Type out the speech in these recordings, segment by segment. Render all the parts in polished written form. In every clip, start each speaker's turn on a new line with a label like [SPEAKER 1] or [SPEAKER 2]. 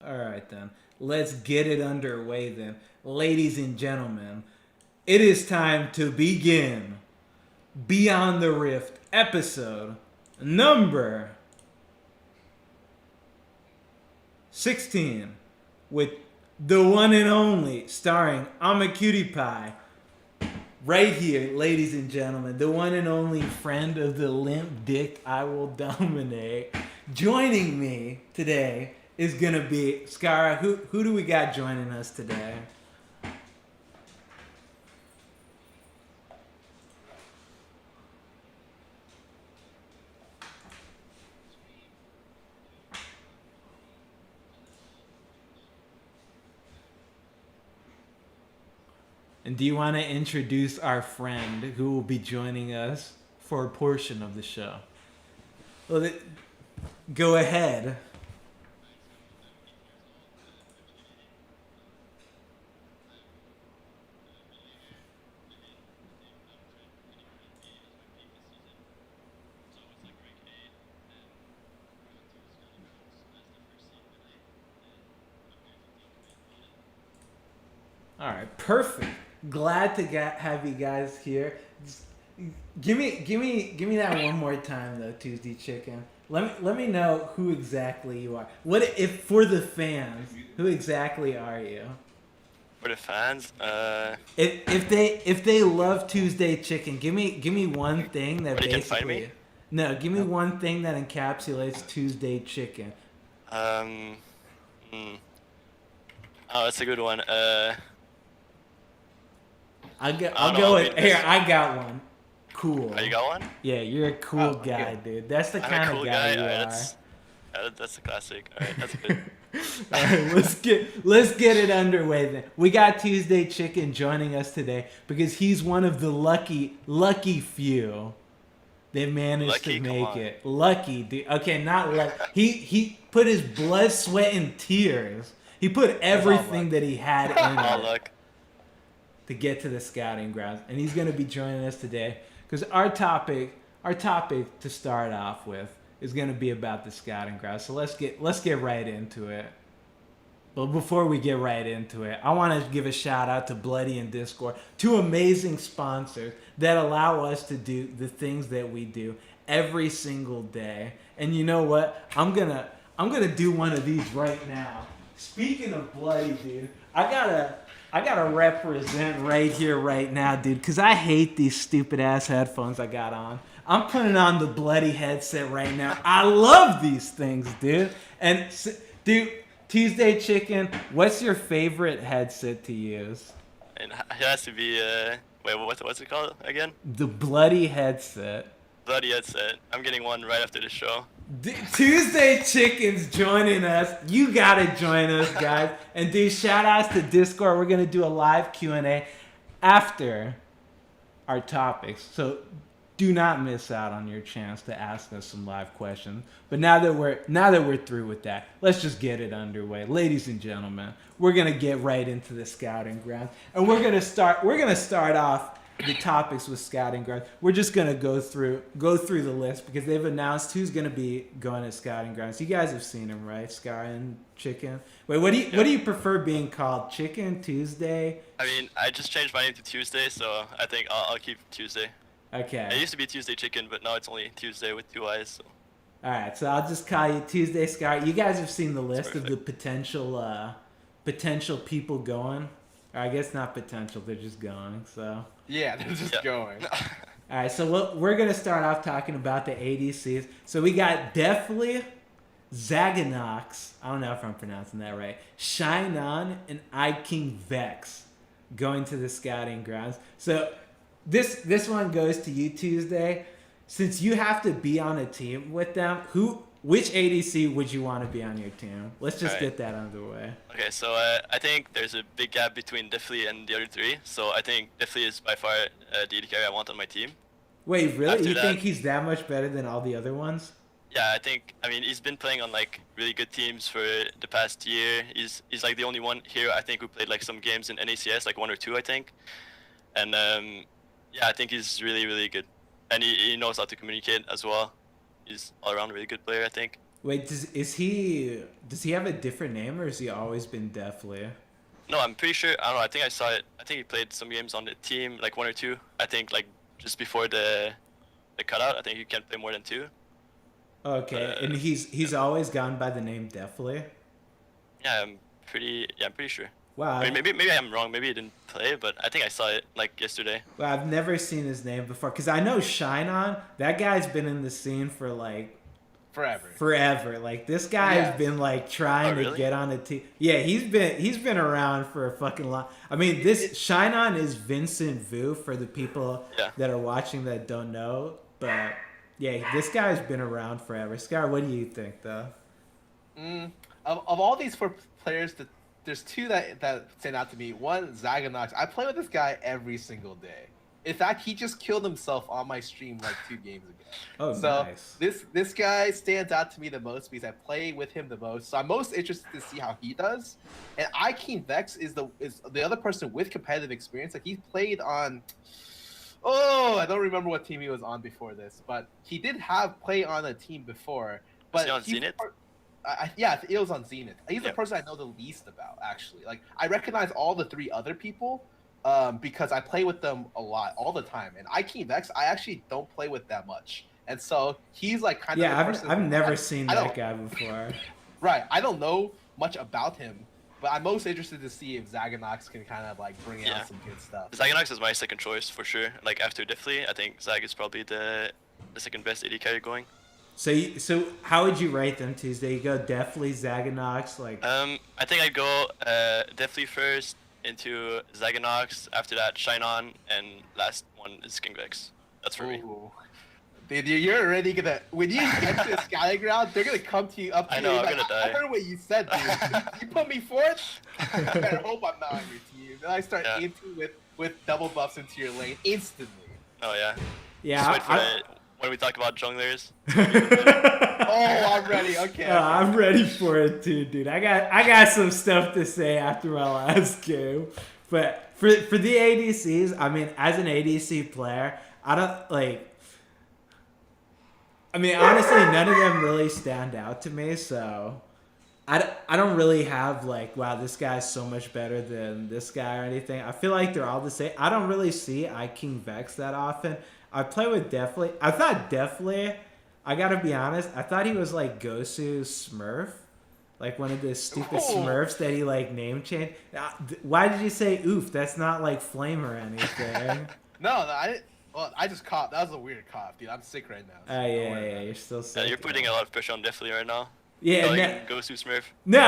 [SPEAKER 1] All right, then. Let's get it underway, then. Ladies and gentlemen, it is time to begin Beyond the Rift episode number 16 with the one and only starring Imaqtpie. Right here, ladies and gentlemen, the one and only friend of the limp dick I will dominate. Joining me today is gonna be Scarra. Who do we got joining us today? And do you want to introduce our friend who will be joining us for a portion of the show? Well, go ahead. All right, perfect. Glad to have you guys here. Just give me that one more time though, Tuesday Chicken. Let me know who exactly you are. What if for the fans? Who exactly are you?
[SPEAKER 2] For the fans,
[SPEAKER 1] If they love Tuesday Chicken, give me one thing that
[SPEAKER 2] Where they
[SPEAKER 1] basically.
[SPEAKER 2] can find me?
[SPEAKER 1] No, give me one thing that encapsulates Tuesday Chicken.
[SPEAKER 2] hmm. Oh, that's a good one.
[SPEAKER 1] I'll go with here. I got one. Cool.
[SPEAKER 2] Oh, you got one?
[SPEAKER 1] Yeah, you're a cool
[SPEAKER 3] Oh,
[SPEAKER 1] guy,
[SPEAKER 3] okay.
[SPEAKER 1] dude. That's the
[SPEAKER 2] I'm
[SPEAKER 1] kind
[SPEAKER 2] a cool
[SPEAKER 1] of guy you
[SPEAKER 2] Alright,
[SPEAKER 1] are.
[SPEAKER 2] that's a classic. Alright, that's good.
[SPEAKER 1] All right, let's get it underway then. We got Tuesday Chicken joining us today because he's one of the lucky few that managed
[SPEAKER 2] Lucky?
[SPEAKER 1] to
[SPEAKER 2] Come
[SPEAKER 1] make
[SPEAKER 2] on.
[SPEAKER 1] it. Lucky, dude. Okay, not lucky. He put his blood, sweat, and tears. He put everything
[SPEAKER 3] luck.
[SPEAKER 1] that he had
[SPEAKER 2] All
[SPEAKER 1] in it
[SPEAKER 2] luck.
[SPEAKER 1] to get to the scouting grounds, and he's going to be joining us today because our topic to start off with is going to be about the scouting grounds. So let's get right into it. But before we get right into it, I want to give a shout out to Bloody and Discord, two amazing sponsors that allow us to do the things that we do every single day. And you know what? I'm gonna do one of these right now. Speaking of Bloody, dude, I gotta represent right here, right now, dude, because I hate these stupid ass headphones I got on. I'm putting on the Bloody headset right now. I love these things, dude. And dude, Tuesday Chicken, what's your favorite headset to use?
[SPEAKER 2] And it has to be, wait, what's it called again?
[SPEAKER 1] The Bloody headset.
[SPEAKER 2] Bloody headset. I'm getting one right after the show.
[SPEAKER 1] Tuesday Chicken's joining us. You gotta join us, guys. And dude, shout outs to Discord. We're gonna do a live Q&A after our topics. So do not miss out on your chance to ask us some live questions. But now that we're through with that, let's just get it underway. Ladies and gentlemen, we're gonna get right into the scouting grounds. And we're gonna start off the topics with scouting grounds. We're just gonna go through the list because they've announced who's gonna be going to scouting grounds. You guys have seen them, right? Scarra and Chicken. Wait, what do you prefer being called? Chicken, Tuesday?
[SPEAKER 2] I mean, I just changed my name to Tuesday, so I think I'll keep Tuesday.
[SPEAKER 1] Okay.
[SPEAKER 2] It used to be Tuesday Chicken, but now it's only Tuesday with two eyes. So.
[SPEAKER 1] All right, so I'll just call you Tuesday Scarra. You guys have seen the list of the
[SPEAKER 2] perfect.
[SPEAKER 1] potential people going. Or I guess not potential; they're just going. So.
[SPEAKER 3] Yeah, they're just
[SPEAKER 2] Yeah.
[SPEAKER 3] going.
[SPEAKER 1] All right, so we're gonna start off talking about the ADCs. So we got Deathly, Zaganox. I don't know if I'm pronouncing that right. Shinon and King Vex going to the scouting grounds. So this one goes to you, Tuesday. Since you have to be on a team with them, which ADC would you want to be on your team? Let's just
[SPEAKER 2] Alright.
[SPEAKER 1] get that underway.
[SPEAKER 2] Okay, so I think there's a big gap between Deathly and the other three. So I think Deathly is by far the AD carry I want on my team.
[SPEAKER 1] Wait, really?
[SPEAKER 2] After
[SPEAKER 1] You
[SPEAKER 2] that-
[SPEAKER 1] think he's that much better than all the other ones?
[SPEAKER 2] Yeah, I mean, he's been playing on like really good teams for the past year. He's like the only one here I think who played like some games in NACS, like one or two I think. And yeah, I think he's really good, and he knows how to communicate as well. He's all around a really good player, I think.
[SPEAKER 1] Wait, does he have a different name, or has he always been Deathly?
[SPEAKER 2] No, I'm pretty sure. I don't know. I think I saw it. I think he played some games on the team, like 1 or 2. I think like just before the cutout. I think you can't play more than 2.
[SPEAKER 1] Okay, and he's always gone by the name Deathly.
[SPEAKER 2] Yeah, I'm pretty sure.
[SPEAKER 1] Wow.
[SPEAKER 2] I mean, maybe I'm wrong. Maybe he didn't play, but I think I saw it like yesterday.
[SPEAKER 1] Well, I've never seen his name before because I know Shine On. That guy's been in the scene for like forever. Like this guy has been like trying to get on a team. Yeah, he's been around for a fucking long. I mean, this Shine On is Vincent Vu for the people that are watching that don't know. But yeah, this guy's been around forever. Scar, what do you think though?
[SPEAKER 3] Of all these 4 players, there's 2 that stand out to me. One, Zaganox. I play with this guy every single day. In fact, he just killed himself on my stream like 2 games ago.
[SPEAKER 1] Oh,
[SPEAKER 3] so
[SPEAKER 1] nice.
[SPEAKER 3] This guy stands out to me the most because I play with him the most. So I'm most interested to see how he does. And KeithMcBrief is the other person with competitive experience. Like he's played on. Oh, I don't remember what team he was on before this, but he did play on a team before. But
[SPEAKER 2] was he on Zenith?
[SPEAKER 3] Yeah, it was on Zenith. He's the person I know the least about, actually. Like, I recognize all the 3 other people because I play with them a lot, all the time. And KeithMcBrief, I actually don't play with that much. And so he's like kind of the person.
[SPEAKER 1] I've never seen that guy before.
[SPEAKER 3] Right. I don't know much about him, but I'm most interested to see if Zaganox can kind of like bring out some good stuff.
[SPEAKER 2] Zaganox is my second choice for sure. Like after Deathly, I think Zag is probably the second best AD carry going.
[SPEAKER 1] So how would you rate them, Tuesday? You go Deathly, Zaganox, like.
[SPEAKER 2] I think I'd go Deathly first, into Zaganox. After that, Shine On, and last one is KeithMcBrief. That's for me.
[SPEAKER 3] Dude, you're already gonna. When you get to the Sky Ground, they're gonna come to you up. To
[SPEAKER 2] I know,
[SPEAKER 3] you,
[SPEAKER 2] I'm
[SPEAKER 3] like,
[SPEAKER 2] gonna die.
[SPEAKER 3] I heard what you said, dude. You put me 4th. I hope I'm not on your team. Then I start into with double buffs into your lane instantly.
[SPEAKER 2] Oh yeah.
[SPEAKER 1] Yeah.
[SPEAKER 2] Just wait for when we talk about junglers.
[SPEAKER 3] Oh, I'm ready. Okay.
[SPEAKER 1] I'm ready for it too, dude. I got some stuff to say after my last game, but for the ADCs, I mean, as an ADC player, I don't like. I mean, honestly, none of them really stand out to me, so I don't really have like, wow, this guy's so much better than this guy or anything. I feel like they're all the same. I don't really see KeithMcBrief that often. I play with Deathly. I thought Deathly, I gotta be honest, I thought he was like Gosu's Smurf. Like one of the stupid Smurfs that he like name changed. Why did you say oof? That's not like flame or anything.
[SPEAKER 3] No, I didn't. Well, I just coughed. That was a weird cough, dude. I'm sick right now.
[SPEAKER 1] So yeah, you're still sick.
[SPEAKER 2] Yeah, you're putting a lot of pressure on Deathly right now.
[SPEAKER 1] Yeah,
[SPEAKER 2] Gosu Smurf.
[SPEAKER 1] No,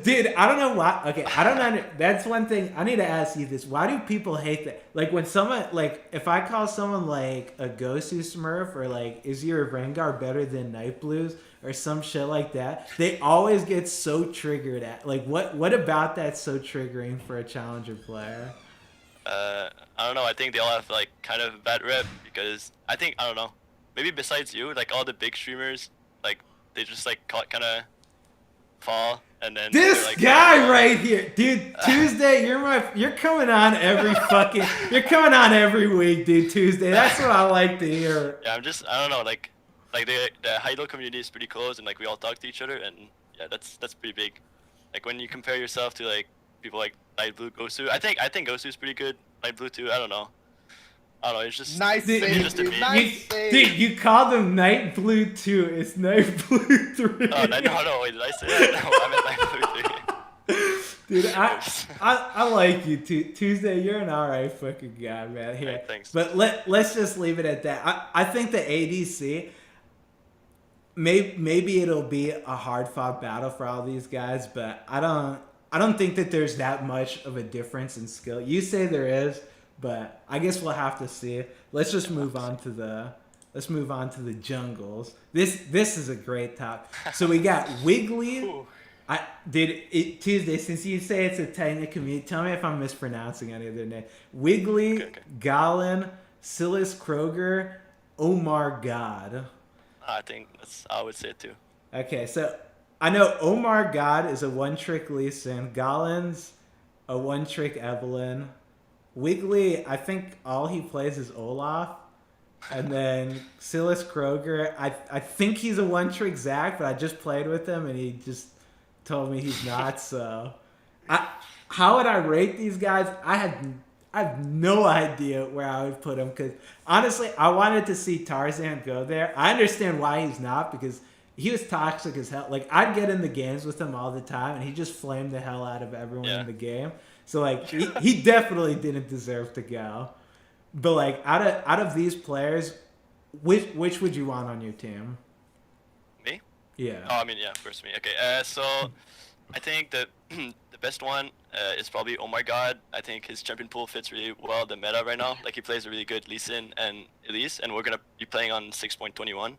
[SPEAKER 1] dude, I don't know why. Okay, I don't know. That's one thing I need to ask you this. Why do people hate that? Like when someone, like if I call someone like a Gosu Smurf or like, is your Rengar better than Night Blues or some shit like that? They always get so triggered at. Like what about that so triggering for a challenger player?
[SPEAKER 2] I don't know. I think they all have like kind of a bad rep because I don't know. Maybe besides you, like all the big streamers, like they just like kind of fall and then.
[SPEAKER 1] This
[SPEAKER 2] like,
[SPEAKER 1] guy right here, dude. Tuesday, you're coming on every you're coming on every week, dude. Tuesday, that's what I like to hear.
[SPEAKER 2] Yeah, I don't know, like the Idol community is pretty close and like we all talk to each other and yeah, that's pretty big. Like when you compare yourself to like people like Night Blue, Gosu, I think Gosu's pretty good. Night Blue too. I don't know. It's just
[SPEAKER 3] nice
[SPEAKER 2] dude,
[SPEAKER 3] save, dude. Nice save.
[SPEAKER 1] Dude, you called him Night Blue 2. It's Night Blue 3.
[SPEAKER 2] Oh, no, wait, did I say that? No, I meant Night Blue 3.
[SPEAKER 1] Dude, I like you, Tuesday. You're an alright fucking guy, man. Here,
[SPEAKER 2] right, thanks.
[SPEAKER 1] But let's just leave it at that. I think the ADC, maybe it'll be a hard fought battle for all these guys, but I don't think that there's that much of a difference in skill. You say there is. But I guess we'll have to see. Let's just move on to the jungles. This is a great top. So we got Wiggly. Tuesday, since you say it's a technical commute, tell me if I'm mispronouncing any of their names. Wiggly,
[SPEAKER 2] okay.
[SPEAKER 1] Galen, Silas Kroger, Omar God.
[SPEAKER 2] I would say it too.
[SPEAKER 1] Okay, so I know Omar God is a one-trick Lee Sin. Galen's a one-trick Evelyn. Wiggly, I think all he plays is Olaf. And then Silas Kroger, I think he's a one-trick Zach, but I just played with him and he just told me he's not. So, how would I rate these guys? I have no idea where I would put him because honestly, I wanted to see Tarzan go there. I understand why he's not because he was toxic as hell. Like I'd get in the games with him all the time, and he just flamed the hell out of everyone in the game. So like he definitely didn't deserve to go. But like out of these players, which would you want on your team?
[SPEAKER 2] Me?
[SPEAKER 1] Yeah.
[SPEAKER 2] Oh, I mean, yeah, first me. Okay. So I think that the best one is probably Oh My God. I think his champion pool fits really well the meta right now. Like he plays a really good Lee Sin and Elise, and we're gonna be playing on 6.21,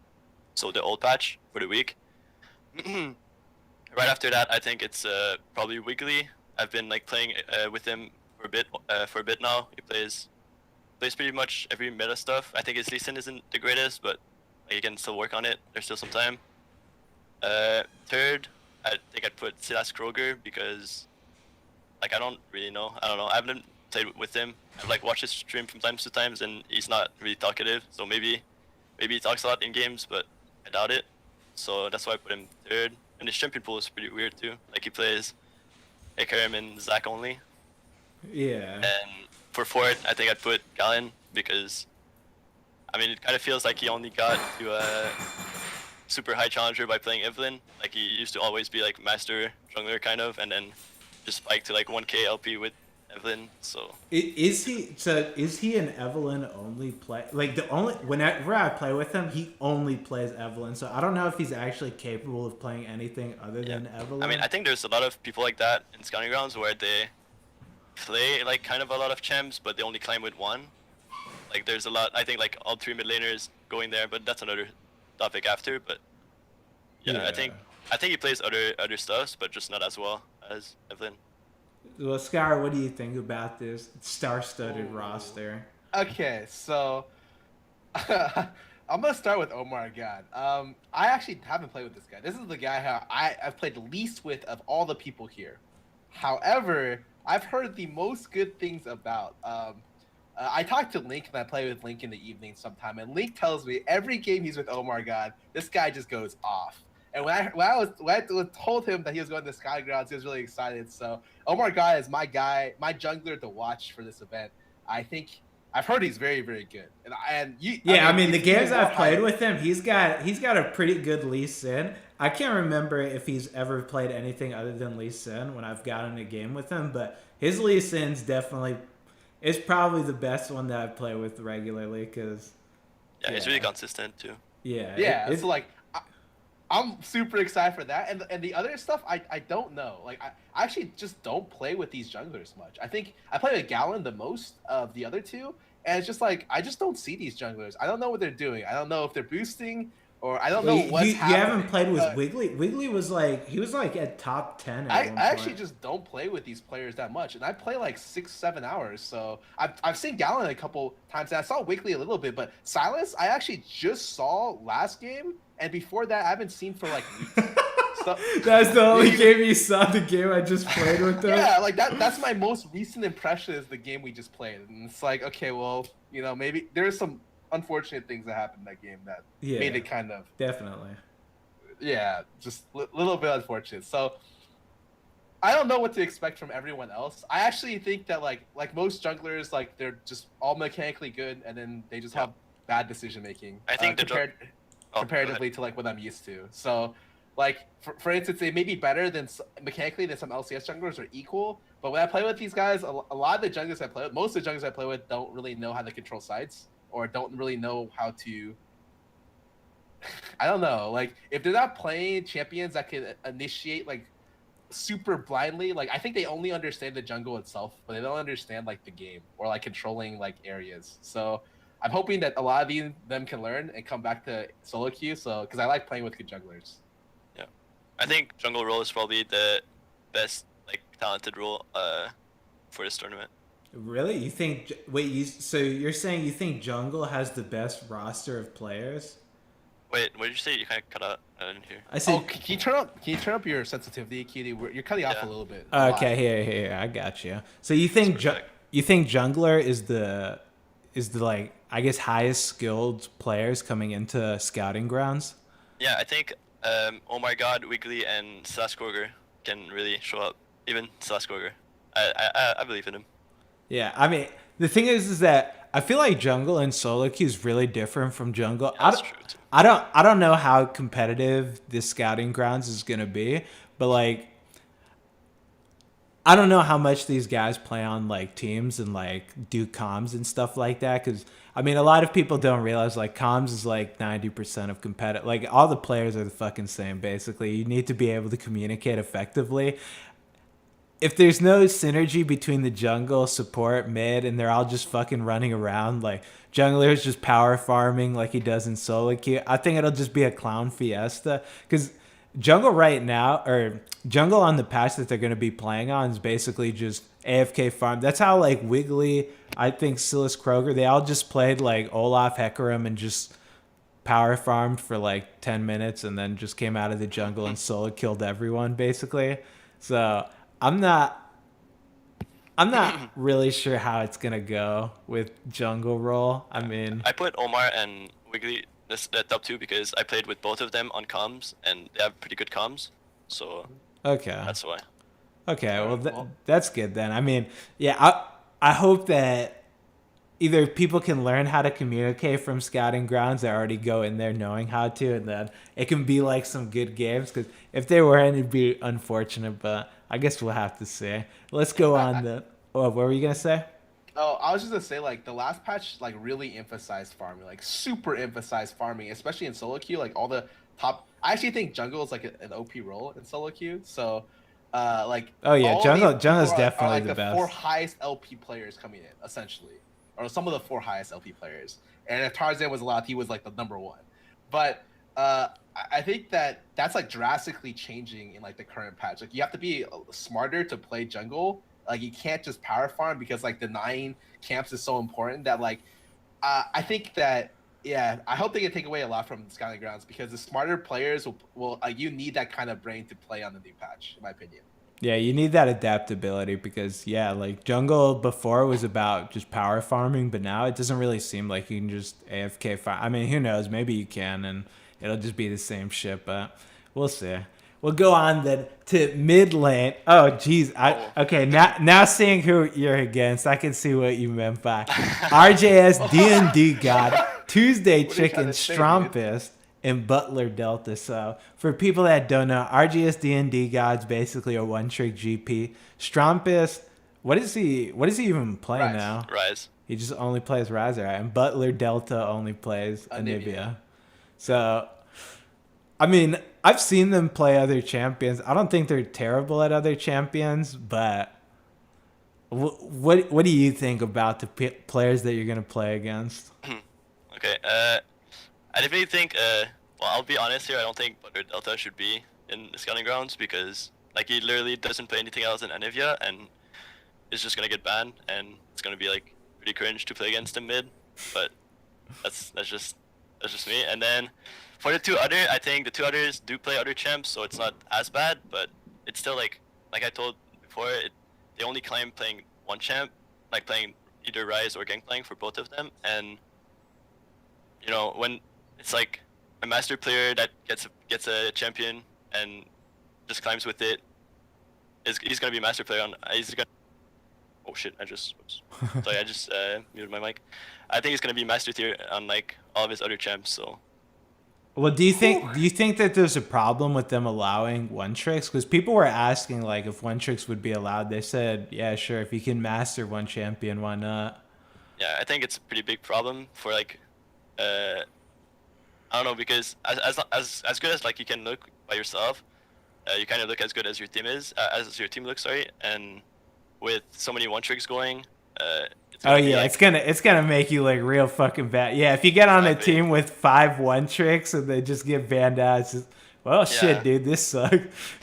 [SPEAKER 2] so the old patch for the week. Right after that, I think it's probably Wiggly. I've been like playing with him for a bit now. He plays pretty much every meta stuff. I think his Lee Sin isn't the greatest, but like, he can still work on it. There's still some time. Third, I think I'd put Silas Kroger because, like, I don't really know. I don't know. I haven't played with him. I've like watched his stream from times to times, and he's not really talkative. So maybe he talks a lot in games, but I doubt it. So that's why I put him third. And his champion pool is pretty weird too. Like he plays Ikarim and Zach only.
[SPEAKER 1] Yeah.
[SPEAKER 2] And for fourth, I think I'd put Galen because, I mean, it kind of feels like he only got to a super high challenger by playing Evelyn. Like he used to always be like master jungler kind of, and then just spike to like 1k LP with Evelyn. So
[SPEAKER 1] is he an Evelyn only play? Like whenever I play with him, he only plays Evelyn. So I don't know if he's actually capable of playing anything other than Evelyn.
[SPEAKER 2] I mean, I think there's a lot of people like that in Scouting Grounds where they play like kind of a lot of champs, but they only climb with one. Like there's a lot. I think like all 3 mid laners going there, but that's another topic after. But yeah. I think he plays other stuffs, but just not as well as Evelyn.
[SPEAKER 1] Well, Scarra, what do you think about this star-studded roster?
[SPEAKER 3] Okay, so I'm gonna start with Omar God. I actually haven't played with this guy. This is the guy how I've played least with of all the people here. However, I've heard the most good things about. I talked to Link and I play with Link in the evening sometime, and Link tells me every game he's with Omar God, this guy just goes off. And when I told him that he was going to Sky Grounds, he was really excited. So Omar God is my guy, my jungler to watch for this event. I think I've heard he's very, very good. I mean,
[SPEAKER 1] the games I've played with him, he's got a pretty good Lee Sin. I can't remember if he's ever played anything other than Lee Sin when I've gotten a game with him, but his Lee Sin's definitely is probably the best one that I play with regularly because
[SPEAKER 2] he's really consistent too.
[SPEAKER 3] Yeah. It's like I'm super excited for that, and the other stuff I don't know. Like I actually just don't play with these junglers much. I think I play with Galen the most of the other two, and it's just like I just don't see these junglers. I don't know what they're doing. I don't know if they're boosting or I don't know what's happening.
[SPEAKER 1] You haven't played with Wiggly? Wiggly was like at top 10.
[SPEAKER 3] I actually just don't play with these players that much, and I play like 6-7 hours. So I've seen Galen a couple times, and I saw Wiggly a little bit, but Silas I actually just saw last game. And before that, I haven't seen for like weeks. So,
[SPEAKER 1] that's the only game you saw. The game I just played with them.
[SPEAKER 3] Yeah, like that's my most recent impression is the game we just played, and it's like, okay, well, maybe there's some unfortunate things that happened in that game that made it kind of
[SPEAKER 1] definitely.
[SPEAKER 3] Yeah, just a little bit unfortunate. So I don't know what to expect from everyone else. I actually think that like most junglers, like they're just all mechanically good, and then they just have bad decision making.
[SPEAKER 2] I think
[SPEAKER 3] comparatively to like what I'm used to. So like for instance, they may be better than mechanically than some LCS junglers or equal, but when I play with these guys, a lot of the junglers I play with, most of the junglers I play with don't really know how to control sites or don't really know how to I don't know, like if they're not playing champions that can initiate like super blindly, like I think they only understand the jungle itself, but they don't understand like the game or like controlling like areas. So I'm hoping that a lot of them can learn and come back to solo queue. So, because I like playing with good junglers.
[SPEAKER 2] Yeah, I think jungle role is probably the best like talented role for this tournament.
[SPEAKER 1] Really? You think? Wait, so you're saying you think jungle has the best roster of players?
[SPEAKER 2] Wait, what did you say? You kind of cut out. I didn't hear.
[SPEAKER 1] I said,
[SPEAKER 3] can you turn up your sensitivity, Cutie? You're cutting off a little bit.
[SPEAKER 1] Okay, here, I got you. So you think jungler is the like I guess highest skilled players coming into scouting grounds.
[SPEAKER 2] Yeah, I think Oh My God, Wiggly, and Slaskogger can really show up. Even Slaskogger. I believe in him.
[SPEAKER 1] Yeah, I mean the thing is that I feel like jungle and solo queue is really different from jungle.
[SPEAKER 2] Yeah, that's true too.
[SPEAKER 1] I don't know how competitive this scouting grounds is gonna be, but like I don't know how much these guys play on like teams and like do comms and stuff like that. Because I mean, a lot of people don't realize like comms is like 90% of competitive. Like all the players are the fucking same. Basically, you need to be able to communicate effectively. If there's no synergy between the jungle, support, mid, and they're all just fucking running around like jungler's just power farming like he does in solo queue, I think it'll just be a clown fiesta. Because jungle right now, or jungle on the patch that they're going to be playing on, is basically just AFK farm. That's how like Wiggly, I think Silas Kroger, they all just played like Olaf Hecarim and just power farmed for like 10 minutes and then just came out of the jungle and solo killed everyone basically. So I'm not really sure how it's gonna go with jungle role. I mean,
[SPEAKER 2] I put Omar and Wiggly the top 2 because I played with both of them on comms and they have pretty good comms. So
[SPEAKER 1] okay.
[SPEAKER 2] that's why.
[SPEAKER 1] Okay, well that's good then. I mean, yeah, I hope that either people can learn how to communicate from scouting grounds that already go in there knowing how to, and then it can be like some good games. Because if they weren't, it'd be unfortunate. But I guess we'll have to see. Let's go on. What were you gonna say?
[SPEAKER 3] Oh, I was just gonna say like the last patch like really emphasized farming, like super emphasized farming, especially in solo queue. Like all the top, I actually think jungle is like an OP role in solo queue. So, like
[SPEAKER 1] oh yeah, jungle's definitely
[SPEAKER 3] like
[SPEAKER 1] the best.
[SPEAKER 3] 4 highest LP players coming in essentially, or some of the 4 highest LP players. And if Tarzan was allowed, he was like the number 1. But I think that's like drastically changing in like the current patch. Like you have to be smarter to play jungle. Like you can't just power farm because like denying camps is so important that like I think that yeah, I hope they can take away a lot from scouting grounds because the smarter players will you need that kind of brain to play on the new patch, in my opinion.
[SPEAKER 1] Yeah, you need that adaptability because yeah, like jungle before was about just power farming, but now it doesn't really seem like you can just AFK farm. I mean, who knows? Maybe you can, and it'll just be the same shit. But we'll see. We'll go on then to mid lane. Oh, geez. Okay, now seeing who you're against, I can see what you meant by RJS D&D God, Tuesday Chicken, Strumpist, and Butler Delta. So for people that don't know, RGS D&D God's basically a one-trick GP. Strumpist, what is he even play
[SPEAKER 3] Rise.
[SPEAKER 1] now?
[SPEAKER 2] Rise.
[SPEAKER 1] He just only plays Rise, right? And Butler Delta only plays Anivia. So, I mean, I've seen them play other champions. I don't think they're terrible at other champions, but what do you think about the players that you're going to play against?
[SPEAKER 2] Okay, I definitely think, well, I'll be honest here, I don't think Butler Delta should be in the scouting grounds because, like, he literally doesn't play anything else than Anivia and is just gonna get banned, and it's gonna be, like, pretty cringe to play against him mid, but that's just me. And then, for the 2 other, I think the 2 others do play other champs, so it's not as bad, but it's still, like I told before, they only claim playing one champ, like playing either Rise or Gangplank for both of them, and you know, when it's like a master player that gets a champion and just climbs with it, he's gonna be a master player on. He's gonna. Oh shit! Sorry, I just muted my mic. I think he's gonna be master tier on like all of his other champs. So.
[SPEAKER 1] Well, do you think that there's a problem with them allowing one tricks? Because people were asking like if one tricks would be allowed. They said, yeah, sure. If you can master one champion, why not?
[SPEAKER 2] Yeah, I think it's a pretty big problem for like. I don't know, because as good as like you can look by yourself, you kind of look as good as your team as your team looks, sorry. And with so many one tricks going, it's
[SPEAKER 1] gonna make you like real fucking bad. Yeah, if you get on a team with 5 one tricks and they just get banned out, it's just shit, dude, this sucks.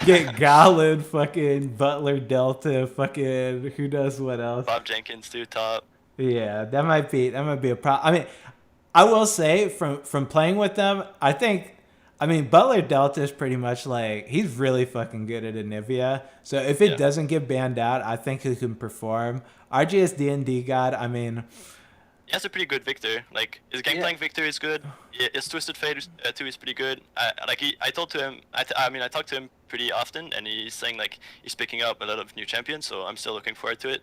[SPEAKER 1] Get Gollin, fucking Butler Delta, fucking who knows what else.
[SPEAKER 2] Bob Jenkins too, top.
[SPEAKER 1] Yeah, that might be a problem. I mean, I will say from playing with them, I mean, Butler Delta is pretty much like, he's really fucking good at Anivia. So if it doesn't get banned out, I think he can perform. RGS D&D God, I mean,
[SPEAKER 2] he has a pretty good Victor. Like his Gangplank Victor is good. His Twisted Fate too is pretty good. I talked to him. I talked to him pretty often, and he's saying like he's picking up a lot of new champions. So I'm still looking forward to it.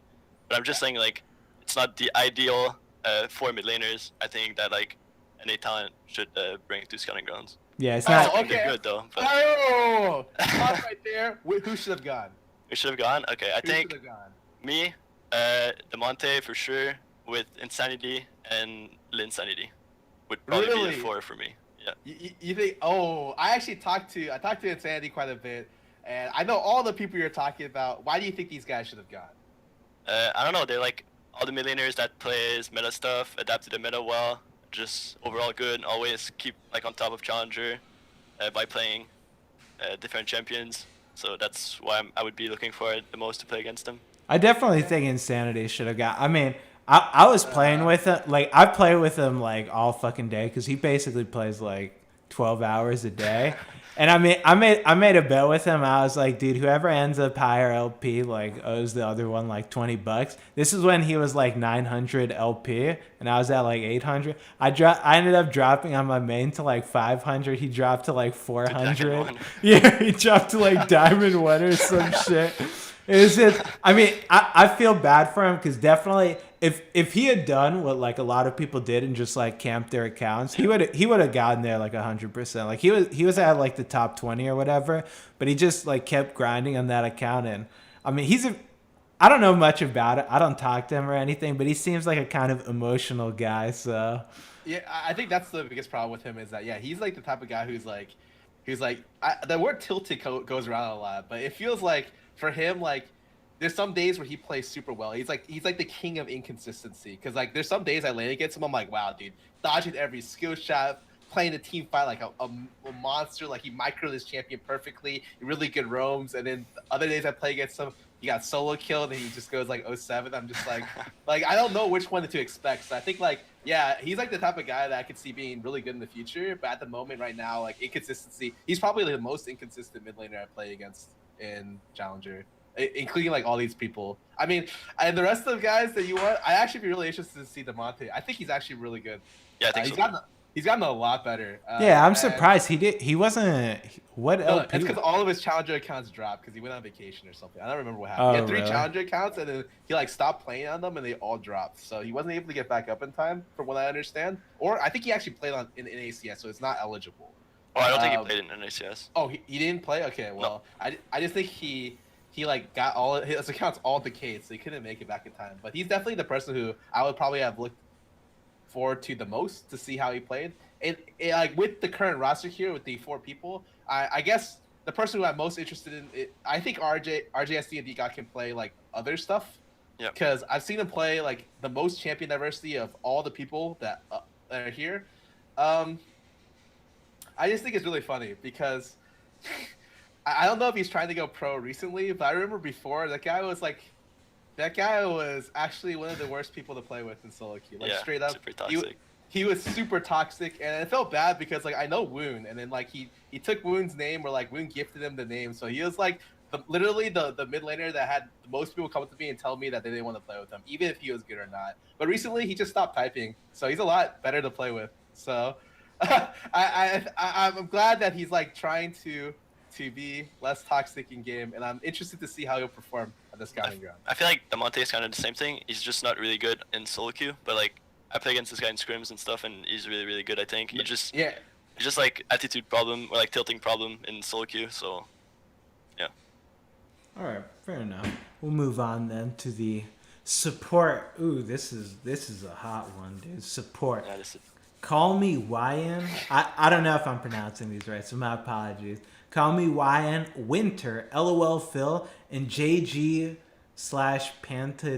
[SPEAKER 2] But I'm just saying like it's not the ideal for mid laners. I think that like any talent should bring to Scouting Grounds.
[SPEAKER 1] Yeah, it's not.
[SPEAKER 3] Okay.
[SPEAKER 2] Good though. But
[SPEAKER 3] Oh, pause right there. Who should have gone?
[SPEAKER 2] we should have gone. Okay, I
[SPEAKER 3] Who
[SPEAKER 2] think
[SPEAKER 3] should have gone?
[SPEAKER 2] me, Demonte for sure, with Insanity and Linsanity would probably be
[SPEAKER 3] Really?
[SPEAKER 2] the 4 for me. Yeah.
[SPEAKER 3] You think? Oh, I talked to Insanity quite a bit, and I know all the people you're talking about. Why do you think these guys should have gone?
[SPEAKER 2] I don't know. They're like all the millionaires that plays meta stuff, adapt to the meta well, just overall good. Always keep like on top of challenger by playing different champions. So that's why I would be looking for it the most to play against them.
[SPEAKER 1] I definitely think Insanity should have got. I mean, I was playing with him. Like I play with him like all fucking day because he basically plays like 12 hours a day. And I mean, I made a bet with him. I was like, dude, whoever ends up higher LP like owes the other one like $20. This is when he was like 900 LP, and I was at like 800. I ended up dropping on my main to like 500. He dropped to like 400. Yeah, he dropped to like Diamond 1 or some shit. It was just, I mean, I feel bad for him because definitely if he had done what like a lot of people did and just like camped their accounts, he would have gotten there like 100%. Like he was at like the top 20 or whatever, but he just like kept grinding on that account. And I mean, I don't know much about it. I don't talk to him or anything, but he seems like a kind of emotional guy. So
[SPEAKER 3] Yeah, I think that's the biggest problem with him is that he's like the type of guy who's like the word tilted goes around a lot, but it feels like for him like there's some days where he plays super well. He's like the king of inconsistency because like there's some days I lane against him. I'm like, wow, dude, dodging every skill shot, playing a team fight like a monster. Like he microed his champion perfectly, really good roams. And then the other days I play against him, he got solo killed and he just goes like 07. I'm just like I don't know which one to expect. So I think like he's like the type of guy that I could see being really good in the future. But at the moment right now, like inconsistency, he's probably the most inconsistent mid laner I play against in Challenger, including like all these people. I mean, and the rest of the guys that you want, I actually be really interested to see Demonte. I think he's actually really good.
[SPEAKER 2] Yeah, I think
[SPEAKER 3] he's gotten a lot better.
[SPEAKER 1] yeah, I'm surprised he wasn't. What LP?
[SPEAKER 3] It's because all of his Challenger accounts dropped because he went on vacation or something. I don't remember what happened.
[SPEAKER 1] Oh,
[SPEAKER 3] He had 3
[SPEAKER 1] really?
[SPEAKER 3] Challenger accounts and then he like stopped playing on them and they all dropped. So he wasn't able to get back up in time, from what I understand. Or I think he actually played in ACS, so it's not eligible.
[SPEAKER 2] Oh, I don't think he played in NACS.
[SPEAKER 3] Oh, he didn't play? Okay, well, no. I just think he like got all his accounts all decayed, so he couldn't make it back in time. But he's definitely the person who I would probably have looked forward to the most to see how he played. And like with the current roster here with the 4 people, I guess the person who I'm most interested in, I think RJSD and DGOT can play like other stuff.
[SPEAKER 2] Yeah.
[SPEAKER 3] Because I've seen him play like the most champion diversity of all the people that are here. I just think it's really funny because I don't know if he's trying to go pro recently, but I remember before that guy was actually one of the worst people to play with in solo queue. Like straight up,
[SPEAKER 2] super toxic.
[SPEAKER 3] He was super toxic, and it felt bad because like I know Woon, and then like he took Woon's name, or like Woon gifted him the name, so he was like literally the mid laner that had the most people come up to me and tell me that they didn't want to play with him, even if he was good or not. But recently he just stopped typing, so he's a lot better to play with. So I'm glad that he's like trying to be less toxic in game, and I'm interested to see how he'll perform at the Scouting Ground.
[SPEAKER 2] I feel like Demonte is kind of the same thing. He's just not really good in solo queue, but like I play against this guy in scrims and stuff, and he's really, really good. I think it's just like attitude problem or like tilting problem in solo queue. So yeah.
[SPEAKER 1] All right, fair enough. We'll move on then to the support. Ooh, this is a hot one, dude. Support.
[SPEAKER 2] Yeah, this is...
[SPEAKER 1] Call me YN. I don't know if I'm pronouncing these right, so my apologies. Call me YN, Winter, LOL Phil, and JG/Panta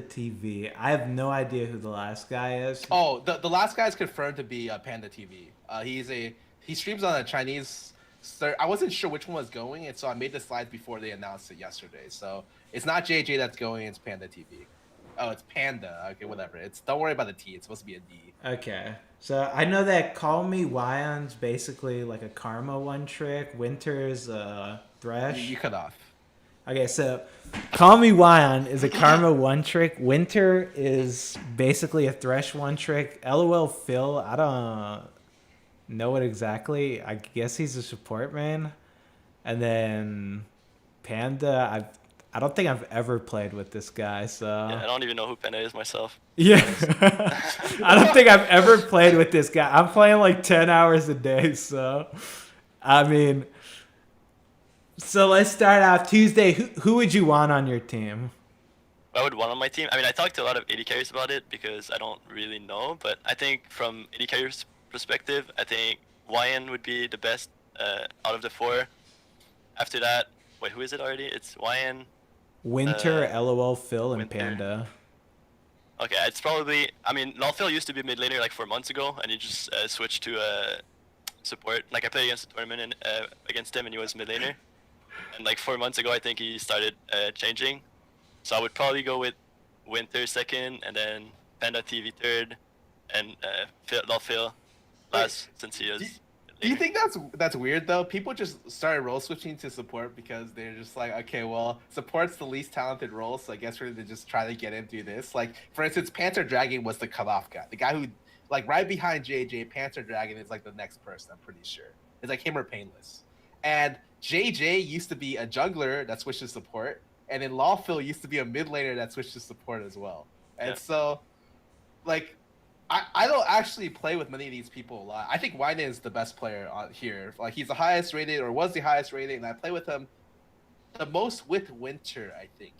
[SPEAKER 1] TV. I have no idea who the last guy is.
[SPEAKER 3] Oh, the last guy is confirmed to be Panda TV. He streams on a Chinese. I wasn't sure which one was going, and so I made the slides before they announced it yesterday. So it's not JJ that's going; it's Panda TV. Oh, it's Panda. Okay, whatever. Don't worry about the T. It's supposed to be a D.
[SPEAKER 1] Okay. So I know that Call Me Wyon's basically like a Karma one trick. Winter's Thresh.
[SPEAKER 3] You cut off.
[SPEAKER 1] Okay, so Call Me Wyon is a Karma one trick. Winter is basically a Thresh one trick. LOL Phil, I don't know it exactly. I guess he's a support main. And then Panda, I don't think I've ever played with this guy, so
[SPEAKER 2] Yeah, I don't even know who Panda is myself.
[SPEAKER 1] yeah. I don't think I've ever played with this guy. I'm playing like 10 hours a day, so I mean, so let's start off Tuesday. Who would you want on your team?
[SPEAKER 2] I would want on my team. I mean, I talked to a lot of AD carriers about it because I don't really know, but I think from AD carriers' perspective, I think Wyan would be the best out of the four. After that, wait, who is it already? It's Wyan.
[SPEAKER 1] Winter, LOL Phil, and
[SPEAKER 2] Winter.
[SPEAKER 1] Panda.
[SPEAKER 2] Okay, it's probably. I mean, Lolphil used to be mid laner like 4 months ago, and he just switched to support. Like I played against the tournament and, against him, and he was mid laner. And like 4 months ago, I think he started changing. So I would probably go with Winter second, and then Panda TV third, and Lolphil last since he is.
[SPEAKER 3] Do you think that's weird though? People just started role switching to support because they're just like, okay, well, support's the least talented role, so I guess we're gonna just try to get him through this. Like, for instance, Panther Dragon was the cutoff guy, the guy who, like, right behind JJ. Panther Dragon is like the next person. I'm pretty sure it's like him or Painless. And JJ used to be a jungler that switched to support, and then Lawful used to be a mid laner that switched to support as well. And so, like, I don't actually play with many of these people a lot. I think Wynn is the best player on here. Like, he's the highest rated, or was the highest rated, and I play with him the most with Winter, I think.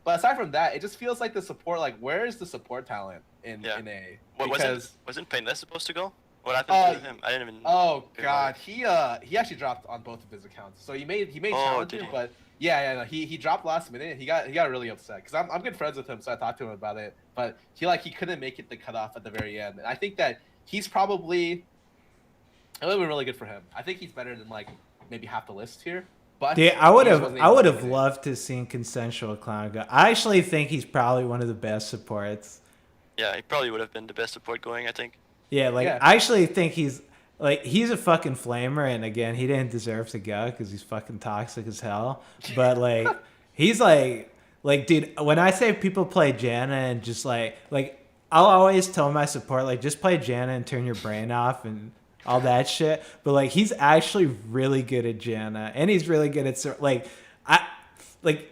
[SPEAKER 3] But aside from that, it just feels like the support. Like, where is the support talent in A?
[SPEAKER 2] Because wasn't Painless supposed to go? What happened to him? I didn't even.
[SPEAKER 3] Oh God, he actually dropped on both of his accounts. So he made challenger, but no, he dropped last minute. He got really upset because I'm good friends with him, so I talked to him about it. But he couldn't make it the cutoff at the very end. And I think that he's probably it would have been really good for him. I think he's better than like maybe half the list here. But
[SPEAKER 1] yeah, I would have loved to seen Consensual Clown go. I actually think he's probably one of the best supports.
[SPEAKER 2] Yeah, he probably would have been the best support going, I think.
[SPEAKER 1] Yeah, I actually think he's a fucking flamer, and again, he didn't deserve to go because he's fucking toxic as hell. But like, he's like, dude, when I say people play Janna and just like I'll always tell my support like just play Janna and turn your brain off and all that shit. But like, he's actually really good at Janna, and he's really good at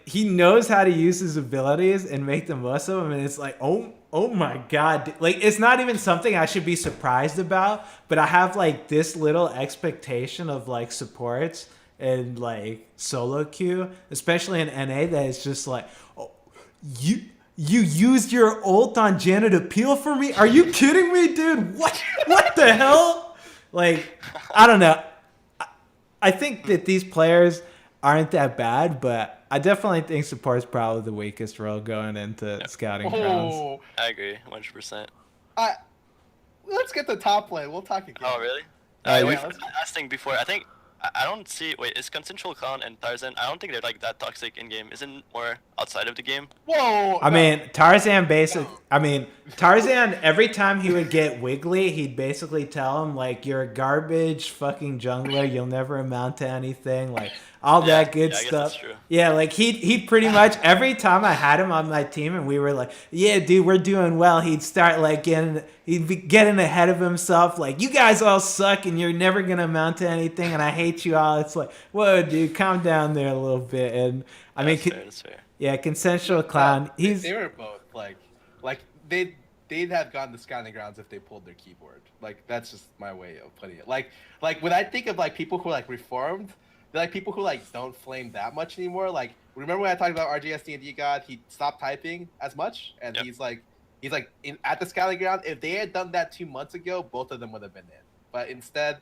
[SPEAKER 1] he knows how to use his abilities and make the most of them, and it's like, oh my god, like, it's not even something I should be surprised about, but I have like this little expectation of like supports and like solo queue, especially in NA, that it's just like, oh, you used your ult on Janna to peel for me? Are you kidding me, dude? What the hell? Like, I don't know. I think that these players aren't that bad, but I definitely think support is probably the weakest role going into scouting grounds.
[SPEAKER 2] I agree, 100%.
[SPEAKER 3] Let's get the top lane. We'll talk again.
[SPEAKER 2] Oh, really?
[SPEAKER 3] Wait,
[SPEAKER 2] last thing before, I think I don't see. Wait, is Consensual Clown and Tarzan? I don't think they're like that toxic in game. Isn't more outside of the game?
[SPEAKER 3] Whoa!
[SPEAKER 1] I mean, Tarzan Tarzan, every time he would get wiggly, he'd basically tell him like, "You're a garbage fucking jungler. You'll never amount to anything." Like all that good stuff. I guess that's true. Yeah, like he pretty much every time I had him on my team and we were like, "Yeah, dude, we're doing well." He'd start like he'd be getting ahead of himself, like, "You guys all suck and you're never gonna amount to anything, and I hate you all." It's like, whoa, dude, calm down there a little bit. And I mean,
[SPEAKER 2] that's fair.
[SPEAKER 1] Yeah, Consensual Clown.
[SPEAKER 3] They were both like they'd have gone to scouting grounds if they pulled their keyboard. Like, that's just my way of putting it. Like when I think of like people who like reformed, they're like people who like don't flame that much anymore. Like, remember when I talked about RGS D&D God? He stopped typing as much, and he's like at the scouting ground. If they had done that 2 months ago, both of them would have been in. But instead,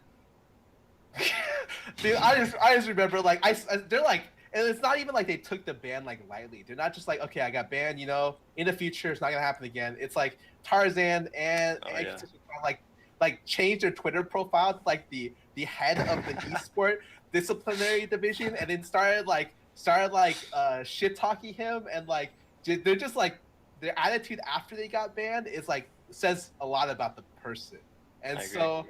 [SPEAKER 3] dude, I just remember like they're like. And it's not even like they took the ban like lightly. They're not just like, okay, I got banned, in the future it's not gonna happen again. It's like Tarzan and like changed their Twitter profile to like the head of the esport disciplinary division, and then started shit talking him, and like they're just like their attitude after they got banned is like says a lot about the person. And so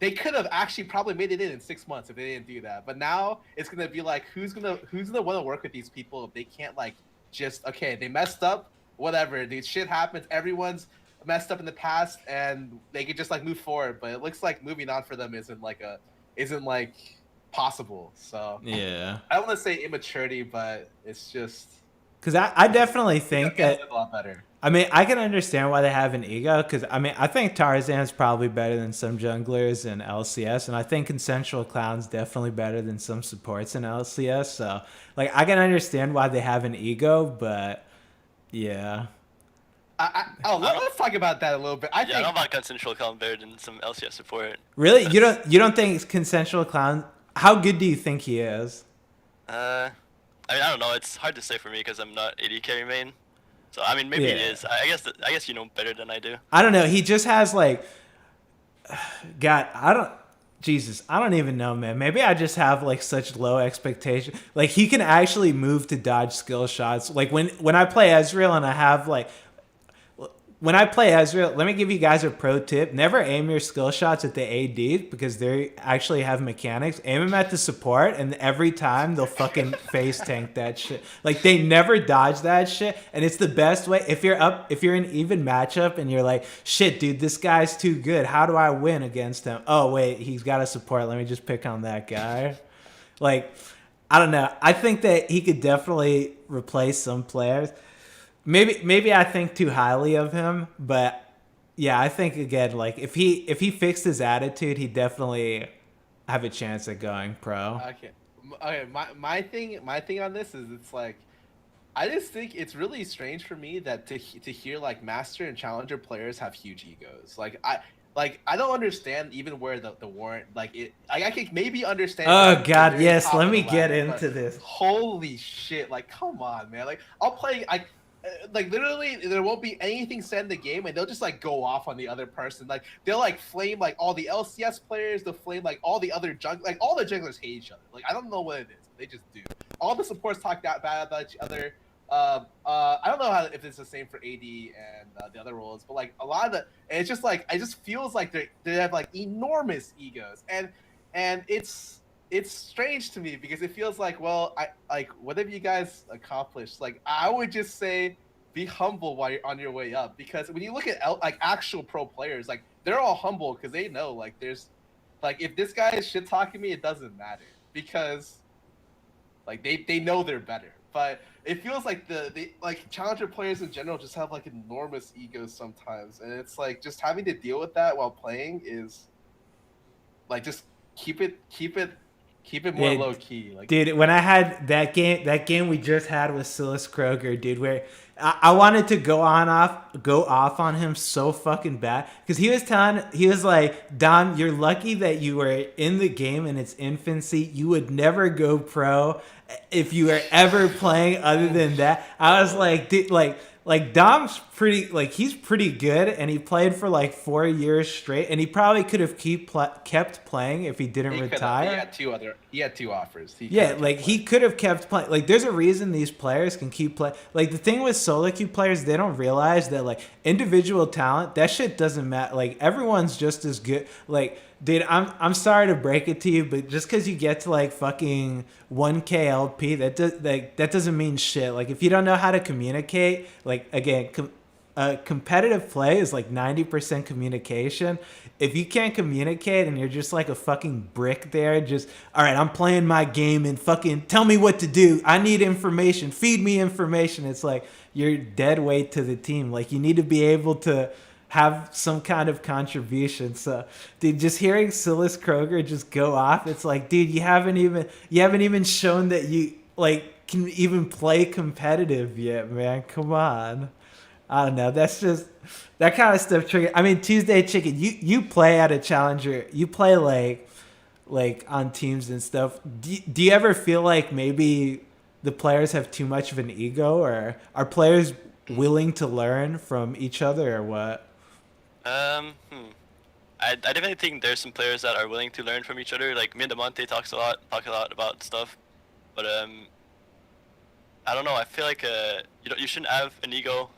[SPEAKER 3] they could have actually probably made it in 6 months if they didn't do that. But now it's gonna be like, who's gonna want to work with these people if they can't like just okay, they messed up, whatever, dude, shit happens. Everyone's messed up in the past, and they could just like move forward. But it looks like moving on for them isn't like possible. So
[SPEAKER 1] Yeah.
[SPEAKER 3] I don't want to say immaturity, but it's just
[SPEAKER 1] Because I definitely think that.
[SPEAKER 3] a lot better.
[SPEAKER 1] I mean, I can understand why they have an ego. Because I mean, I think Tarzan's probably better than some junglers in LCS, and I think Consensual Clown's definitely better than some supports in LCS. So, like, I can understand why they have an ego, but yeah.
[SPEAKER 3] Let's talk about that a little bit. I
[SPEAKER 2] I
[SPEAKER 3] think
[SPEAKER 2] don't know about Consensual Clown better than some LCS support.
[SPEAKER 1] Really, you don't think Consensual Clown? How good do you think he is?
[SPEAKER 2] I mean, I don't know. It's hard to say for me because I'm not AD carry main. So I mean, maybe
[SPEAKER 1] Yeah.
[SPEAKER 2] it is. I guess you know better than I do.
[SPEAKER 1] I don't know. He just has like, God, Jesus, I don't even know, man. Maybe I just have like such low expectation. Like he can actually move to dodge skill shots. Like when I play Ezreal and I have like. When I play Ezreal, let me give you guys a pro tip. Never aim your skill shots at the AD because they actually have mechanics. Aim them at the support, and every time they'll fucking face tank that shit. Like, they never dodge that shit, and it's the best way. If you're in even matchup and you're like, shit, dude, this guy's too good. How do I win against him? Oh, wait, he's got a support. Let me just pick on that guy. Like, I don't know. I think that he could definitely replace some players. Maybe I think too highly of him, but yeah, I think again, like if he fixed his attitude, he'd definitely have a chance at going pro.
[SPEAKER 3] Okay. My thing on this is it's like I just think it's really strange for me that to hear like master and challenger players have huge egos. I don't understand even where the warrant like it. I can maybe understand.
[SPEAKER 1] Oh God, yes. Let me get into this.
[SPEAKER 3] Holy shit! Like, come on, man. Like, I'll play. Like literally, there won't be anything said in the game, and they'll just like go off on the other person. Like they'll like flame like all the LCS players. They'll flame like all the other like all the junglers hate each other. Like I don't know what it is. They just do. All the supports talk that bad about each other. I don't know if it's the same for AD and the other roles, but like a lot of and it's just like it just feels like they have like enormous egos, and it's strange to me because it feels like, well, what have you guys accomplished? Like I would just say, be humble while you're on your way up, because when you look at like actual pro players, like they're all humble because they know like there's like if this guy is shit talking me, it doesn't matter because like they know they're better. But it feels like the like challenger players in general just have like enormous egos sometimes, and it's like just having to deal with that while playing is like just keep it more low key. Like,
[SPEAKER 1] dude, when I had that game we just had with Silas Kroger, dude, where I wanted to go off on him so fucking bad because he was like, Dom, you're lucky that you were in the game in its infancy. You would never go pro if you were ever playing other than that. I was like, dude, like Dom's pretty, like he's pretty good, and he played for like 4 years straight, and he probably could have kept playing if he didn't retire.
[SPEAKER 3] He had two offers.
[SPEAKER 1] He could have kept playing. Like there's a reason these players can keep playing. Like the thing with solo queue players, they don't realize that like individual talent, that shit doesn't matter. Like everyone's just as good. Like, dude, I'm sorry to break it to you, but just because you get to like fucking 1K LP, that doesn't mean shit. Like if you don't know how to communicate, like again, competitive play is like 90% communication. If you can't communicate and you're just like a fucking brick there, just all right, I'm playing my game and fucking tell me what to do. I need information. Feed me information. It's like you're dead weight to the team. Like you need to be able to have some kind of contribution. So, dude, just hearing Silas Kroger just go off, it's like, dude, you haven't even shown that you like can even play competitive yet, man. Come on. I don't know. That's just that kind of stuff. I mean, Tuesday Chicken. You play at a challenger. You play like on teams and stuff. Do you ever feel like maybe the players have too much of an ego, or are players willing to learn from each other, or what?
[SPEAKER 2] I definitely think there's some players that are willing to learn from each other. Like me and Demonte talk a lot about stuff, but I don't know. I feel like you shouldn't have an ego.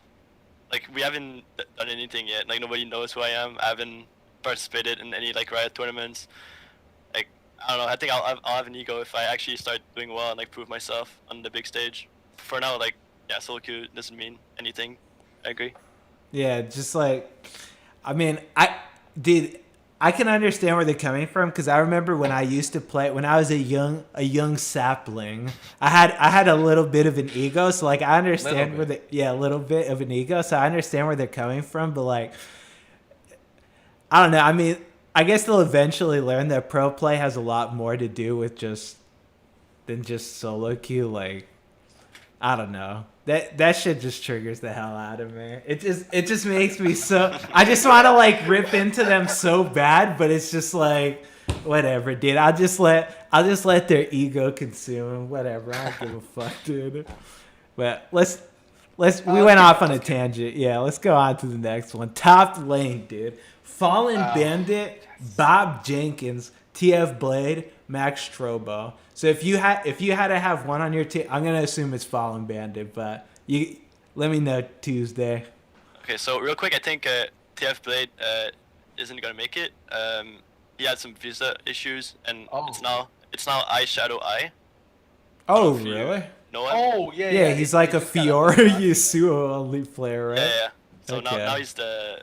[SPEAKER 2] Like we haven't done anything yet. Like nobody knows who I am. I haven't participated in any like Riot tournaments. Like I don't know. I think I'll have an ego if I actually start doing well and like prove myself on the big stage. For now, like yeah, solo queue doesn't mean anything. I agree.
[SPEAKER 1] Yeah, just like, I mean, I can understand where they're coming from because I remember when I used to play when I was a young sapling. I had a little bit of an ego, so like I understand a little bit of an ego, so I understand where they're coming from. But like, I don't know. I mean, I guess they'll eventually learn that pro play has a lot more to do with than just solo queue. Like, I don't know. That shit just triggers the hell out of me. It just makes me so. I just want to like rip into them so bad, but it's just like whatever, dude. I'll just let their ego consume them. Whatever. I don't give a fuck, dude. But let's we went off on a tangent. Yeah, let's go on to the next one. Top lane, dude. Fallen Bandit, Bob Jenkins, TF Blade, Max Strobo. So if you had to have one on your team, I'm gonna assume it's Fallen Bandit, but you let me know Tuesday.
[SPEAKER 2] Okay, so real quick, I think TF Blade isn't gonna make it. He had some visa issues, and it's now Eyeshadow Eye.
[SPEAKER 1] Oh really?
[SPEAKER 2] No one?
[SPEAKER 3] Oh yeah.
[SPEAKER 1] Yeah, he's like a Fiora Yasuo elite player, right?
[SPEAKER 2] Yeah. So
[SPEAKER 1] Okay.
[SPEAKER 2] now he's the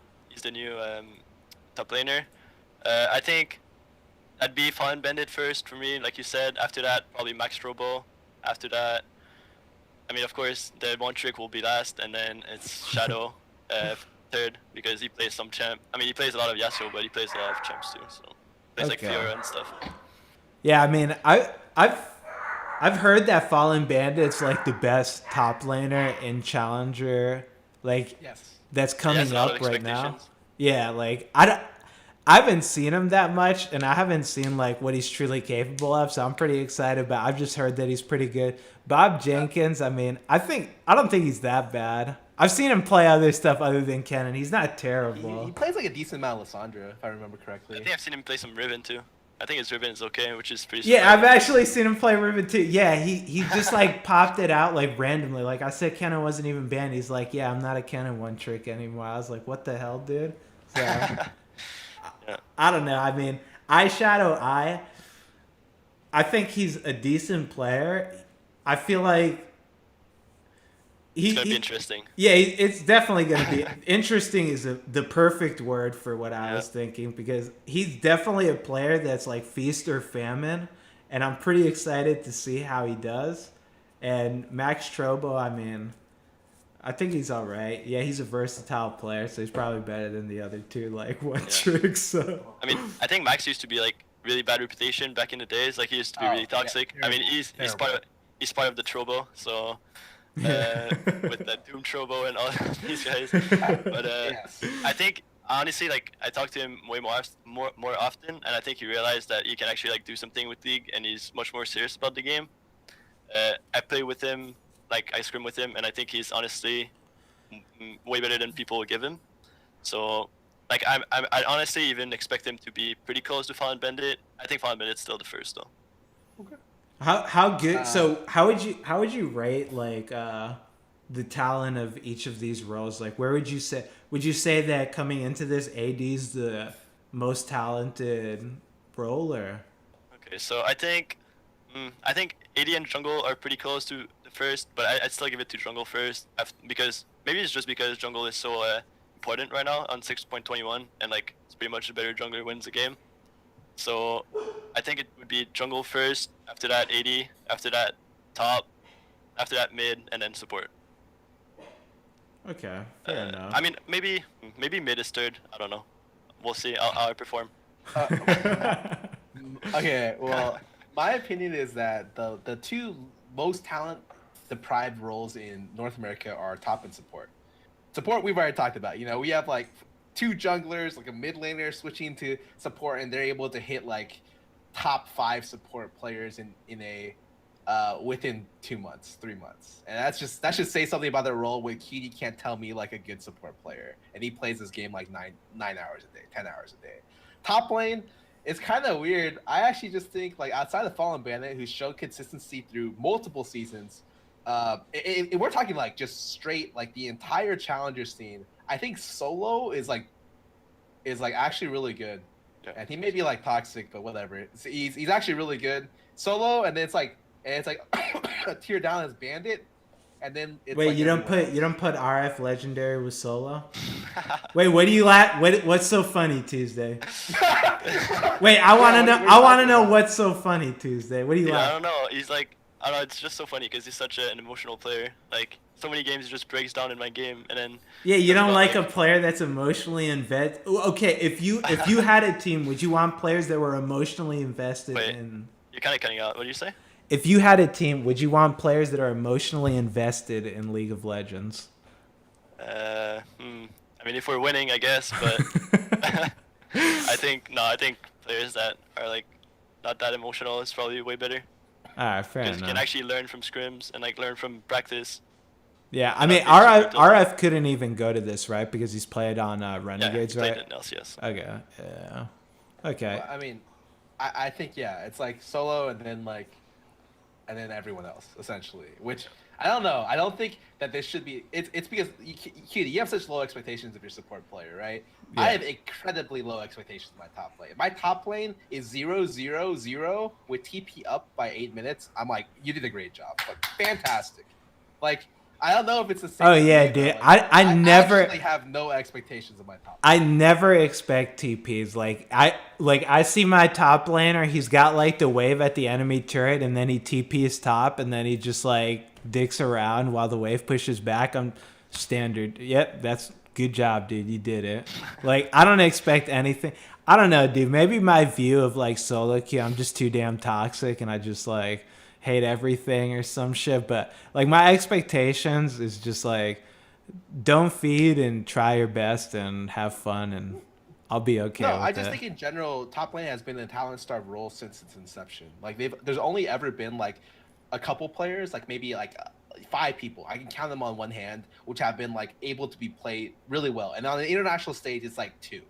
[SPEAKER 2] new top laner. I think that'd be Fallen Bandit first for me, like you said. After that, probably Max Strobo. After that, I mean, of course, the one trick will be last, and then it's Shadow third because he plays some champ. I mean, he plays a lot of Yasuo, but he plays a lot of champs too. So he plays like Fiora and stuff.
[SPEAKER 1] Yeah, I mean, I've heard that Fallen Bandit's like the best top laner in Challenger, like that's coming up right now. Yeah, like I haven't seen him that much, and I haven't seen like what he's truly capable of. So I'm pretty excited. But I've just heard that he's pretty good. Bob Jenkins, I mean, I don't think he's that bad. I've seen him play other stuff other than Ken, and he's not terrible.
[SPEAKER 3] He plays like a decent amount of Lissandra, if I remember correctly.
[SPEAKER 2] I think I've seen him play some Riven too. I think his Riven is okay, which is pretty.
[SPEAKER 1] Yeah, I've actually seen him play Riven too. Yeah, he just like popped it out like randomly. Like I said, Kennen wasn't even banned. He's like, yeah, I'm not a Kennen one trick anymore. I was like, what the hell, dude? So I don't know. I mean, Eyeshadow Eye. I think he's a decent player. I feel like
[SPEAKER 2] it's gonna be interesting.
[SPEAKER 1] Yeah, it's definitely gonna be interesting. Is the perfect word for what I was thinking, because he's definitely a player that's like feast or famine, and I'm pretty excited to see how he does. And Max Strobo, I mean, I think he's all right. Yeah, he's a versatile player, so he's probably better than the other two like one tricks. So
[SPEAKER 2] I mean, I think Max used to be like really bad reputation back in the days. Like he used to be really toxic.
[SPEAKER 3] Yeah,
[SPEAKER 2] I mean, he's part of the Trobo, so. With the Doom Trobo and all these guys, but I think honestly, like I talked to him way more often, and I think he realized that he can actually like do something with League, and he's much more serious about the game. I play with him, like I scrim with him, and I think he's honestly way better than people give him. So, like I honestly even expect him to be pretty close to Fallen Bandit. I think Fallen Bandit's still the first though.
[SPEAKER 1] Okay. How good? So how would you rate like the talent of each of these roles? Like where would you say that coming into this, AD's the most talented role, or?
[SPEAKER 2] Okay, so I think AD and jungle are pretty close to the first, but I'd still give it to jungle first because maybe it's just because jungle is so important right now on 6.21, and like it's pretty much the better jungler wins the game. So I think it would be jungle first, after that AD, after that top, after that mid, and then support.
[SPEAKER 1] Okay, fair enough.
[SPEAKER 2] I mean, maybe mid is third. I don't know. We'll see. I'll perform.
[SPEAKER 3] Okay, well, my opinion is that the two most talent-deprived roles in North America are top and support. Support we've already talked about. You know, we have like two junglers, like a mid laner switching to support, and they're able to hit like top 5 support players in a within 2 months, 3 months, and that should say something about their role. With Keith, can't tell me like a good support player, and he plays this game like 9 hours a day, 10 hours a day. Top lane, it's kind of weird. I actually just think like outside of Fallen Bandit, who's shown consistency through multiple seasons, we're talking like just straight like the entire challenger scene. I think Solo is is like actually really good.
[SPEAKER 2] Yeah.
[SPEAKER 3] And he may be like toxic, but whatever. He's actually really good solo, and then it's like a tier down as Bandit, and then it's
[SPEAKER 1] Wait,
[SPEAKER 3] like
[SPEAKER 1] you don't put RF Legendary with solo? Wait, what do you what's so funny, Tuesday? Wait, I want to know what's so funny, Tuesday. What do you
[SPEAKER 2] Yeah, I
[SPEAKER 1] like?
[SPEAKER 2] don't know. He's like, I don't know. It's just so funny because he's such an emotional player. Like so many games, he just breaks down in my game, and then.
[SPEAKER 1] Yeah, you don't
[SPEAKER 2] about,
[SPEAKER 1] like a player that's emotionally invested. Okay, if you had a team, would you want players that were emotionally invested
[SPEAKER 2] Wait.
[SPEAKER 1] in?
[SPEAKER 2] You're kind of cutting out. What do you say?
[SPEAKER 1] If you had a team, would you want players that are emotionally invested in League of Legends?
[SPEAKER 2] I mean, if we're winning, I guess, but I think players that are like not that emotional is probably way better.
[SPEAKER 1] All right, fair
[SPEAKER 2] Because you
[SPEAKER 1] enough.
[SPEAKER 2] can actually learn from scrims and like learn from practice.
[SPEAKER 1] Yeah, I mean, RF couldn't even go to this, right? Because he's played on Renegades,
[SPEAKER 2] yeah, he
[SPEAKER 1] right?
[SPEAKER 2] played in LCS.
[SPEAKER 1] Okay, yeah. Okay.
[SPEAKER 3] Well, I mean, I think it's like solo and then everyone else essentially. Which I don't know. I don't think that this should be. It's because you have such low expectations of your support player, right?
[SPEAKER 1] Yeah.
[SPEAKER 3] I have incredibly low expectations of my top lane. My top lane is 0-0-0 with TP up by 8 minutes. I'm like, you did a great job. Like, fantastic. Like, I don't know if it's the same.
[SPEAKER 1] Oh yeah,
[SPEAKER 3] thing,
[SPEAKER 1] dude.
[SPEAKER 3] but, like,
[SPEAKER 1] I never
[SPEAKER 3] actually have no expectations of my top.
[SPEAKER 1] I never expect TPs. I see my top laner, he's got like the wave at the enemy turret, and then he TPs top, and then he just like dicks around while the wave pushes back. I'm standard. Yep, that's good job, dude. You did it. Like, I don't expect anything. I don't know, dude. Maybe my view of like solo queue, I'm just too damn toxic, and I just like hate everything or some shit. But like, my expectations is just like, don't feed and try your best and have fun, and I'll be okay
[SPEAKER 3] No,
[SPEAKER 1] with
[SPEAKER 3] I just
[SPEAKER 1] it.
[SPEAKER 3] think in general, top lane has been a talent starved role since its inception. Like there's only ever been like a couple players, like maybe like 5 people. I can count them on one hand, which have been like able to be played really well. And on the international stage, it's like 2.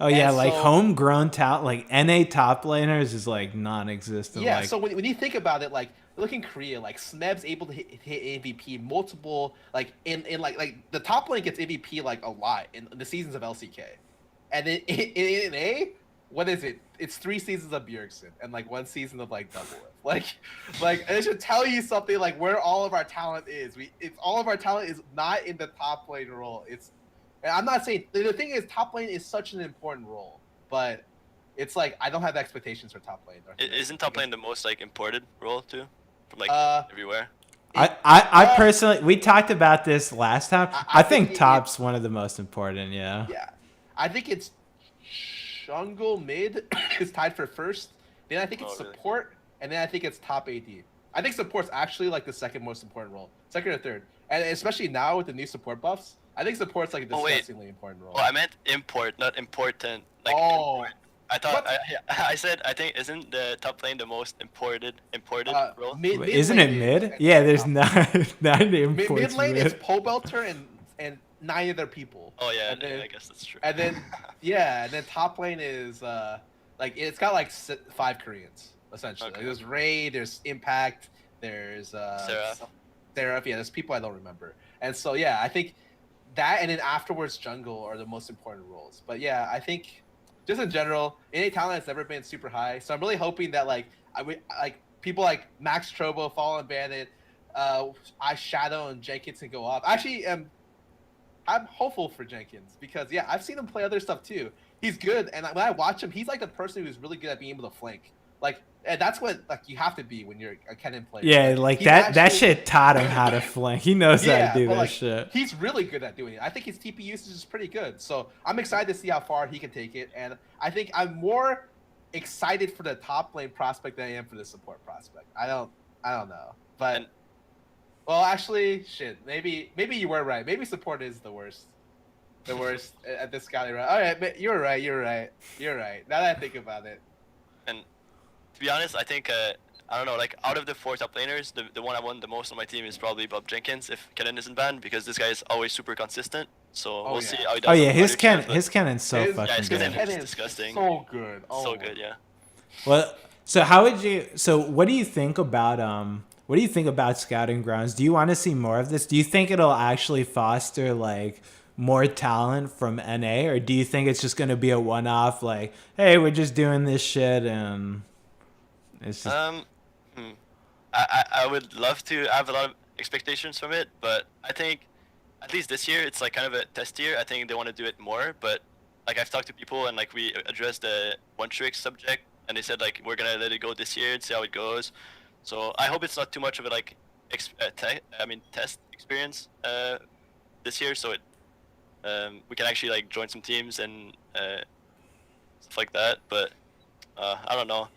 [SPEAKER 1] Oh yeah,
[SPEAKER 3] And
[SPEAKER 1] like
[SPEAKER 3] so-
[SPEAKER 1] homegrown talent, like NA top laners is like non-existent.
[SPEAKER 3] Yeah,
[SPEAKER 1] like,
[SPEAKER 3] so when you think about it, like look in Korea, like Smeb's able to hit MVP multiple, like in like the top lane gets MVP like a lot in the seasons of LCK, and then in A, what is it? It's 3 seasons of Bjergsen and like 1 season of like Doublelift. Like it should tell you something like where all of our talent is. It's all of our talent is not in the top lane role. And I'm not saying the thing is top lane is such an important role, but it's like I don't have expectations for top lane.
[SPEAKER 2] Isn't top lane the most like imported role too, from like everywhere?
[SPEAKER 1] I personally, we talked about this last time. I think
[SPEAKER 3] think
[SPEAKER 1] top's one of the most important. Yeah.
[SPEAKER 3] Yeah, I think it's jungle mid is tied for first. Then I think it's
[SPEAKER 2] really?
[SPEAKER 3] support, and then I think it's top AD. I think support's actually like the second most important role, second or third, and especially now with the new support buffs, I think support's like a disgustingly important role.
[SPEAKER 2] Oh, I meant import, not important. Like import. I thought I said I think isn't the top lane the most imported role?
[SPEAKER 3] Mid
[SPEAKER 1] Isn't
[SPEAKER 3] lane
[SPEAKER 1] it
[SPEAKER 3] is-
[SPEAKER 1] mid? Yeah, there's not
[SPEAKER 3] Mid
[SPEAKER 1] imports.
[SPEAKER 3] lane is pole belter and 9 other people.
[SPEAKER 2] Oh yeah,
[SPEAKER 3] And then-
[SPEAKER 2] I guess that's true.
[SPEAKER 3] And then and then top lane is like it's got like 5 Koreans essentially.
[SPEAKER 2] Okay.
[SPEAKER 3] Like, there's Ray, there's Impact, there's
[SPEAKER 2] Seraph.
[SPEAKER 3] Seraph, yeah, there's people I don't remember. And so yeah, I think that and then afterwards jungle are the most important roles. But yeah, I think just in general, NA talent has never been super high. So I'm really hoping that like people like Max Trobo, Fallen Bandit, Shadow and Jenkins can go off. Actually, I'm hopeful for Jenkins because yeah, I've seen him play other stuff too. He's good, and when I watch him, he's like the person who's really good at being able to flank. Like, and that's what like you have to be when you're a Kennen player.
[SPEAKER 1] Yeah, like
[SPEAKER 3] He's
[SPEAKER 1] that
[SPEAKER 3] actually-
[SPEAKER 1] shit taught him how to flank. He knows how to do
[SPEAKER 3] but,
[SPEAKER 1] that
[SPEAKER 3] like,
[SPEAKER 1] shit.
[SPEAKER 3] He's really good at doing it. I think his TP usage is pretty good. So I'm excited to see how far he can take it. And I think I'm more excited for the top lane prospect than I am for the support prospect. I don't know. But well, actually, shit. Maybe you were right. Maybe support is the worst. The worst at this scouting round. All right, you're right. Now that I think about it.
[SPEAKER 2] And to be honest, I think I don't know, like out of the 4 top laners, the one I want the most on my team is probably Bob Jenkins if Kennen isn't banned because this guy is always super consistent. So we'll see how he does.
[SPEAKER 1] Oh yeah,
[SPEAKER 2] on
[SPEAKER 1] his
[SPEAKER 2] other champs, but-
[SPEAKER 1] Cannon's so
[SPEAKER 3] His-
[SPEAKER 1] fucking
[SPEAKER 2] his
[SPEAKER 1] good.
[SPEAKER 2] Kennen
[SPEAKER 3] Kennen
[SPEAKER 2] is
[SPEAKER 3] is
[SPEAKER 2] disgusting.
[SPEAKER 3] So good. Oh,
[SPEAKER 2] So good, yeah.
[SPEAKER 1] Well, so how would you? So what do you think about What do you think about scouting grounds? Do you want to see more of this? Do you think it'll actually foster like more talent from NA, or do you think it's just going to be a one-off, like, hey, we're just doing this shit and it's just...
[SPEAKER 2] Hmm. I would love to have a lot of expectations from it, but I think at least this year it's like kind of a test year. I think they want to do it more, but like I've talked to people and like we addressed the one trick subject, and they said like we're gonna let it go this year and see how it goes. So I hope it's not too much of a like test experience this year, so it we can actually like join some teams and stuff like that. But I don't know.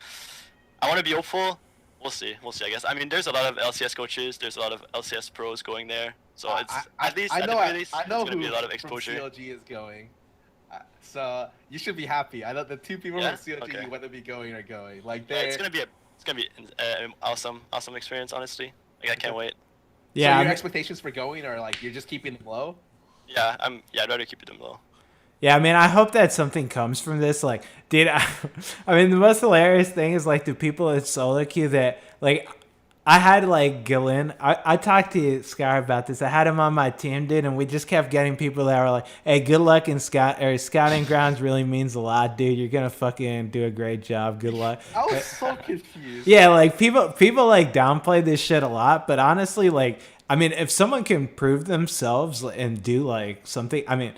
[SPEAKER 2] I want to be hopeful. We'll see. I guess. I mean, there's a lot of LCS coaches. There's a lot of LCS pros going there. So it's at least
[SPEAKER 3] I know
[SPEAKER 2] it's going to be a lot of exposure.
[SPEAKER 3] From CLG is going. So you should be happy. I know the two people from CLG you want to be going are going. Like
[SPEAKER 2] it's gonna be an awesome experience. Honestly, like I can't wait.
[SPEAKER 3] Yeah. So your expectations for going are like you're just keeping them low.
[SPEAKER 2] Yeah, I'd rather keep them low.
[SPEAKER 1] Yeah, I mean, I hope that something comes from this. Like, dude, I mean, the most hilarious thing is, like, the people at solo queue that, like, I had, like, Gillen. I talked to Scarra about this. I had him on my team, dude, and we just kept getting people that were like, hey, good luck in scouting grounds really means a lot, dude. You're going to fucking do a great job. Good luck.
[SPEAKER 3] I was so confused.
[SPEAKER 1] Yeah, like, people, like, downplay this shit a lot, but honestly, like, I mean, if someone can prove themselves and do, like, something, I mean...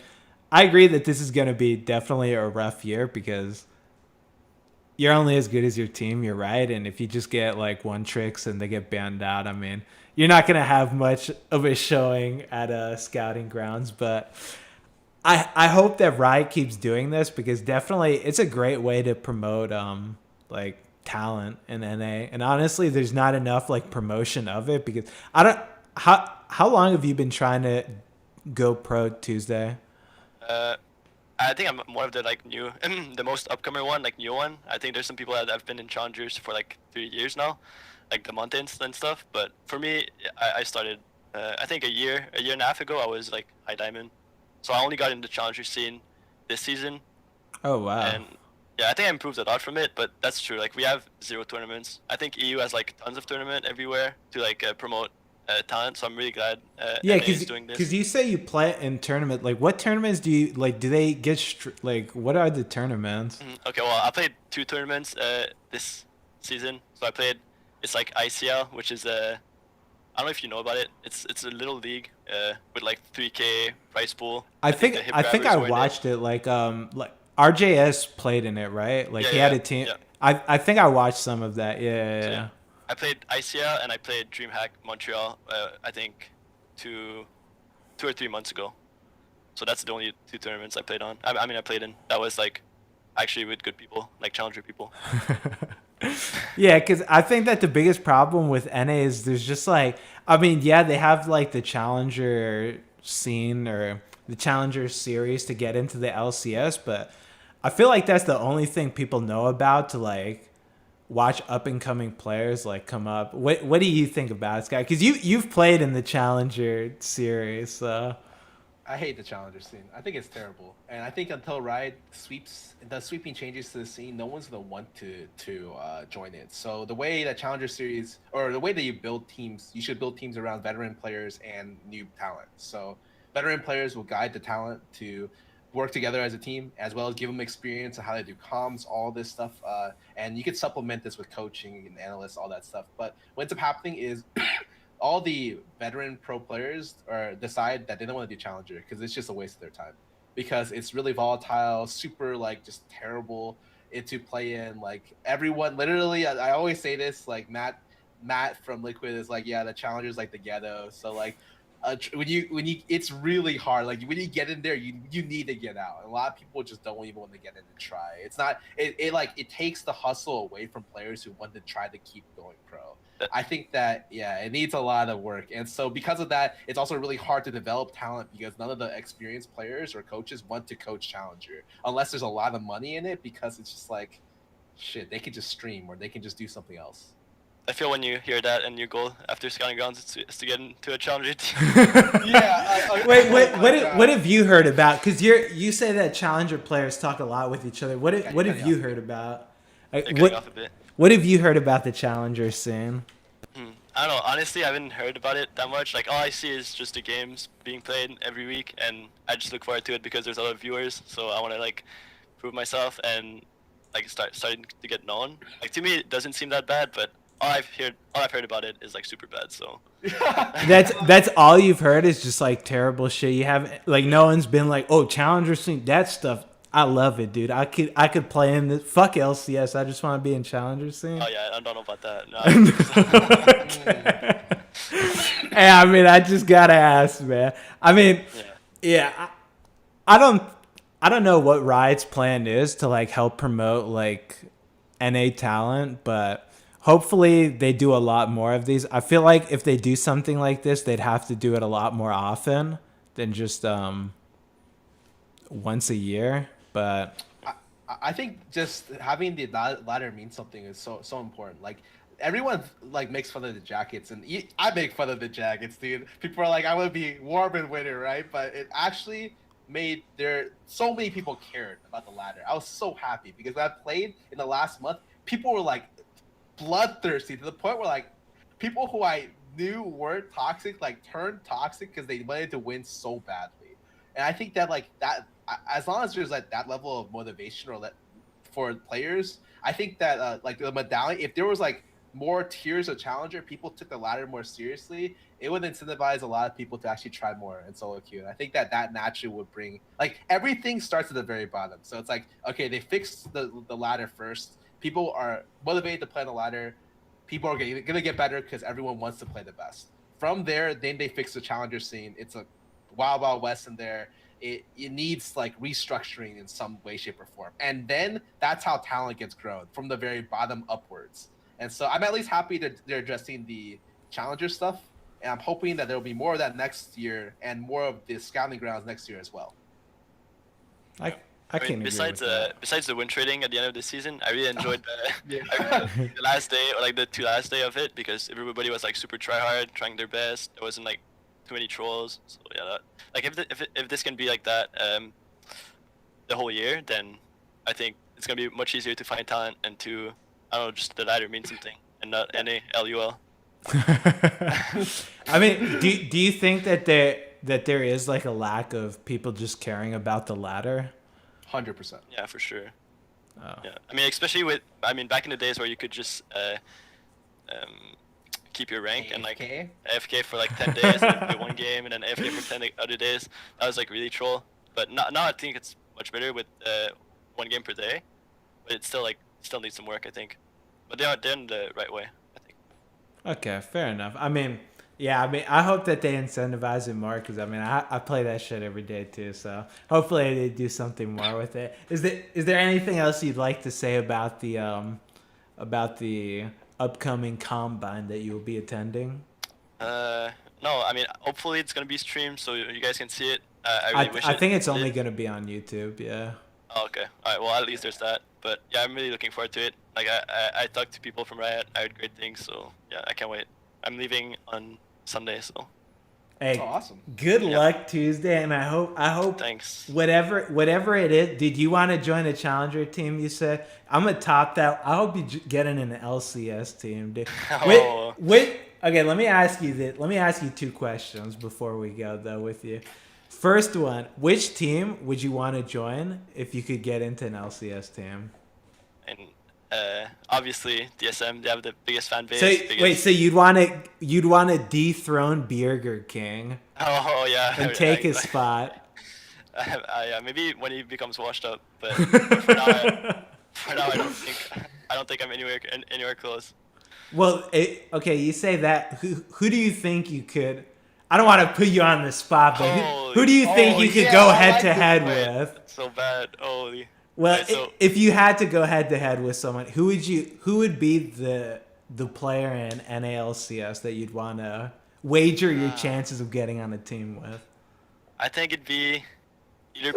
[SPEAKER 1] I agree that this is going to be definitely a rough year because you're only as good as your team. You're right. And if you just get like one tricks and they get banned out, I mean, you're not going to have much of a showing at scouting grounds. But I hope that Riot keeps doing this because definitely it's a great way to promote like talent in NA. And honestly, there's not enough like promotion of it because how long have you been trying to go pro Tuesday?
[SPEAKER 2] I think I'm one of the like new, the most upcomer one, like new one. I think there's some people that have been in challengers for like 3 years now, like the Mountains and stuff. But for me, I started, I think a year and a half ago. I was like high diamond, so I only got into the challenger scene this season.
[SPEAKER 1] Oh wow!
[SPEAKER 2] And yeah, I think I improved a lot from it. But that's true. Like we have 0 tournaments. I think EU has like tons of tournament everywhere to like promote talent, so I'm really glad NA is doing this.
[SPEAKER 1] Because you say you play in tournament, like what tournaments do you like? Do they get like what are the tournaments?
[SPEAKER 2] Okay, well I played 2 tournaments this season. So I played it's like ICL, which is I don't know if you know about it. It's a little league with like 3K prize pool.
[SPEAKER 1] I think I watched it. Like RJS played in it, right? Like he had a team. Yeah. I think I watched some of that. Yeah.
[SPEAKER 2] I played ICL and I played DreamHack Montreal. I think 2 or 3 months ago. So that's the only 2 tournaments I played on. I mean, I played in. That was like actually with good people, like challenger people.
[SPEAKER 1] Yeah, because I think that the biggest problem with NA is there's just like, I mean, yeah, they have like the challenger scene or the challenger series to get into the LCS, but I feel like that's the only thing people know about to like watch up and coming players like come up. What do you think about this guy? Because you've played in the challenger series, so.
[SPEAKER 3] I hate the challenger scene. I think it's terrible, and I think until Riot does sweeping changes to the scene, no one's gonna want to join it. So the way that challenger series, or the way that you build teams, you should build teams around veteran players and new talent. So veteran players will guide the talent to work together as a team, as well as give them experience on how to do comms, all this stuff. And you can supplement this with coaching and analysts, all that stuff. But what ends up happening is all the veteran pro players decide that they don't want to do challenger because it's just a waste of their time. Because it's really volatile, super like just terrible to play in. Like everyone, literally, I always say this. Like Matt from Liquid is like, yeah, the challenger is like the ghetto. So like. When you it's really hard. Like when you get in there, you need to get out. And a lot of people just don't even want to get in and try. It's not it takes the hustle away from players who want to try to keep going pro. I think that it needs a lot of work. And so because of that, it's also really hard to develop talent because none of the experienced players or coaches want to coach challenger unless there's a lot of money in it, because it's just like shit, they can just stream or they can just do something else.
[SPEAKER 2] I feel when you hear that and your goal after scouting grounds is to get into a challenger team.
[SPEAKER 1] Wait, what have you heard about? Because you say that challenger players talk a lot with each other. What have you heard about? What have you heard about the challenger scene?
[SPEAKER 2] I don't know. Honestly, I haven't heard about it that much. Like all I see is just the games being played every week, and I just look forward to it because there's other viewers. So I want to like prove myself and like starting to get known. Like to me, it doesn't seem that bad, but all I've heard about it is like super bad. So
[SPEAKER 1] That's all you've heard is just like terrible shit. You haven't like no one's been like, oh, Challenger scene, that stuff. I love it, dude. I could play in this. Fuck LCS. I just want to be in Challenger scene.
[SPEAKER 2] oh yeah, I don't know about that. No.
[SPEAKER 1] Hey, I mean, I just gotta ask, man. I mean, yeah, I don't know what Riot's plan is to like help promote like NA talent, but hopefully they do a lot more of these. I feel like if they do something like this, they'd have to do it a lot more often than just once a year. But
[SPEAKER 3] I think just having the ladder means something is so important. Like everyone like makes fun of the jackets, and I make fun of the jackets, dude. People are like, I want to be warm and winter, right? But it actually made so many people cared about the ladder. I was so happy because when I played in the last month, people were like bloodthirsty to the point where like people who I knew weren't toxic like turned toxic because they wanted to win so badly. And I think that like that, as long as there's like that level of motivation or for players, I think that like the medallion, if there was like more tiers of challenger, people took the ladder more seriously, it would incentivize a lot of people to actually try more in solo queue. And I think that naturally would bring like everything starts at the very bottom. So it's like, okay, they fixed the ladder first. People are motivated to play on the ladder. People are gonna get better because everyone wants to play the best. From there, then they fix the challenger scene. It's a wild west in there. It needs like restructuring in some way, shape, or form. And then that's how talent gets grown from the very bottom upwards. And so I'm at least happy that they're addressing the challenger stuff. And I'm hoping that there will be more of that next year and more of the scouting grounds next year as well.
[SPEAKER 1] I
[SPEAKER 2] mean,
[SPEAKER 1] can't
[SPEAKER 2] besides the win trading at the end of the season, I really enjoyed
[SPEAKER 3] Yeah.
[SPEAKER 2] the last day or like the two last day of it because everybody was like super try hard, trying their best. There wasn't like too many trolls. So yeah, like if this can be like that the whole year, then I think it's gonna be much easier to find talent and to I don't know, just the ladder means something and not NA LUL.
[SPEAKER 1] I mean, do you think that there is like a lack of people just caring about the ladder?
[SPEAKER 3] 100%.
[SPEAKER 2] Yeah, for sure.
[SPEAKER 1] Oh.
[SPEAKER 2] Yeah, I mean, especially back in the days where you could just keep your rank and like AFK for like 10 days and then play one game and then AFK for 10 other days. That was like really troll. But now I think it's much better with one game per day. But it's still needs some work, I think. But they're in the right way, I think.
[SPEAKER 1] Okay, fair enough. I mean, yeah, I hope that they incentivize it more because I mean, I play that shit every day too. So hopefully they do something more with it. Is there anything else you'd like to say about the upcoming combine that you will be attending?
[SPEAKER 2] No, I mean, hopefully it's gonna be streamed so you guys can see it. I
[SPEAKER 1] think it's only gonna be on YouTube. Yeah.
[SPEAKER 2] Oh, okay. All right. Well, at least there's that. But yeah, I'm really looking forward to it. Like I talked to people from Riot. I heard great things. So yeah, I can't wait. I'm leaving on Sunday, so.
[SPEAKER 1] Hey,
[SPEAKER 3] awesome.
[SPEAKER 1] Good luck Tuesday, and I hope.
[SPEAKER 2] Thanks.
[SPEAKER 1] Whatever it is. Did you want to join a challenger team? You said I'm gonna top that. I hope you get in an LCS team, dude.
[SPEAKER 2] Oh.
[SPEAKER 1] Okay, let me ask you two questions before we go though with you. First one, which team would you want to join if you could get into an LCS team?
[SPEAKER 2] And obviously DSM, they have the biggest fan base.
[SPEAKER 1] So you'd want to dethrone Burger King?
[SPEAKER 2] Oh yeah.
[SPEAKER 1] And take his spot.
[SPEAKER 2] Yeah, maybe when he becomes washed up, but for now I don't think I'm anywhere close.
[SPEAKER 1] Well, okay, you say that. Who do you think you could? I don't want to put you on the spot, but who do you think you could go head to head with?
[SPEAKER 2] So bad. Holy.
[SPEAKER 1] Well,
[SPEAKER 2] right, so,
[SPEAKER 1] if you had to go head to head with someone, who would be the player in NALCS that you'd want to wager your chances of getting on a team with?
[SPEAKER 2] I think it'd be either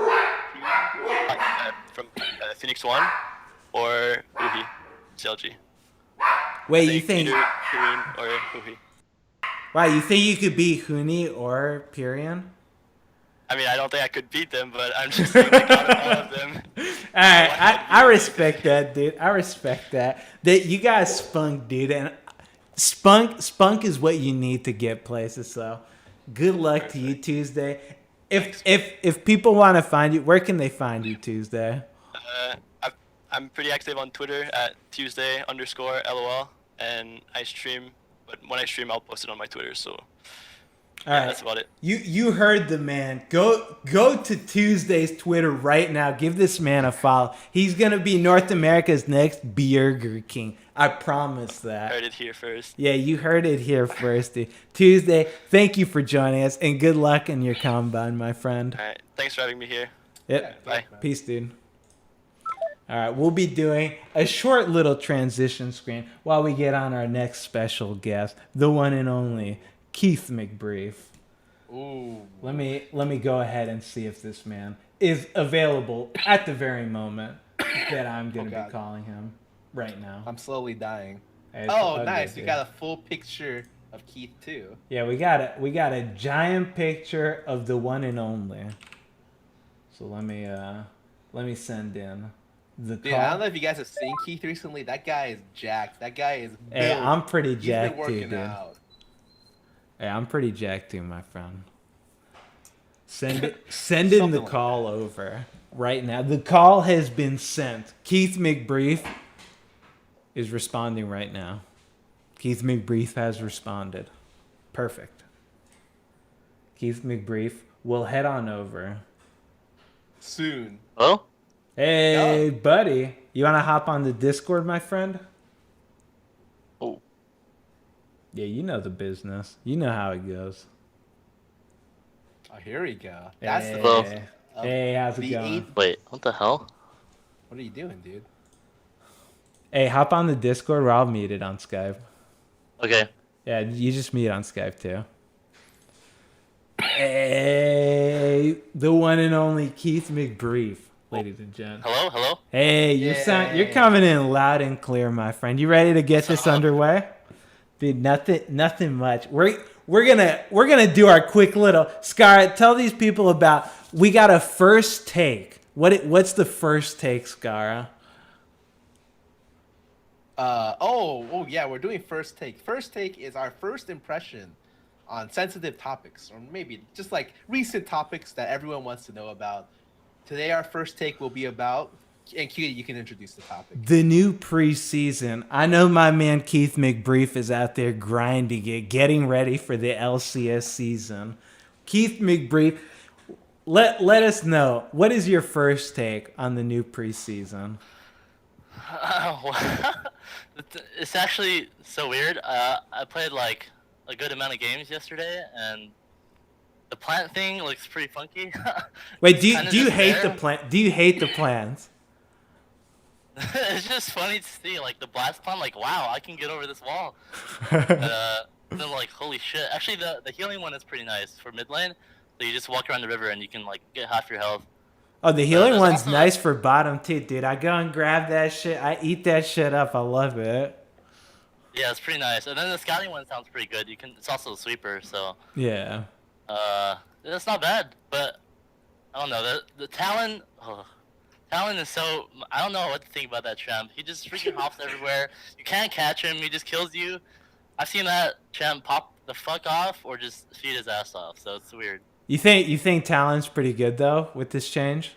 [SPEAKER 2] from Phoenix One or Uhi, CLG.
[SPEAKER 1] Wait, you think
[SPEAKER 2] either Korean or Uhi?
[SPEAKER 1] Wow, you think you could beat Huni or Pyrion?
[SPEAKER 2] I mean, I don't think I could beat them, but I'm just saying like out of all of them.
[SPEAKER 1] All right, I respect that, dude. I respect that. That you guys spunk, dude, and Spunk is what you need to get places. So, good luck to you Tuesday. If people want to find you, where can they find you Tuesday?
[SPEAKER 2] I'm pretty active on Twitter at Tuesday_LOL, and I stream. But when I stream, I'll post it on my Twitter. So
[SPEAKER 1] All
[SPEAKER 2] yeah,
[SPEAKER 1] right.
[SPEAKER 2] that's about it.
[SPEAKER 1] You heard the man. Go to Tuesday's Twitter right now. Give this man a follow. He's gonna be North America's next Burger King. I promise that.
[SPEAKER 2] Heard it here first.
[SPEAKER 1] Yeah, you heard it here first, dude. Tuesday, thank you for joining us, and good luck in your combine, my friend.
[SPEAKER 2] All right, thanks for having me here.
[SPEAKER 1] Yep.
[SPEAKER 2] Bye.
[SPEAKER 1] Peace, dude. All right, we'll be doing a short little transition screen while we get on our next special guest, the one and only KeithMcBrief.
[SPEAKER 3] Ooh.
[SPEAKER 1] Let me go ahead and see if this man is available at the very moment that I'm going to be calling him right now.
[SPEAKER 3] I'm slowly dying.
[SPEAKER 1] It's
[SPEAKER 3] Oh,
[SPEAKER 1] ugly,
[SPEAKER 3] nice.
[SPEAKER 1] dude.
[SPEAKER 3] You got a full picture of Keith too.
[SPEAKER 1] Yeah, we got a giant picture of the one and only. So let me send in the
[SPEAKER 3] Dude,
[SPEAKER 1] call.
[SPEAKER 3] I don't know if you guys have seen Keith recently. That guy is jacked. That guy is built.
[SPEAKER 1] Hey, I'm pretty
[SPEAKER 3] He's
[SPEAKER 1] jacked
[SPEAKER 3] been working
[SPEAKER 1] too, dude.
[SPEAKER 3] out.
[SPEAKER 1] Hey, I'm pretty jacked too, my friend. Send in the
[SPEAKER 3] like
[SPEAKER 1] call over right now. The call has been sent. KeithMcBrief is responding right now. KeithMcBrief has responded. Perfect. KeithMcBrief will head on over.
[SPEAKER 3] Soon.
[SPEAKER 2] Hello?
[SPEAKER 1] Hey, buddy. You want to hop on the Discord, my friend?
[SPEAKER 2] Oh.
[SPEAKER 1] Yeah, you know the business. You know how it goes.
[SPEAKER 3] Oh, here we go. That's
[SPEAKER 1] Hey,
[SPEAKER 3] the
[SPEAKER 2] Hello.
[SPEAKER 3] first of
[SPEAKER 1] hey, how's it
[SPEAKER 3] the
[SPEAKER 1] going?
[SPEAKER 3] 8th.
[SPEAKER 2] Wait, what the hell?
[SPEAKER 3] What are you doing, dude?
[SPEAKER 1] Hey, hop on the Discord or I'll meet it on Skype.
[SPEAKER 2] Okay.
[SPEAKER 1] Yeah, you just meet on Skype too. Hey, the one and only KeithMcBrief, ladies and gents.
[SPEAKER 2] Hello?
[SPEAKER 1] Hey, you're coming in loud and clear, my friend. You ready to get this underway? Dude, nothing much. We're gonna do our quick little Scar. Tell these people about. We got a first take. What's the first take, Scarra?
[SPEAKER 3] Oh yeah, we're doing first take. First take is our first impression on sensitive topics, or maybe just like recent topics that everyone wants to know about. Today, our first take will be about, and Q, you can introduce the topic.
[SPEAKER 1] The new preseason. I know my man KeithMcBrief is out there grinding it, getting ready for the LCS season. KeithMcBrief, let us know, what is your first take on the new preseason?
[SPEAKER 2] It's actually so weird. I played like a good amount of games yesterday, and the plant thing looks pretty funky.
[SPEAKER 1] Wait, do you
[SPEAKER 2] just
[SPEAKER 1] hate
[SPEAKER 2] there.
[SPEAKER 1] the plant? Do you hate the plans?
[SPEAKER 2] It's just funny to see, like, the blast plant, like, wow, I can get over this wall. Then, like, holy shit. Actually, the healing one is pretty nice for mid lane. So you just walk around the river and you can, like, get half your health.
[SPEAKER 1] Oh, the healing
[SPEAKER 2] there's
[SPEAKER 1] one's
[SPEAKER 2] also,
[SPEAKER 1] nice for bottom too, dude. I go and grab that shit. I eat that shit up. I love it.
[SPEAKER 2] Yeah, it's pretty nice. And then the scouting one sounds pretty good. It's also a sweeper, so
[SPEAKER 1] Yeah.
[SPEAKER 2] that's not bad. But I don't know, the Talon. Talon is so, I don't know what to think about that champ. He just freaking hops everywhere. You can't catch him. He just kills you. I've seen that champ pop the fuck off or just feed his ass off. So it's weird.
[SPEAKER 1] You think Talon's pretty good though with this change?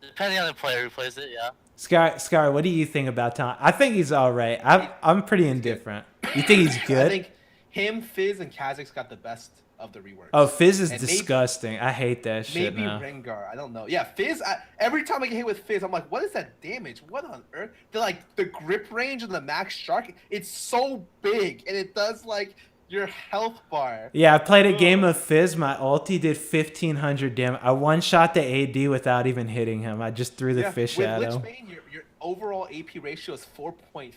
[SPEAKER 2] Depending on the player who plays it, yeah.
[SPEAKER 1] Scar, what do you think about Talon? I think he's all right. I'm pretty indifferent. You think he's good?
[SPEAKER 3] I think him, Fizz, and Kha'Zix got the best of the reworks.
[SPEAKER 1] Oh, Fizz is
[SPEAKER 3] And
[SPEAKER 1] disgusting. I hate that shit
[SPEAKER 3] Maybe
[SPEAKER 1] now.
[SPEAKER 3] Rengar. I don't know. Yeah, Fizz. Every time I get hit with Fizz, I'm like, what is that damage? What on earth? The grip range and the max shark. It's so big, and it does like your health bar.
[SPEAKER 1] Yeah, I played a game of Fizz. My ulti did 1,500 damage. I one-shot the AD without even hitting him. I just threw the fish
[SPEAKER 3] with
[SPEAKER 1] at him.
[SPEAKER 3] Lichbane, your overall AP ratio is 4.5.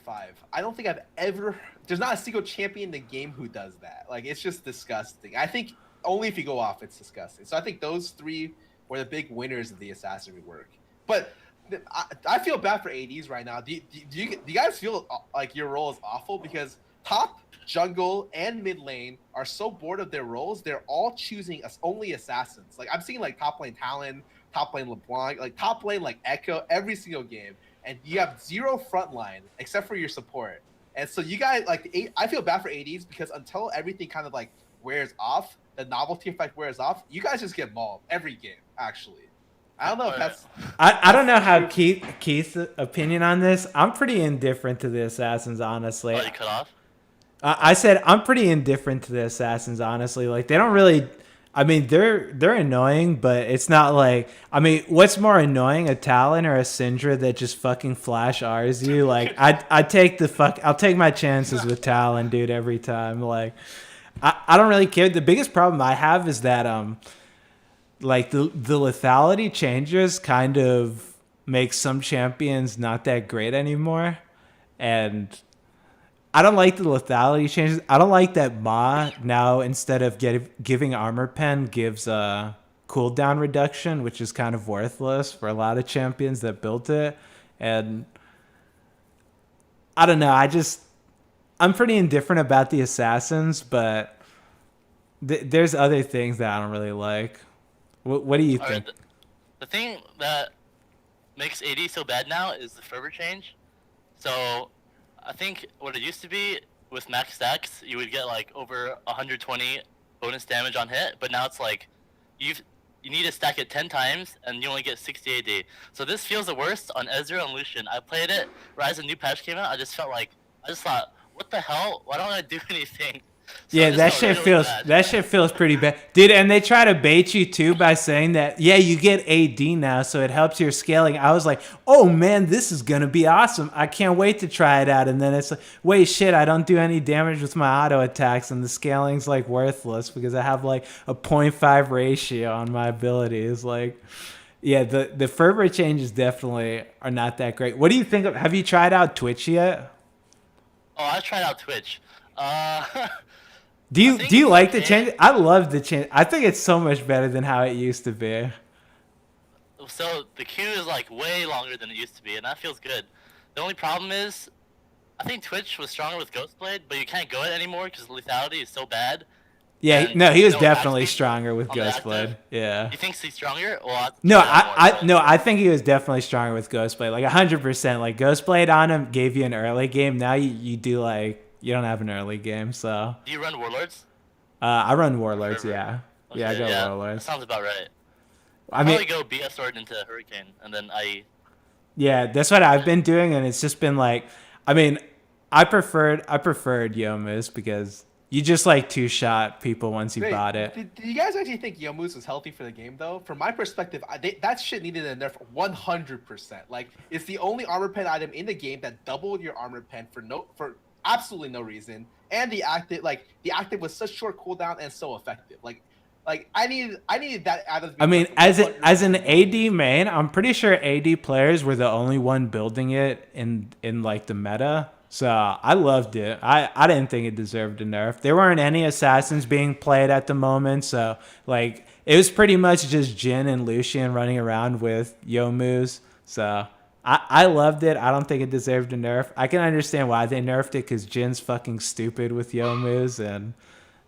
[SPEAKER 3] I don't think I've ever. There's not a single champion in the game who does that. Like, it's just disgusting. I think only if you go off, it's disgusting. So I think those three were the big winners of the assassin rework. But I feel bad for ADs right now. Do you guys feel like your role is awful? Because top, jungle, and mid lane are so bored of their roles, they're all choosing only assassins. Like, I'm seeing like top lane Talon, top lane LeBlanc, like top lane like Echo every single game, and you have zero front line except for your support. And so you guys like I feel bad for ADs because until everything kind of like wears off, the novelty effect wears off, you guys just get mauled every game. Actually, I don't know if that's.
[SPEAKER 1] I don't know how Keith's opinion on this. I'm pretty indifferent to the assassins, honestly.
[SPEAKER 2] Oh, you cut off?
[SPEAKER 1] I said I'm pretty indifferent to the assassins, honestly. Like they don't really. I mean, they're annoying, but it's not like. I mean, what's more annoying, a Talon or a Syndra that just fucking flash R's you? Like I take I'll take my chances with Talon, dude, every time. Like I don't really care. The biggest problem I have is that like the lethality changes kind of make some champions not that great anymore, and I don't like the lethality changes. I don't like that Ma now instead of giving armor pen gives a cooldown reduction, which is kind of worthless for a lot of champions that built it. And I don't know. I'm pretty indifferent about the assassins, but there's other things that I don't really like. What do you think?
[SPEAKER 2] The thing that makes AD so bad now is the fervor change. So I think what it used to be with max stacks, you would get like over 120 bonus damage on hit, but now it's like you need to stack it 10 times and you only get 60 AD. So this feels the worst on Ezreal and Lucian. I played it right as a new patch came out. I just thought, what the hell? Why don't I do anything? So
[SPEAKER 1] yeah, that shit feels pretty bad, dude. And they try to bait you too by saying that you get AD now, so it helps your scaling. I was like, oh man, this is gonna be awesome. I can't wait to try it out. And then it's like, wait, shit, I don't do any damage with my auto attacks, and the scaling's like worthless because I have like a 0.5 ratio on my abilities. Like, yeah, the fervor changes definitely are not that great. What do you think of? Have you tried out Twitch yet?
[SPEAKER 2] Oh, I tried out Twitch.
[SPEAKER 1] Do you like the change? I love the change. I think it's so much better than how it used to be.
[SPEAKER 2] So the queue is like way longer than it used to be, and that feels good. The only problem is, I think Twitch was stronger with Ghostblade, but you can't go it anymore because lethality is so bad.
[SPEAKER 1] Yeah, no, he was definitely stronger with Ghostblade. Yeah.
[SPEAKER 2] You think he's stronger? Well,
[SPEAKER 1] I think he was definitely stronger with Ghostblade, like 100%. Like Ghostblade on him gave you an early game. Now you do like. You don't have an early game, so.
[SPEAKER 2] Do you run Warlords?
[SPEAKER 1] I run Warlords, yeah.
[SPEAKER 2] Okay,
[SPEAKER 1] yeah, I go Warlords.
[SPEAKER 2] That sounds about right.
[SPEAKER 1] I mean,
[SPEAKER 2] probably go BS Sword into Hurricane, and then IE.
[SPEAKER 1] Yeah, that's what I've been doing, and it's just been like, I mean, I preferred Yomu's because you just like two-shot people once you bought it.
[SPEAKER 3] Do you guys actually think Yomu's was healthy for the game, though? From my perspective, that shit needed a nerf 100%. Like, it's the only armor pen item in the game that doubled your armor pen for absolutely no reason, and the active was such short cooldown and so effective. Like I needed that out of.
[SPEAKER 1] I mean, as an AD main, I'm pretty sure AD players were the only one building it in like the meta. So I loved it. I didn't think it deserved a nerf. There weren't any assassins being played at the moment, so like it was pretty much just Jhin and Lucian running around with Yomu's. So. I loved it. I don't think it deserved a nerf. I can understand why they nerfed it because Jin's fucking stupid with Yomu's and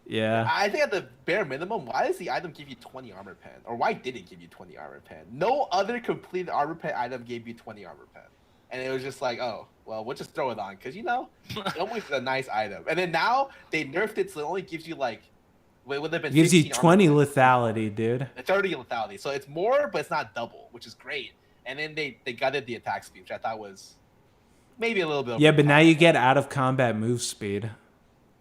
[SPEAKER 1] yeah.
[SPEAKER 3] I think at the bare minimum, why does the item give you 20 armor pen? Or why did it give you 20 armor pen? No other completed armor pen item gave you 20 armor pen. And it was just like, oh, well, we'll just throw it on. Because, Yomu's is a nice item. And then now they nerfed it so it only gives you like, would have been
[SPEAKER 1] gives you 20 lethality, dude.
[SPEAKER 3] 30 lethality. So it's more, but it's not double, which is great. And then they gutted the attack speed, which I thought was maybe a little bit.
[SPEAKER 1] Yeah, but now you get out of combat move speed.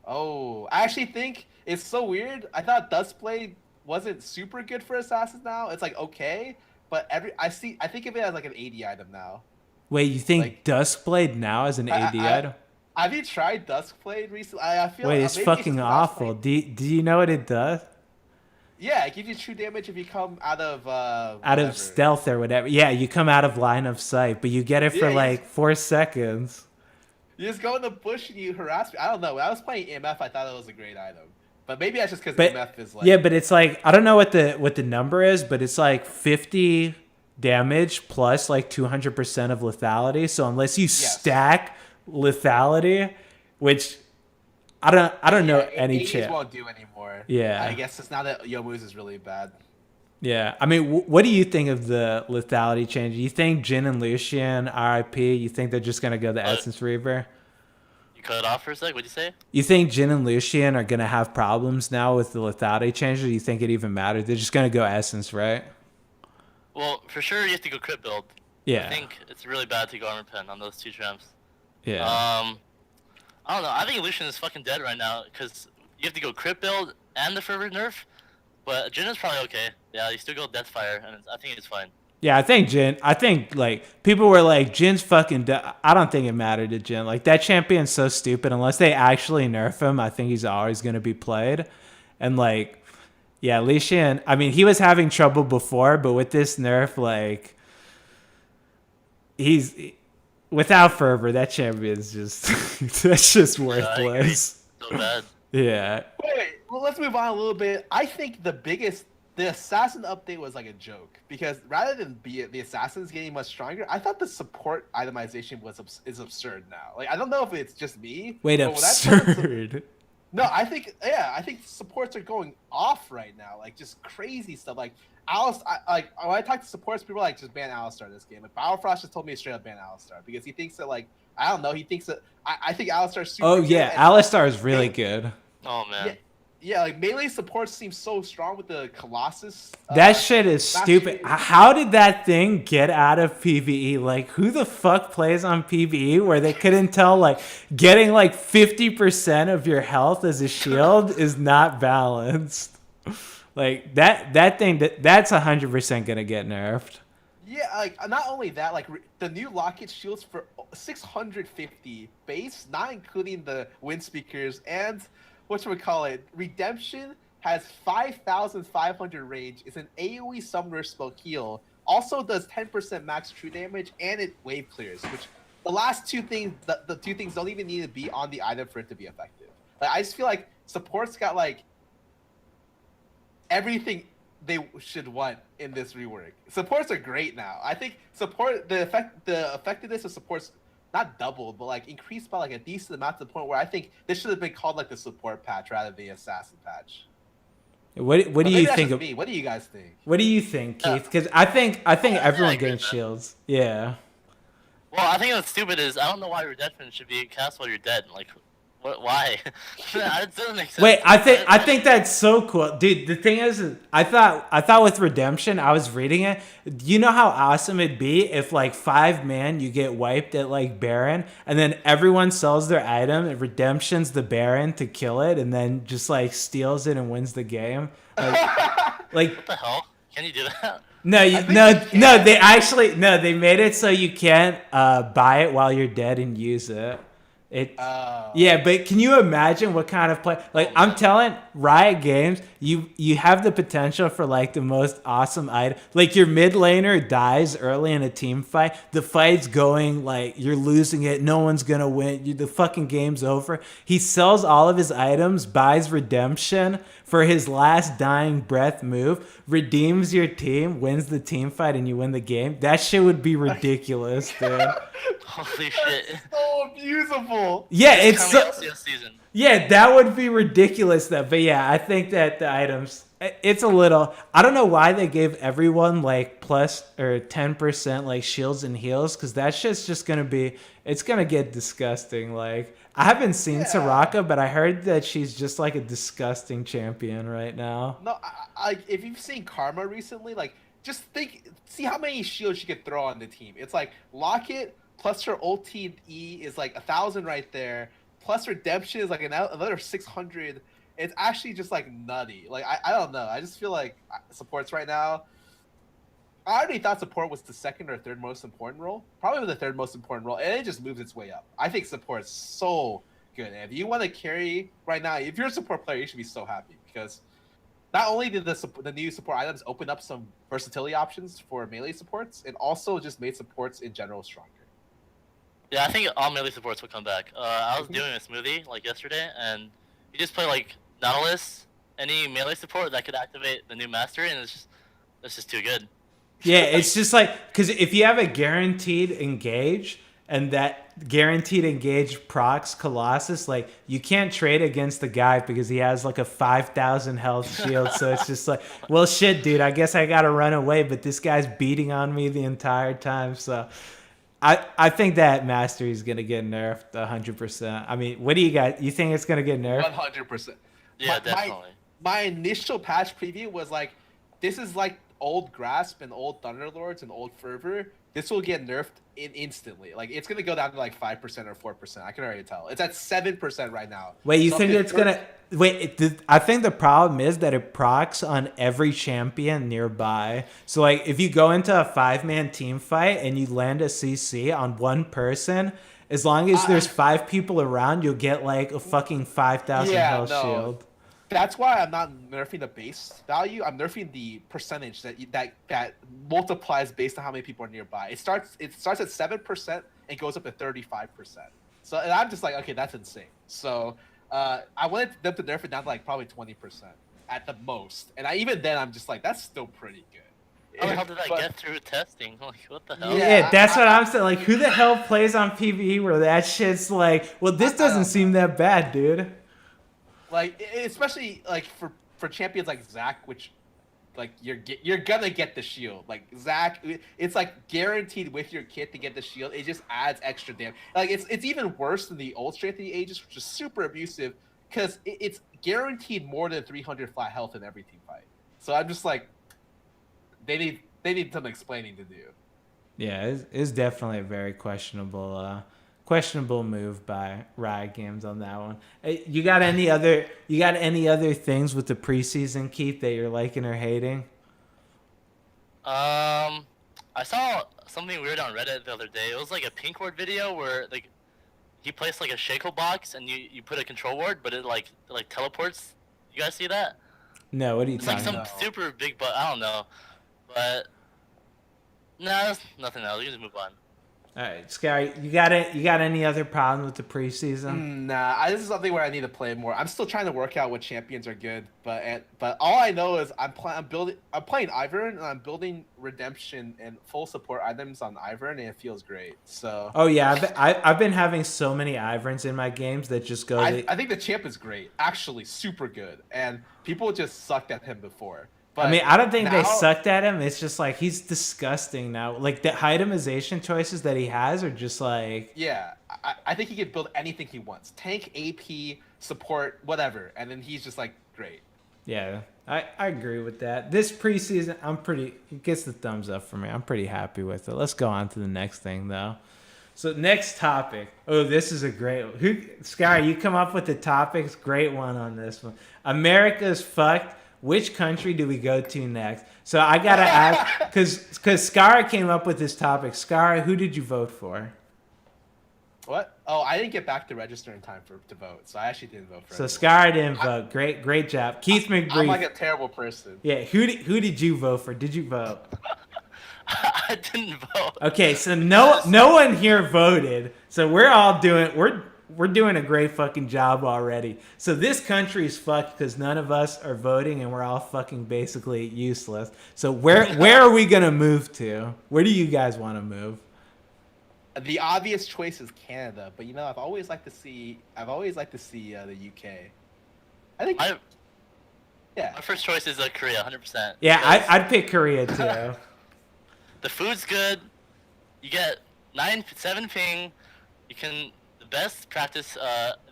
[SPEAKER 3] Oh, I actually think it's so weird. I thought Duskblade wasn't super good for assassins now. It's like okay, but I think of it as like an AD item now.
[SPEAKER 1] Wait, you think like, Duskblade now is an AD item?
[SPEAKER 3] Have you tried Duskblade recently? I feel.
[SPEAKER 1] Wait, it's fucking awful. Do you know what it does?
[SPEAKER 3] Yeah, it gives you true damage if you come out of
[SPEAKER 1] stealth or whatever. Yeah, you come out of line of sight, but you get it for like 4 seconds.
[SPEAKER 3] You just go in the bush and you harass me. I don't know. When I was playing EMF, I thought it was a great item. But maybe that's just because EMF is like.
[SPEAKER 1] Yeah, but it's like I don't know what the number is, but it's like 50 damage plus like 200% of lethality. So unless you stack lethality, which I don't know any chance.
[SPEAKER 3] Won't do anymore.
[SPEAKER 1] Yeah.
[SPEAKER 3] I guess it's not that Yomu's is really bad.
[SPEAKER 1] Yeah. I mean, what do you think of the lethality change? You think Jhin and Lucian, RIP, you think they're just going to go the Essence Reaver?
[SPEAKER 4] cut off for a sec. What'd you say?
[SPEAKER 1] You think Jin and Lucian are going to have problems now with the lethality change, or do you think it even matters? They're just going to go Essence, right?
[SPEAKER 4] Well, for sure you have to go crit build.
[SPEAKER 1] Yeah.
[SPEAKER 4] I think it's really bad to go armor pen on those two champs.
[SPEAKER 1] Yeah.
[SPEAKER 4] I don't know. I think Lucian is fucking dead right now because you have to go crit build and the fervor nerf. But Jin is probably okay. Yeah, you still go Deathfire, and I think it's fine.
[SPEAKER 1] Yeah, I think like people were like, Jin's fucking I don't think it mattered to Jin. Like that champion's so stupid unless they actually nerf him. I think he's always going to be played. And like, yeah, Li Shan, I mean, he was having trouble before, but with this nerf, like he's without fervor, that champion's just that's just worthless.
[SPEAKER 4] So bad.
[SPEAKER 1] Yeah.
[SPEAKER 3] Wait, well, let's move on a little bit. I think the assassin update was like a joke because rather than be the assassins getting much stronger, I thought the support itemization is absurd now. Like I don't know if it's just me.
[SPEAKER 1] Wait, absurd.
[SPEAKER 3] No, I think supports are going off right now. Like just crazy stuff. Like Alice, when I talk to supports, people are like just ban Alistar this game. Like Battlefrost just told me to straight up ban Alistar because he thinks that like I don't know. He thinks that I think Alistar's super.
[SPEAKER 1] Oh yeah, Alistar is really good.
[SPEAKER 4] Oh man.
[SPEAKER 3] Yeah, like melee support seems so strong with the Colossus.
[SPEAKER 1] That shit is stupid. How did that thing get out of PvE? Like, who the fuck plays on PvE where they couldn't tell, like, getting like 50% of your health as a shield is not balanced? Like, that thing, that's 100% gonna get nerfed.
[SPEAKER 3] Yeah, like, not only that, like, the new Locket shields for 650 base, not including the wind speakers, and whatchamacallit, Redemption has 5,500 range. It's an AoE summoner spell heal. Also does 10% max true damage, and it wave clears, which the last two things, the two things don't even need to be on the item for it to be effective. Like, I just feel like support's got, like, everything they should want in this rework. Supports are great now. I think the effectiveness of supports not doubled, but like increased by like a decent amount to the point where I think this should have been called like the support patch rather than the assassin patch.
[SPEAKER 1] What do you think of?
[SPEAKER 3] What do you guys think?
[SPEAKER 1] What do you think, Keith? Because I think everyone getting shields. Yeah.
[SPEAKER 4] Well, I think what's stupid is I don't know why Redemption should be cast while you're dead. Like, what? Why? It doesn't make sense.
[SPEAKER 1] Wait, I think that's so cool, dude. The thing is, I thought with Redemption, I was reading it. You know how awesome it'd be if like 5-man you get wiped at like Baron, and then everyone sells their item, and Redemption's the Baron to kill it, and then just like steals it and wins the game. Like
[SPEAKER 4] what the hell? Can you do that?
[SPEAKER 1] No, they made it so you can't buy it while you're dead and use it. Yeah, but can you imagine what kind of play? Like, I'm telling Riot Games, you have the potential for like the most awesome item. Like your mid laner dies early in a team fight, the fight's going like you're losing it, no one's gonna win, the fucking game's over. He sells all of his items, buys Redemption for his last dying breath move, redeems your team, wins the team fight, and you win the game. That shit would be ridiculous, dude.
[SPEAKER 4] Holy shit!
[SPEAKER 3] So abusable.
[SPEAKER 1] Yeah, it's so,
[SPEAKER 4] season.
[SPEAKER 1] yeah, that would be ridiculous. But yeah, I think that the items, it's a little. I don't know why they gave everyone like plus or 10% like shields and heals, because that shit's just gonna be. It's gonna get disgusting. Like, I haven't seen Soraka, but I heard that she's just like a disgusting champion right now.
[SPEAKER 3] No, I if you've seen Karma recently, like just see how many shields she could throw on the team. It's like Locket plus her ulti E is like 1,000 right there. Plus Redemption is like another 600. It's actually just like nutty. Like I don't know. I just feel like supports right now. I already thought support was the second or third most important role. Probably the third most important role, and it just moves its way up. I think support's so good. And if you want to carry right now, if you're a support player, you should be so happy because not only did the new support items open up some versatility options for melee supports, it also just made supports in general stronger.
[SPEAKER 4] Yeah, I think all melee supports will come back. I was doing a smoothie like yesterday, and you just play like Nautilus, any melee support that could activate the new mastery, and it's just too good.
[SPEAKER 1] Yeah, it's just like, because if you have a guaranteed engage and that guaranteed engage procs Colossus, like you can't trade against the guy because he has like a 5,000 health shield. So it's just like, well, shit, dude, I guess I got to run away. But this guy's beating on me the entire time. So I think that Mastery is gonna get nerfed 100%. I mean, what do you got? You think it's gonna get nerfed?
[SPEAKER 3] 100%.
[SPEAKER 4] Yeah, definitely.
[SPEAKER 3] My initial patch preview was like, this is like old Grasp and old Thunderlords and old Fervor. This will get nerfed instantly. Like, it's gonna go down to like 5% or 4%. I can already tell. It's at 7% right now.
[SPEAKER 1] Wait, you
[SPEAKER 3] So
[SPEAKER 1] think
[SPEAKER 3] if
[SPEAKER 1] it's gonna? Wait, I think the problem is that it procs on every champion nearby. So like, if you go into a 5-man team fight and you land a CC on one person, as long as there's 5 people around, you'll get like a fucking 5,000 health shield.
[SPEAKER 3] That's why I'm not nerfing the base value. I'm nerfing the percentage that multiplies based on how many people are nearby. It starts at 7% and goes up to 35%. So, and I'm just like, okay, that's insane. So I wanted them to nerf it down to like probably 20% at the most. And even then, I'm just like, that's still pretty good.
[SPEAKER 4] How the hell did I get through testing? Like, what the hell?
[SPEAKER 1] Yeah, that's what I'm saying. Like, who the hell plays on PvE where that shit's like, well, this doesn't seem that bad, dude.
[SPEAKER 3] Like, especially like for champions like Zac, which like you're gonna get the shield. Like Zac, it's like guaranteed with your kit to get the shield. It just adds extra damage. Like it's even worse than the old Strength of the Ages, which is super abusive because it's guaranteed more than 300 flat health in every team fight. So I'm just like, they need some explaining to do.
[SPEAKER 1] Yeah, it's definitely a very questionable move by Riot Games on that one. Hey, you got any other things with the preseason, Keith, that you're liking or hating?
[SPEAKER 4] I saw something weird on Reddit the other day. It was like a pink ward video where like he placed like a shackle box and you put a control ward, but it like teleports. You guys see that?
[SPEAKER 1] No, what are you
[SPEAKER 4] It's
[SPEAKER 1] talking
[SPEAKER 4] like some
[SPEAKER 1] about?
[SPEAKER 4] super big but I don't know. But no, nothing else. We can just move on.
[SPEAKER 1] All right, Scarra, you got any other problems with the preseason?
[SPEAKER 3] Nah, this is something where I need to play more. I'm still trying to work out what champions are good, but all I know is I'm playing Ivern and I'm building redemption and full support items on Ivern and it feels great. So.
[SPEAKER 1] Oh yeah, I've been having so many Iverns in my games that just go.
[SPEAKER 3] I think the champ is great, actually super good, and people just sucked at him before. But
[SPEAKER 1] I mean, I don't think they sucked at him. It's just like he's disgusting now. Like the itemization choices that he has are just like.
[SPEAKER 3] Yeah, I think he can build anything he wants: tank, AP, support, whatever, and then he's just like great.
[SPEAKER 1] Yeah, I agree with that. This preseason, it gets the thumbs up for me. I'm pretty happy with it. Let's go on to the next thing though. So next topic. Oh, this is a great one. Sky, you come up with the topics. Great one on this one. America's fucked. Which country do we go to next? So I gotta ask, because Scarra came up with this topic. Scarra, who did you vote for?
[SPEAKER 3] What? Oh, I didn't get back to register in time to vote, so I actually didn't vote for.
[SPEAKER 1] So Scarra didn't vote. Great job, KeithMcBrief.
[SPEAKER 3] I'm like a terrible person.
[SPEAKER 1] Yeah, who did you vote for? Did you vote?
[SPEAKER 4] I didn't vote.
[SPEAKER 1] Okay, so no one here voted. So we're doing a great fucking job already. So this country is fucked because none of us are voting and we're all fucking basically useless. So where are we gonna move to? Where do you guys want to move?
[SPEAKER 3] The obvious choice is Canada, but I've always liked to see the UK. I think. Yeah.
[SPEAKER 4] My first choice is Korea, 100%.
[SPEAKER 1] Yeah, I'd pick Korea too.
[SPEAKER 4] The food's good. You get 7 ping. You can the best practice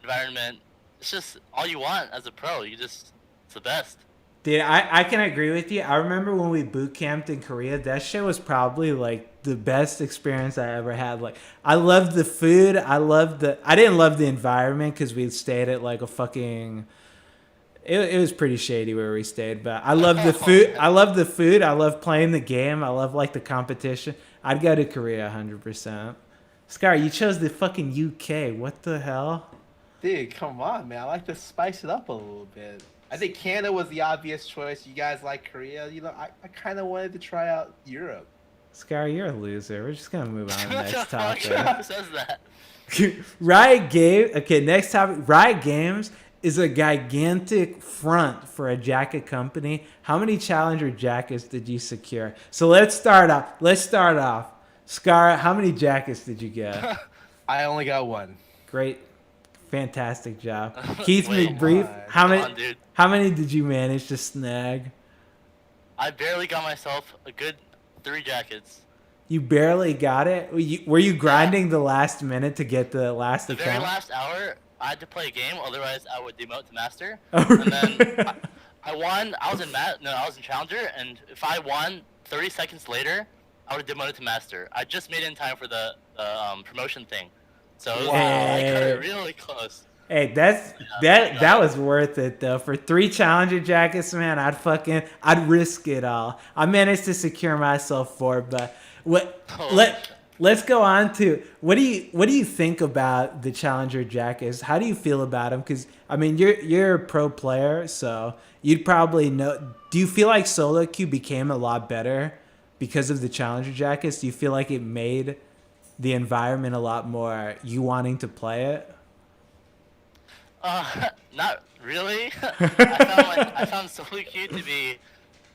[SPEAKER 4] environment. It's just all you want as a pro. It's the best.
[SPEAKER 1] Dude, I can agree with you. I remember when we boot camped in Korea, that shit was probably like the best experience I ever had. Like, I loved the food. I didn't love the environment because we stayed at like a fucking. It was pretty shady where we stayed, but I love the food. I love the food. I love playing the game. I love like the competition. I'd go to Korea 100%. Scar, you chose the fucking UK. What the hell?
[SPEAKER 3] Dude, come on, man. I like to spice it up a little bit. I think Canada was the obvious choice. You guys like Korea. I kind of wanted to try out Europe.
[SPEAKER 1] Scar, you're a loser. We're just gonna move on to the next topic.
[SPEAKER 4] Who says that?
[SPEAKER 1] Riot Games. Okay, next topic. Riot Games is a gigantic front for a jacket company. How many Challenger jackets did you secure? So let's start off. Scar, how many jackets did you get?
[SPEAKER 3] I only got one.
[SPEAKER 1] Great. Fantastic job. KeithMcBrief, how many did you manage to snag?
[SPEAKER 4] I barely got myself a good 3 jackets.
[SPEAKER 1] You barely got it. Were you grinding the last minute to get the last
[SPEAKER 4] The
[SPEAKER 1] account?
[SPEAKER 4] very last hour, I had to play a game, otherwise I would demote to master.
[SPEAKER 1] Oh,
[SPEAKER 4] And then I won. I was in challenger, and if I won 30 seconds later, I would have demoted to master. I just made it in time for the promotion thing, so it was, I cut it really close.
[SPEAKER 1] Hey, that was worth it though. For 3 challenger jackets, man, I'd risk it all. I managed to secure myself 4, but let's go on to what do you think about the challenger jackets? How do you feel about them? Because I mean, you're a pro player, so you'd probably know. Do you feel like solo queue became a lot better because of the challenger jackets? Do you feel like it made the environment a lot more you wanting to play it?
[SPEAKER 4] Not really. I found solo queue to be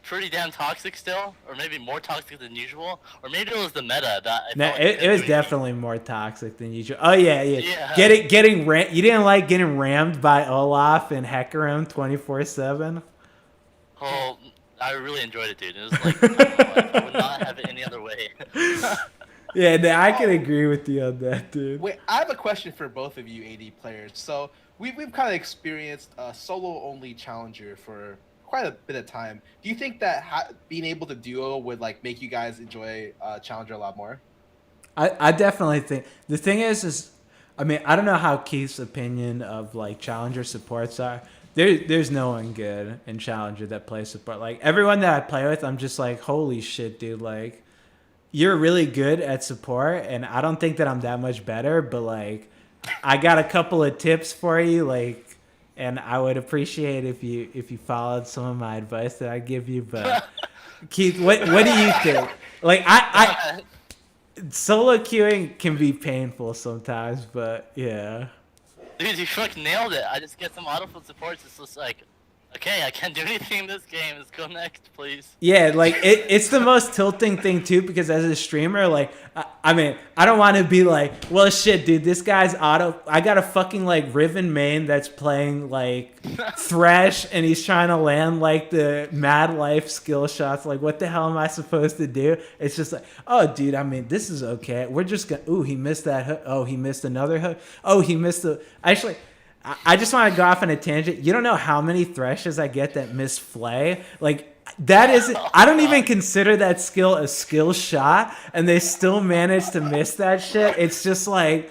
[SPEAKER 4] pretty damn toxic still, or maybe more toxic than usual, or maybe it was the meta that.
[SPEAKER 1] It was definitely more toxic than usual. Oh yeah.
[SPEAKER 4] Yeah.
[SPEAKER 1] Getting rammed. You didn't like getting rammed by Olaf and Hecarim 24/7.
[SPEAKER 4] Oh, I really enjoyed it, dude. It was like I would not have it any other way.
[SPEAKER 1] Yeah, I can agree with you on that, dude.
[SPEAKER 3] Wait, I have a question for both of you AD players. So we've kind of experienced a solo only challenger for quite a bit of time. Do you think that being able to duo would like make you guys enjoy challenger a lot more?
[SPEAKER 1] I definitely think the thing is I mean, I don't know how Keith's opinion of like challenger supports are. There's no one good in challenger that plays support. Like everyone that I play with, I'm just like, holy shit, dude, like you're really good at support, and I don't think that I'm that much better, but like I got a couple of tips for you, like, and I would appreciate if you followed some of my advice that I give you. But Keith, what do you think? Like I solo queuing can be painful sometimes, but yeah.
[SPEAKER 4] Dude, you fucking nailed it. I just get some autofill supports. It's just like, okay, I can't do anything in this game. Let's go next, please.
[SPEAKER 1] Yeah, like it's the most tilting thing too, because as a streamer, like I mean, I don't want to be like, well, shit, dude, this guy's auto. I got a fucking like Riven main that's playing like Thresh, and he's trying to land like the Mad Life skill shots. Like, what the hell am I supposed to do? It's just like, oh, dude, I mean, this is okay. We're just gonna. Ooh, he missed that hook. Oh, he missed another hook. Oh, he missed the. Actually. I just want to go off on a tangent. You don't know how many Threshes I get that miss Flay. Like, that is, I don't even consider that skill a skill shot, and they still manage to miss that shit. It's just like,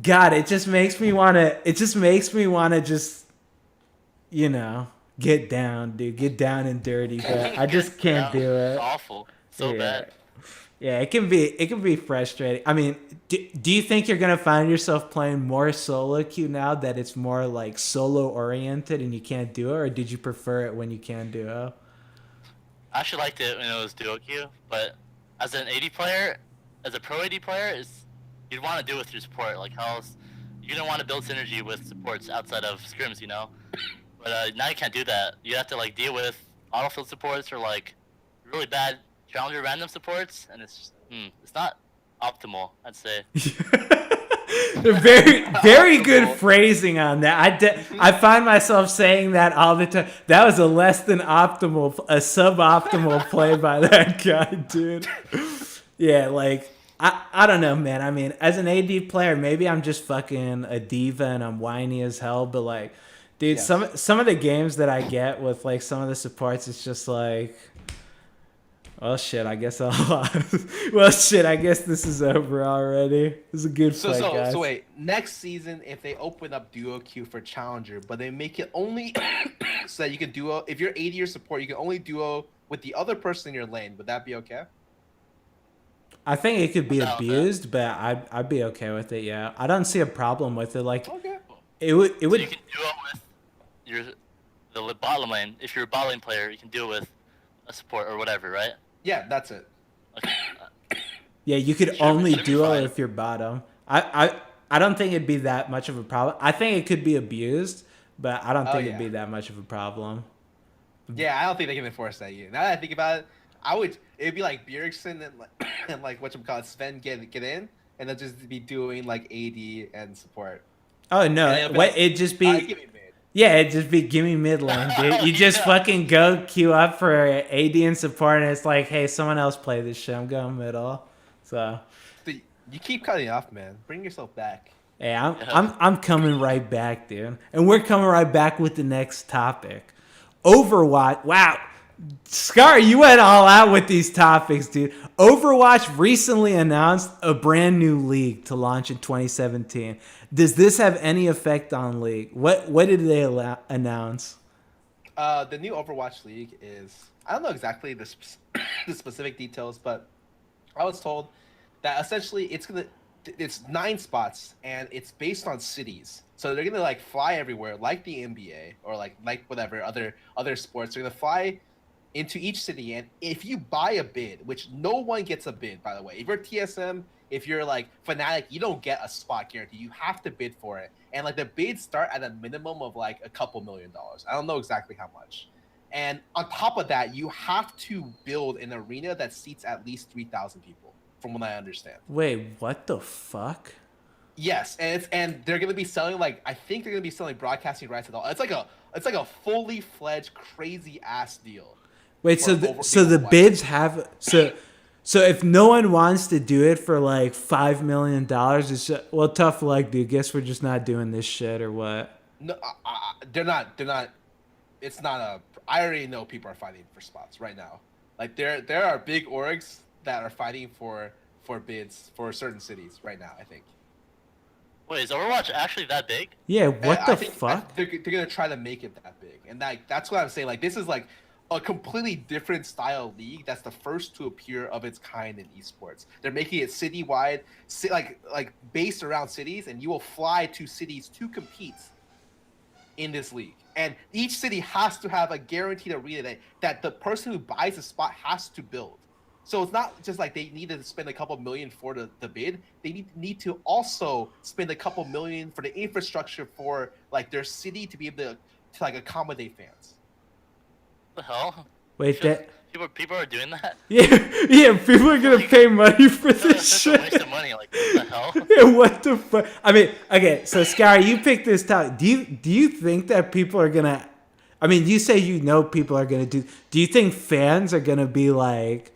[SPEAKER 1] God, it just makes me want to just, you know, get down, dude. Get down and dirty, but I just can't do it.
[SPEAKER 4] It's awful. So bad.
[SPEAKER 1] Yeah, it can be frustrating. I mean, do you think you're gonna find yourself playing more solo queue now that it's more like solo oriented and you can't do it, or did you prefer it when you can duo?
[SPEAKER 4] I actually liked it when it was duo queue, but as an AD player, as a pro AD player, you'd want to do it with your support. Like how else, you don't want to build synergy with supports outside of scrims, you know. But now you can't do that. You have to like deal with autofill supports or like really bad challenger random supports, and it's not optimal, I'd say.
[SPEAKER 1] Very good phrasing on that. I find myself saying that all the time. That was a less than optimal, a suboptimal play by that guy, dude. Yeah, like I don't know, man. I mean, as an AD player, maybe I'm just fucking a diva and I'm whiny as hell, but like, dude, some of the games that I get with like some of the supports, it's just like, well, shit, I guess I lost. Well, shit, I guess this is over already. It was a good fight, guys.
[SPEAKER 3] So wait, next season, if they open up duo queue for challenger, but they make it only so that you can duo, if you're AD or support, you can only duo with the other person in your lane. Would that be okay?
[SPEAKER 1] I think it could be abused, but I'd be okay with it, yeah. I don't see a problem with it. Like,
[SPEAKER 3] okay.
[SPEAKER 1] It would.
[SPEAKER 4] So you can duo with the bottom lane. If you're a bot lane player, you can duo with a support or whatever, right?
[SPEAKER 3] Yeah, that's it.
[SPEAKER 4] Okay.
[SPEAKER 1] Yeah, you could only duo if you're bottom. I don't think it'd be that much of a problem. I think it could be abused, but I don't think it'd be that much of a problem.
[SPEAKER 3] Yeah, I don't think they can enforce that yet. Now that I think about it, it'd be like Bjergsen and like whatchamacallit Sven get in, and they'll just be doing like AD and support.
[SPEAKER 1] Oh no, it'd just be. Yeah, it'd just be gimme mid lane, dude. You just fucking go queue up for AD and support, and it's like, hey, someone else play this shit. I'm going middle. So,
[SPEAKER 3] Dude, you keep cutting off, man. Bring yourself back.
[SPEAKER 1] hey, I'm coming right back, dude. And we're coming right back with the next topic. Overwatch. Wow. Scar, you went all out with these topics, dude. Overwatch recently announced a brand new league to launch in 2017. Does this have any effect on League? What did they announce?
[SPEAKER 3] The new Overwatch League is, I don't know exactly the specific details, but I was told that essentially it's 9 spots and it's based on cities. So they're gonna like fly everywhere, like the NBA or like whatever other sports. They're gonna fly into each city, and if you buy a bid, which no one gets a bid, by the way, if you're TSM, if you're like Fnatic, you don't get a spot guarantee. You have to bid for it, and like the bids start at a minimum of like a couple $1 million. I don't know exactly how much. And on top of that, you have to build an arena that seats at least 3,000 people, from what I understand.
[SPEAKER 1] Wait, what the fuck?
[SPEAKER 3] Yes, and they're gonna be selling like, I think they're gonna be selling broadcasting rights at all. It's like a fully fledged crazy ass deal.
[SPEAKER 1] Wait, so the bids have so if no one wants to do it for like $5 million, it's just, well, tough luck, dude. Guess we're just not doing this shit or what?
[SPEAKER 3] No, they're not. It's not a. I already know people are fighting for spots right now. Like there are big orgs that are fighting for bids for certain cities right now, I think.
[SPEAKER 4] Wait, is Overwatch actually that big?
[SPEAKER 1] Yeah, what the
[SPEAKER 3] think,
[SPEAKER 1] fuck?
[SPEAKER 3] They're gonna try to make it that big, and that's what I'm saying. Like, this is like a completely different style league. That's the first to appear of its kind in esports. They're making it citywide, like based around cities, and you will fly to cities to compete in this league. And each city has to have a guaranteed arena that the person who buys a spot has to build. So it's not just like they need to spend a couple million for the bid. They need to also spend a couple million for the infrastructure for like their city to be able to like accommodate fans.
[SPEAKER 4] What the hell?
[SPEAKER 1] Wait, that
[SPEAKER 4] People are doing that?
[SPEAKER 1] yeah, people are gonna pay money for this
[SPEAKER 4] That's
[SPEAKER 1] shit.
[SPEAKER 4] a waste of money. Like, what the hell?
[SPEAKER 1] Yeah, what the fuck? I mean, okay, so Scar, you picked this topic. Do you think that people are gonna? I mean, you say you know people are gonna do. Do you think fans are gonna be like,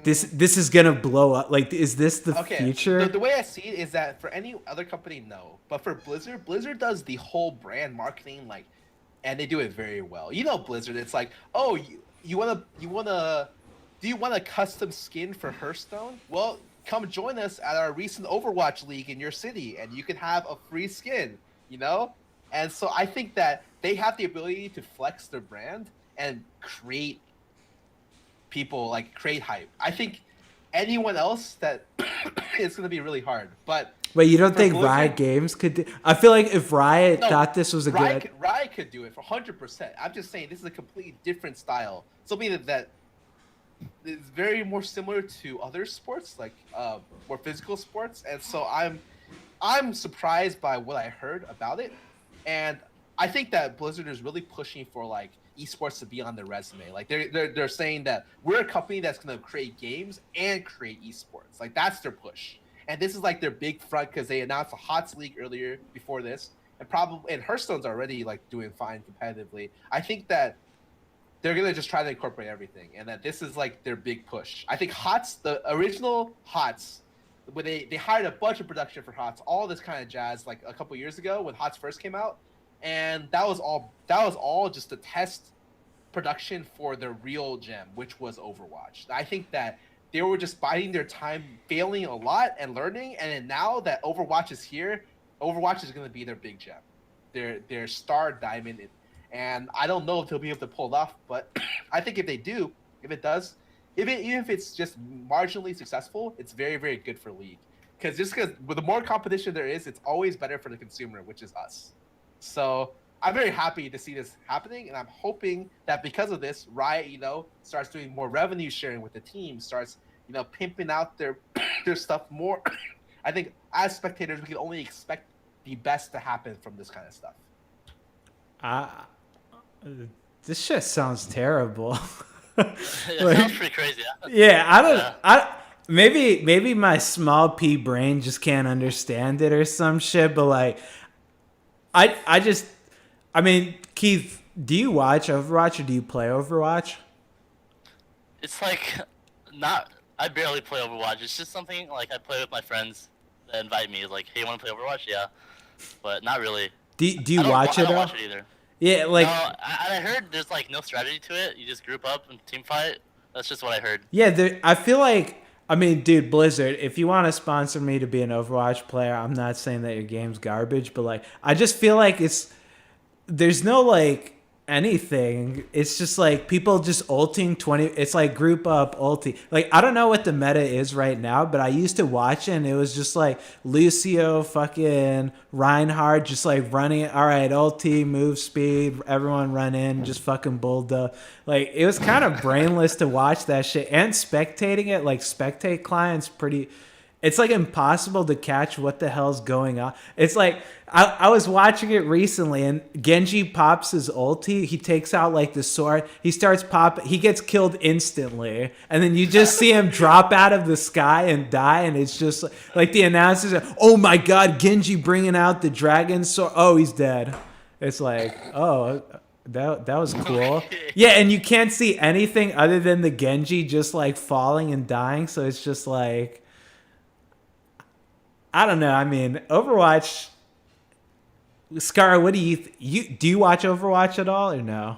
[SPEAKER 1] this is gonna blow up? Like, is this the future?
[SPEAKER 3] The way I see it is that for any other company, no, but for Blizzard does the whole brand marketing like. And they do it very well. You know Blizzard, it's like, oh, do you want a custom skin for Hearthstone? Well, come join us at our recent Overwatch League in your city, and you can have a free skin, you know? And so I think that they have the ability to flex their brand and create hype. I think anyone else that it's going to be really hard, but...
[SPEAKER 1] Wait, you don't think
[SPEAKER 3] Blizzard,
[SPEAKER 1] Riot Games could do? I feel like if Riot thought this was a good...
[SPEAKER 3] Riot could do it for 100%. I'm just saying this is a completely different style. Something that is very more similar to other sports, like more physical sports. And so I'm surprised by what I heard about it. And I think that Blizzard is really pushing for like esports to be on their resume. Like they're saying that we're a company that's going to create games and create esports. Like that's their push. And this is like their big front because they announced a HOTS League earlier before this, and Hearthstone's already like doing fine competitively. I think that they're gonna just try to incorporate everything, and that this is like their big push. I think HOTS, the original HOTS, when they hired a bunch of production for HOTS, all this kind of jazz, like a couple years ago when HOTS first came out, and that was all just a test production for the real gem, which was Overwatch. I think that. They were just biding their time, failing a lot and learning. And then now that Overwatch is here, Overwatch is going to be their big gem, their star diamond. And I don't know if they'll be able to pull it off, but I think if they do, even if it's just marginally successful, it's very, very good for League. Because with the more competition there is, it's always better for the consumer, which is us. So I'm very happy to see this happening, and I'm hoping that because of this, Riot, starts doing more revenue sharing with the team, starts, pimping out their stuff more. I think as spectators, we can only expect the best to happen from this kind of stuff.
[SPEAKER 1] This shit sounds terrible.
[SPEAKER 4] It sounds pretty crazy.
[SPEAKER 1] Yeah, maybe my small P brain just can't understand it or some shit, but like, I mean, Keith, do you watch Overwatch or do you play Overwatch?
[SPEAKER 4] It's like not. I barely play Overwatch. It's just something like I play with my friends that invite me. Like, hey, you want to play Overwatch? Yeah, but not really.
[SPEAKER 1] Do you watch
[SPEAKER 4] I
[SPEAKER 1] it?
[SPEAKER 4] don't
[SPEAKER 1] All?
[SPEAKER 4] watch it either.
[SPEAKER 1] Yeah, like
[SPEAKER 4] No, I heard there's like no strategy to it. You just group up and team fight. That's just what I heard.
[SPEAKER 1] yeah. I feel like I mean, dude, Blizzard, if you want to sponsor me to be an Overwatch player, I'm not saying that your game's garbage, but like I just feel like there's no like anything. It's just like people just ulting 20. It's like group up ulti. Like I don't know what the meta is right now, but I used to watch it and it was just like Lucio, fucking Reinhardt, just like running. All right, ulti, move speed, everyone run in, just fucking bulldoze. Like it was kind of brainless to watch that shit and spectating it. Like spectate clients pretty. It's like impossible to catch what the hell's going on. It's like I was watching it recently and Genji pops his ulti. He takes out like the sword. He starts popping. He gets killed instantly. And then you just see him drop out of the sky and die. And it's just like the announcers are, oh my God, Genji bringing out the dragon sword. Oh, he's dead. It's like, oh, that was cool. Yeah, and you can't see anything other than the Genji just like falling and dying. So it's just like, I don't know. I mean, Overwatch. Scarra, what do do you watch Overwatch at all or no?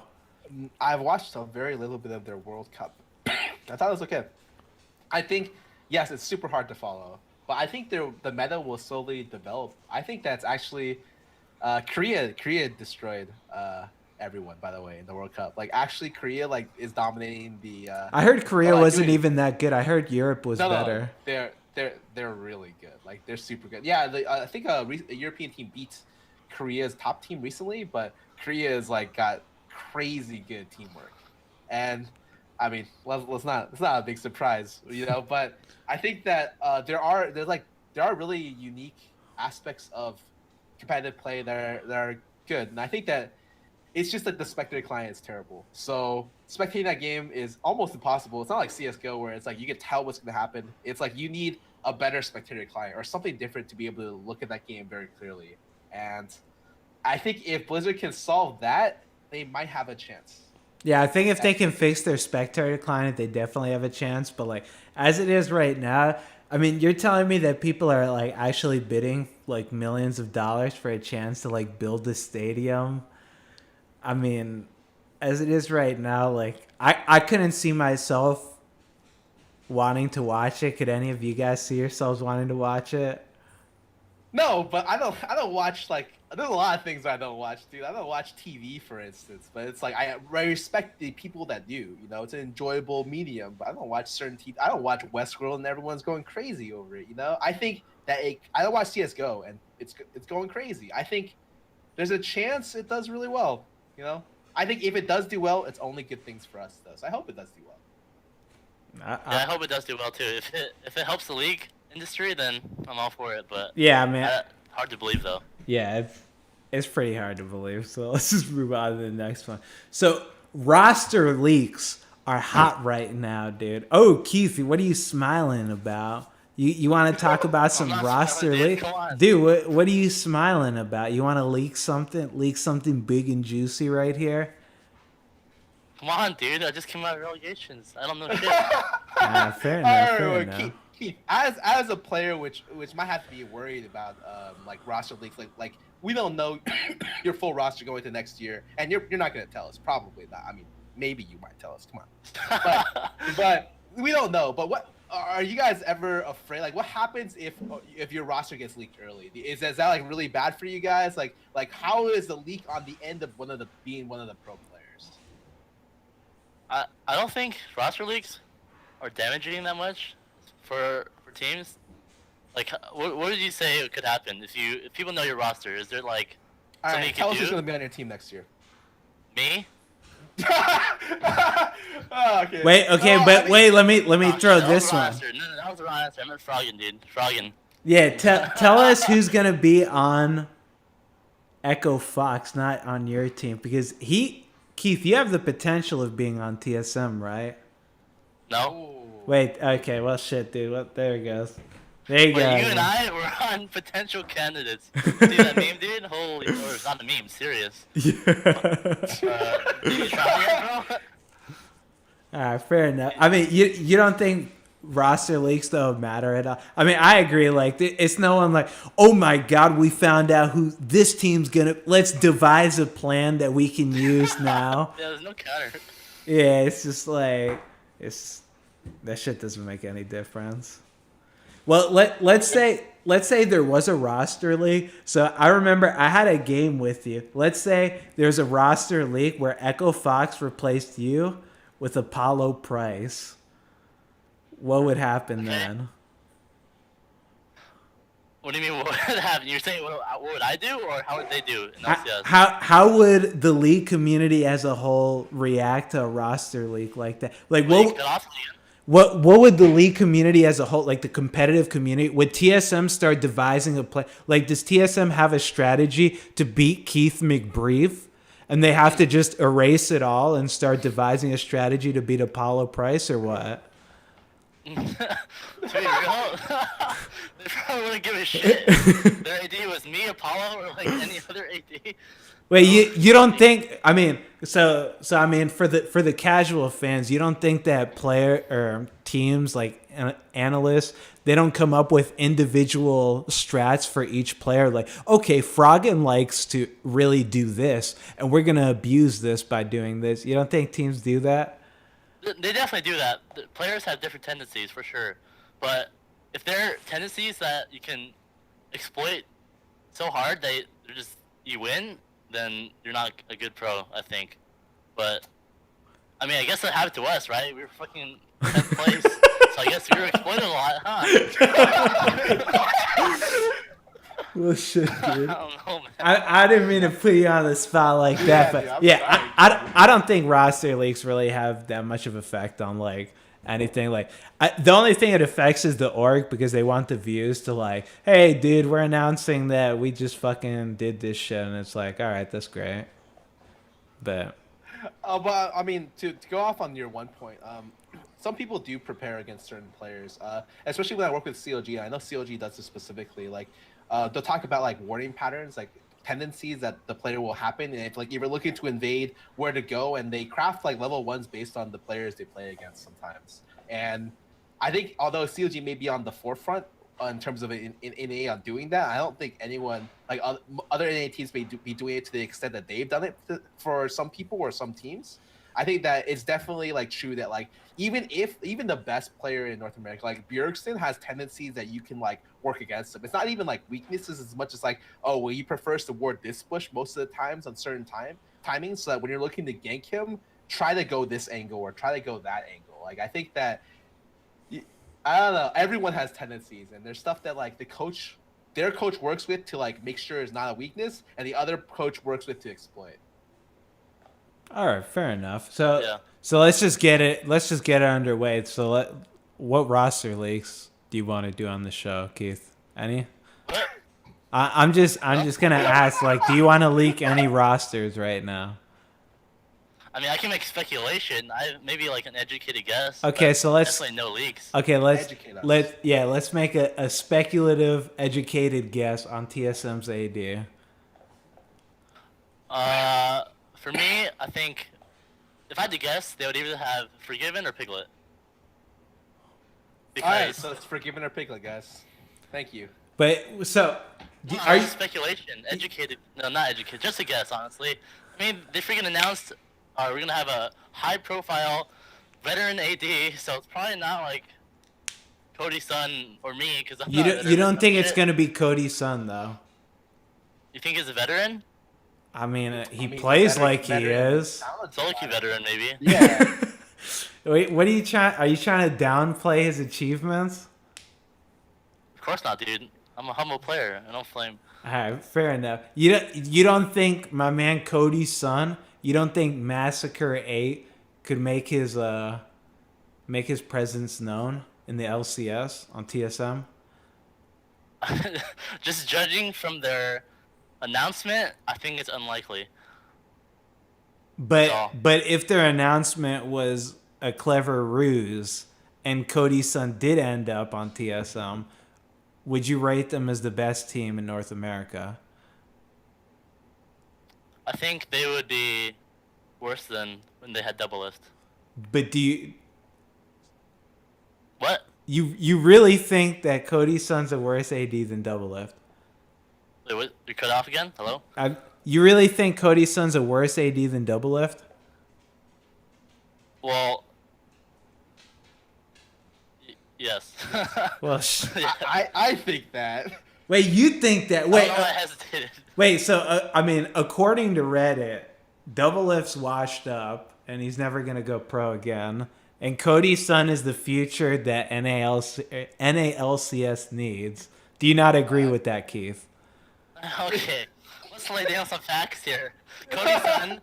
[SPEAKER 3] I've watched a very little bit of their World Cup. I thought it was okay. I think yes, it's super hard to follow, but I think the meta will slowly develop. I think that's actually Korea destroyed everyone, by the way, in the World Cup. Like actually Korea like is dominating the
[SPEAKER 1] I heard Korea wasn't even that good. I heard Europe was better.
[SPEAKER 3] No, they're really good. Like they're super good. Yeah, I think a European team beat Korea's top team recently, but Korea is like got crazy good teamwork. And I mean, it's not a big surprise, you know, but I think that there are really unique aspects of competitive play that are good. And I think that it's just that the spectator client is terrible. So spectating that game is almost impossible. It's not like CSGO where it's like you can tell what's going to happen. It's like you need a better spectator client or something different to be able to look at that game very clearly. And I think if Blizzard can solve that, they might have a chance.
[SPEAKER 1] Yeah, I think if they can fix their spectator client, they definitely have a chance. But like as it is right now, I mean, you're telling me that people are like actually bidding like millions of dollars for a chance to like build a stadium. I mean, as it is right now, like I couldn't see myself wanting to watch it. Could any of you guys see yourselves wanting to watch it?
[SPEAKER 3] No, but I don't watch like there's a lot of things I don't watch, dude. I don't watch TV, for instance, but it's like I respect the people that do. You know, it's an enjoyable medium, but I don't watch certain TV. I don't watch Westworld and everyone's going crazy over it. You know, I think that I don't watch CS:GO and it's going crazy. I think there's a chance it does really well. You know, I think if it does do well, it's only good things for us, though. So I hope it does do well.
[SPEAKER 4] I hope it does do well too. If it helps the league industry, then I'm all for it. But
[SPEAKER 1] yeah, man,
[SPEAKER 4] hard to believe though.
[SPEAKER 1] Yeah, it's pretty hard to believe. So let's just move on to the next one. So roster leaks are hot right now, dude. Oh, Keith, what are you smiling about? You want to talk about some roster leaks? Dude, what are you smiling about? You want to leak something big and juicy right here?
[SPEAKER 4] Come on, dude. I just came out of relegations. I don't know shit.
[SPEAKER 1] Fair enough. Fair enough.
[SPEAKER 3] Keith, as a player, which might have to be worried about, like roster leaks, like we don't know your full roster going to next year, and you're not gonna tell us. Probably not. I mean, maybe you might tell us. Come on, but we don't know. But what are you guys ever afraid? Like, what happens if your roster gets leaked early? Is that like really bad for you guys? Like how is the leak on the end of being one of the pro players?
[SPEAKER 4] I don't think roster leaks are damaging that much for teams. Like, what did you say could happen if people know your roster? Is there like something you can do?
[SPEAKER 3] Tell us who's gonna be on your team next year.
[SPEAKER 4] Me?
[SPEAKER 3] Oh, okay.
[SPEAKER 1] Wait, okay, let me throw this one.
[SPEAKER 4] No, that was the wrong answer. I meant Froggen, dude. Froggen.
[SPEAKER 1] Yeah, tell us who's gonna be on Echo Fox, not on your team, because Keith, you have the potential of being on TSM, right?
[SPEAKER 4] No.
[SPEAKER 1] Wait, okay, well, shit, dude. Well, there it goes. There you
[SPEAKER 4] But
[SPEAKER 1] go.
[SPEAKER 4] you and I were on potential candidates. See that meme, dude? Holy, or it's not a meme, serious.
[SPEAKER 1] Yeah.
[SPEAKER 4] Did you try it, bro?
[SPEAKER 1] Fair enough. I mean, you don't think roster leaks though matter at all? I mean, I agree. Like, it's no one like, oh my god, we found out who this team's gonna. Let's devise a plan that we can use now.
[SPEAKER 4] Yeah, there's no counter.
[SPEAKER 1] Yeah, it's just like that shit doesn't make any difference. Well, let's say there was a roster leak. So I remember I had a game with you. Let's say there's a roster leak where Echo Fox replaced you with Apollo Price. What would happen then?
[SPEAKER 4] What do you mean, what would happen? You're saying, what would I do, or how would they do in LCS?
[SPEAKER 1] How would the league community as a whole react to a roster leak like that? Like, what would the league community as a whole, like the competitive community, would TSM start devising a play? Like, does TSM have a strategy to beat KeithMcBrief? And they have to just erase it all and start devising a strategy to beat Apollo Price, or what?
[SPEAKER 4] To be real, they probably wouldn't give a shit. Their AD was me, Apollo, or like any other AD.
[SPEAKER 1] Wait, you don't think? I mean, so I mean, for the casual fans, you don't think that player or teams like analysts, they don't come up with individual strats for each player? Like, okay, Froggen likes to really do this, and we're gonna abuse this by doing this. You don't think teams do that?
[SPEAKER 4] They definitely do that. The players have different tendencies for sure, but if they're tendencies that you can exploit so hard that they're just you win, then you're not a good pro, I think. But I mean, I guess that happened to us, right? We were fucking 10th place, so I guess we were exploited a lot, huh?
[SPEAKER 1] Well, shit, dude.
[SPEAKER 4] I don't know, man.
[SPEAKER 1] I didn't mean to put you on the spot like that, but
[SPEAKER 3] dude,
[SPEAKER 1] I don't think roster leaks really have that much of effect on like anything. Like, the only thing it affects is the org, because they want the views to like, hey, dude, we're announcing that we just fucking did this shit, and it's like, all right, that's great. But
[SPEAKER 3] I mean, to go off on your one point, some people do prepare against certain players, especially when I work with CLG. I know CLG does this specifically. Like, they'll talk about like warning patterns, like tendencies that the player will happen, and if like you're looking to invade, where to go, and they craft like level ones based on the players they play against sometimes. And I think although CLG may be on the forefront in terms of in NA on doing that, I don't think anyone like other NA teams may be doing it to the extent that they've done it for some people or some teams. I think that it's definitely like true that like even the best player in North America, like Bjergsen, has tendencies that you can like work against him. It's not even like weaknesses as much as like, oh well, he prefers to ward this bush most of the times on certain timings, so that when you're looking to gank him, try to go this angle or try to go that angle. Like, I think that I don't know, everyone has tendencies, and there's stuff that like their coach works with to like make sure it's not a weakness, and the other coach works with to exploit.
[SPEAKER 1] all right, fair enough. So
[SPEAKER 4] Yeah.
[SPEAKER 1] so let's just get it underway. So what roster leaks do you want to do on the show, Keith? Any?
[SPEAKER 4] What?
[SPEAKER 1] I'm just gonna ask, like, do you want to leak any rosters right now?
[SPEAKER 4] I mean, I can make speculation. Maybe like an educated guess.
[SPEAKER 1] Okay,
[SPEAKER 4] but
[SPEAKER 1] so let's
[SPEAKER 4] definitely no leaks.
[SPEAKER 1] okay
[SPEAKER 3] Educate us.
[SPEAKER 1] let's make a speculative, educated guess on TSM's AD.
[SPEAKER 4] For me, I think if I had to guess, they would either have Forgiven or Piglet.
[SPEAKER 3] All right,
[SPEAKER 4] Because
[SPEAKER 3] so it's Forgiven or Piglet, guys. Thank you.
[SPEAKER 1] But so
[SPEAKER 4] are you speculation? Educated? No, not educated. Just a guess, honestly. I mean, they freaking announced we're gonna have a high-profile veteran AD, so it's probably not like Cody's son or me, because I'm not a veteran.
[SPEAKER 1] you don't think it's
[SPEAKER 4] Shit.
[SPEAKER 1] gonna be Cody's son though?
[SPEAKER 4] You think he's a veteran?
[SPEAKER 1] I mean, he
[SPEAKER 3] He's a
[SPEAKER 1] plays
[SPEAKER 3] veteran-
[SPEAKER 1] like he
[SPEAKER 3] veteran
[SPEAKER 1] is.
[SPEAKER 3] talent
[SPEAKER 4] Solo
[SPEAKER 3] provider.
[SPEAKER 4] veteran, maybe.
[SPEAKER 3] Yeah.
[SPEAKER 1] Wait, what are you trying? Are you trying to downplay his achievements?
[SPEAKER 4] Of course not, dude. I'm a humble player. I don't flame.
[SPEAKER 1] All right, fair enough. You don't think my man Cody's son? You don't think Massacre 8 could make his presence known in the LCS on TSM?
[SPEAKER 4] Just judging from their announcement, I think it's unlikely.
[SPEAKER 1] But
[SPEAKER 4] So-
[SPEAKER 1] but if their announcement was a clever ruse and Cody's son did end up on TSM, would you rate them as the best team in North America?
[SPEAKER 4] I think they would be worse than when they had double lift.
[SPEAKER 1] But do you
[SPEAKER 4] What?
[SPEAKER 1] you really think that Cody Sun's a worse AD than double lift?
[SPEAKER 4] Wait, what? You cut off again? Hello?
[SPEAKER 1] You really think Cody Sun's a worse AD than double lift?
[SPEAKER 4] Well, yes.
[SPEAKER 1] Well,
[SPEAKER 3] I think that.
[SPEAKER 1] wait, you think that? Wait,
[SPEAKER 4] I hesitated.
[SPEAKER 1] wait. So, I mean, according to Reddit, double lift's washed up, and he's never gonna go pro again. And Cody Sun is the future that NALCS needs. Do you not agree with that, Keith?
[SPEAKER 4] Okay, let's lay down some facts here. Cody Sun,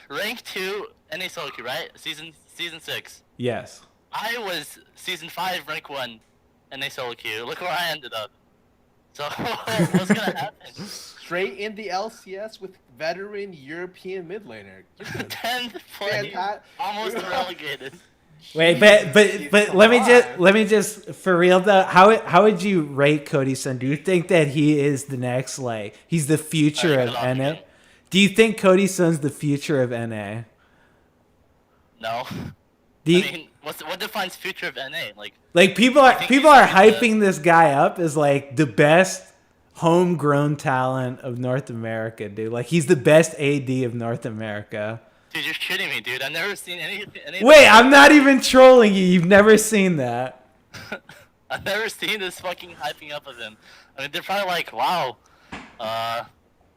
[SPEAKER 4] rank 2 NA solo queue, right? Season 6.
[SPEAKER 1] Yes.
[SPEAKER 4] I was season 5, rank 1 NA solo queue. Look where I ended up. So what's gonna happen?
[SPEAKER 3] Straight in the LCS with veteran European mid laner.
[SPEAKER 4] 10th place, almost relegated.
[SPEAKER 1] Wait, but let me just for real though, how would you rate Cody Sun? Do you think that he is the next, like, he's the future of NA? Do you think Cody Sun's the future of NA?
[SPEAKER 4] No.
[SPEAKER 1] Do you,
[SPEAKER 4] I mean, what defines future of NA? Like
[SPEAKER 1] people are
[SPEAKER 4] think
[SPEAKER 1] hyping this guy up as like the best homegrown talent of North America, dude. Like, he's the best AD of North America.
[SPEAKER 4] Dude, you're shitting me, dude. I've never seen any
[SPEAKER 1] Wait, I'm not even trolling you. You've never seen that.
[SPEAKER 4] I've never seen this fucking hyping up of him. I mean, they're probably like, wow,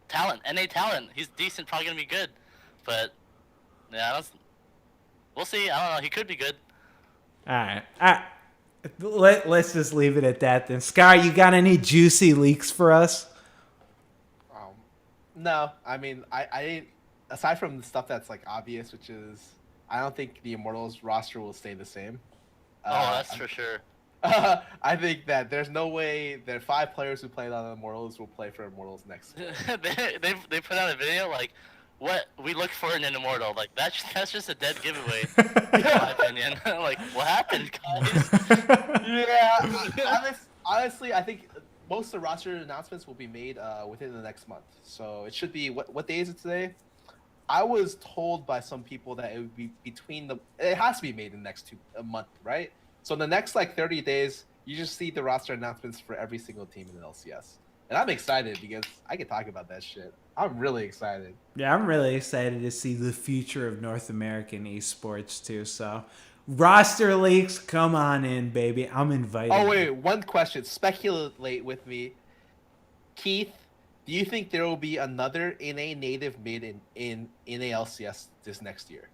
[SPEAKER 4] talent, NA talent. He's decent, probably gonna be good. But yeah, we'll see. I don't know. He could be good.
[SPEAKER 1] All right. Let's just leave it at that then. Scar, you got any juicy leaks for us?
[SPEAKER 3] No, I mean, I aside from the stuff that's like obvious, which is I don't think the Immortals roster will stay the same.
[SPEAKER 4] That's for sure.
[SPEAKER 3] I think that there's no way that 5 players who played on Immortals will play for Immortals next year.
[SPEAKER 4] they put out a video like what we look for in an Immortal. Like that's just a dead giveaway, in my opinion. Like, what happened, guys?
[SPEAKER 3] Yeah, honestly, I think most of the roster announcements will be made within the next month. So it should be what day is it today? I was told by some people that it would be it has to be made in the next a month, right? So in the next like 30 days, you just see the roster announcements for every single team in the LCS. And I'm excited because I can talk about that shit. I'm really excited.
[SPEAKER 1] Yeah, I'm really excited to see the future of North American esports too. So, roster leaks, come on in, baby. I'm invited.
[SPEAKER 3] Oh, wait, one question. Speculate with me. Keith, do you think there will be another NA native mid in NA LCS this next year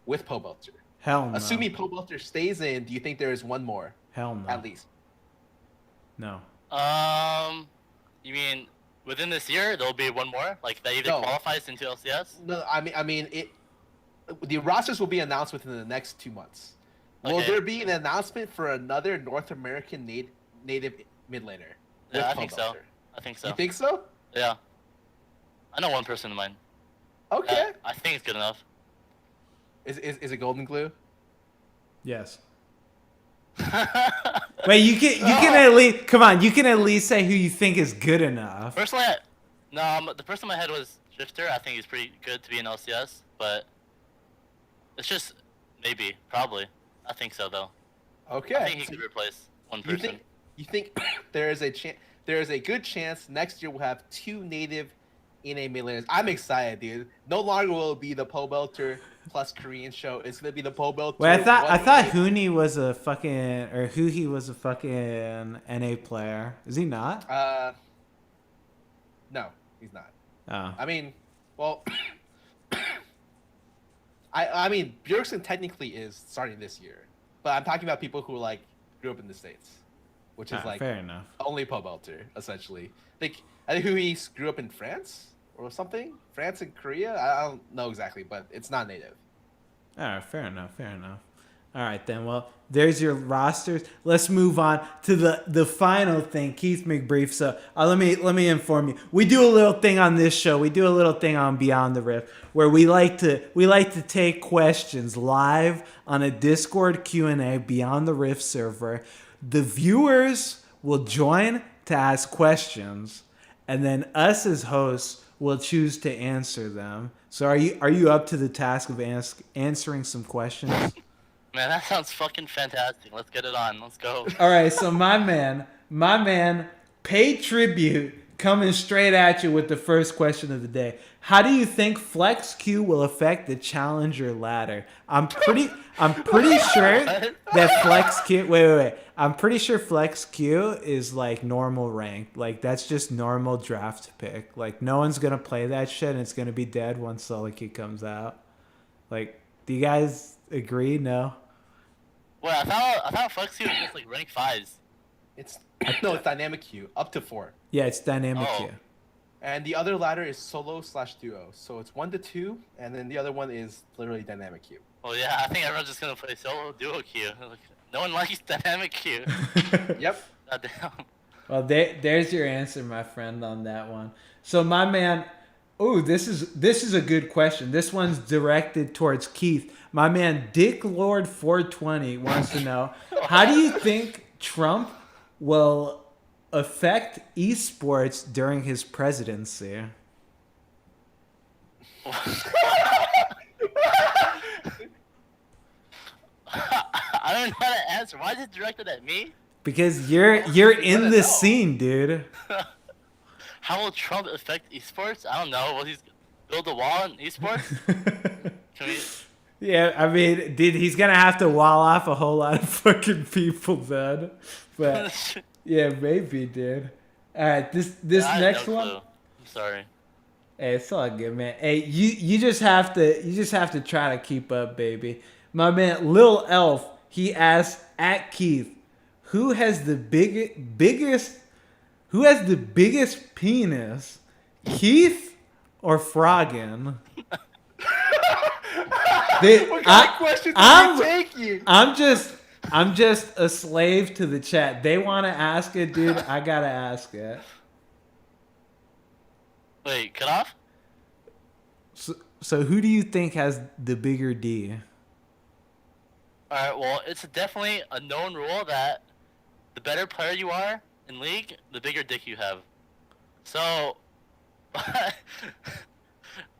[SPEAKER 3] with Pobelter?
[SPEAKER 1] Hell no.
[SPEAKER 3] Assuming Pobelter stays in, do you think there is one more?
[SPEAKER 1] Hell no.
[SPEAKER 3] At least.
[SPEAKER 1] No.
[SPEAKER 4] You mean within this year there'll be one more, like that either qualifies into LCS?
[SPEAKER 3] No, I mean the rosters will be announced within the next 2 months. Will there be an announcement for another North American native mid laner?
[SPEAKER 4] Yeah, I think so.
[SPEAKER 3] You think so?
[SPEAKER 4] Yeah. I know one person in mind.
[SPEAKER 3] Okay.
[SPEAKER 4] I think it's good enough.
[SPEAKER 3] Is it Golden Glue?
[SPEAKER 1] Yes. Wait, you can at least come on. You can at least say who you think is good enough.
[SPEAKER 4] Personally, the person in my head was Drifter. I think he's pretty good to be in LCS, but it's just maybe, probably. I think so though.
[SPEAKER 3] Okay.
[SPEAKER 4] I think he could replace one person.
[SPEAKER 3] You think there is a good chance next year we'll have 2 native NA mid laners? I'm excited, dude. No longer will it be the Pobelter plus Korean show. It's gonna be the Pobelter.
[SPEAKER 1] Wait, I thought Huni was a fucking Huhi was a fucking NA player. Is he not?
[SPEAKER 3] No, he's not.
[SPEAKER 1] Oh.
[SPEAKER 3] I mean, well, I mean, Bjergsen technically is starting this year, but I'm talking about people who like grew up in the States, which is like
[SPEAKER 1] fair enough.
[SPEAKER 3] Only Pobelter, essentially. I think Hui grew up in France or something. France and Korea. I don't know exactly, but it's not native.
[SPEAKER 1] All right, fair enough. All right, then. Well, there's your rosters. Let's move on to the final thing, KeithMcBrief. So let me inform you. We do a little thing on this show. We do a little thing on Beyond the Rift where we like to take questions live on a Discord Q&A Beyond the Rift server. The viewers will join to ask questions, and then us as hosts will choose to answer them. So are you up to the task of answering some questions?
[SPEAKER 4] Man, that sounds fucking fantastic. Let's get it on. Let's go.
[SPEAKER 1] All right, so my man, pay tribute coming straight at you with the first question of the day. How do you think Flex Q will affect the challenger ladder? I'm pretty sure that Flex Q. Wait. I'm pretty sure Flex Q is like normal ranked. Like that's just normal draft pick. Like no one's gonna play that shit, and it's gonna be dead once Solo Q comes out. Like, do you guys agree? No.
[SPEAKER 4] Wait, I thought Flex Q was just like rank 5s.
[SPEAKER 3] It's dynamic queue up to 4.
[SPEAKER 1] Yeah, it's dynamic
[SPEAKER 4] Oh.
[SPEAKER 1] Q.
[SPEAKER 3] And the other ladder is solo/duo. So it's 1 to 2, and then the other one is literally dynamic queue.
[SPEAKER 4] Well, yeah, I think everyone's just gonna play solo duo queue. Like, no one likes dynamic queue.
[SPEAKER 3] Yep.
[SPEAKER 4] Goddamn.
[SPEAKER 1] Well, there's your answer, my friend, on that one. So my man, this is a good question. This one's directed towards Keith. My man, Dick Lord 420 wants to know, how do you think Trump will affect esports during his presidency?
[SPEAKER 4] I don't know how to answer. Why is it directed at me?
[SPEAKER 1] Because you're in the scene, dude.
[SPEAKER 4] How will Trump affect esports? I don't know. Will he build a wall in esports? Can we...
[SPEAKER 1] Yeah, I mean, dude, he's gonna have to wall off a whole lot of fucking people then. But yeah, maybe, dude. All right, this
[SPEAKER 4] I have
[SPEAKER 1] next
[SPEAKER 4] no
[SPEAKER 1] one.
[SPEAKER 4] clue. I'm sorry.
[SPEAKER 1] Hey, it's all good, man. Hey, you just have to try to keep up, baby. My man, Lil Elf, he asked at Keith, who has the biggest penis, Keith or Froggen?
[SPEAKER 3] What kind of questions are you taking?
[SPEAKER 1] I'm just a slave to the chat. They want to ask it, dude. I gotta ask it.
[SPEAKER 4] Wait, cut off?
[SPEAKER 1] So who do you think has the bigger D?
[SPEAKER 4] Alright, well, it's definitely a known rule that the better player you are in League, the bigger dick you have. So,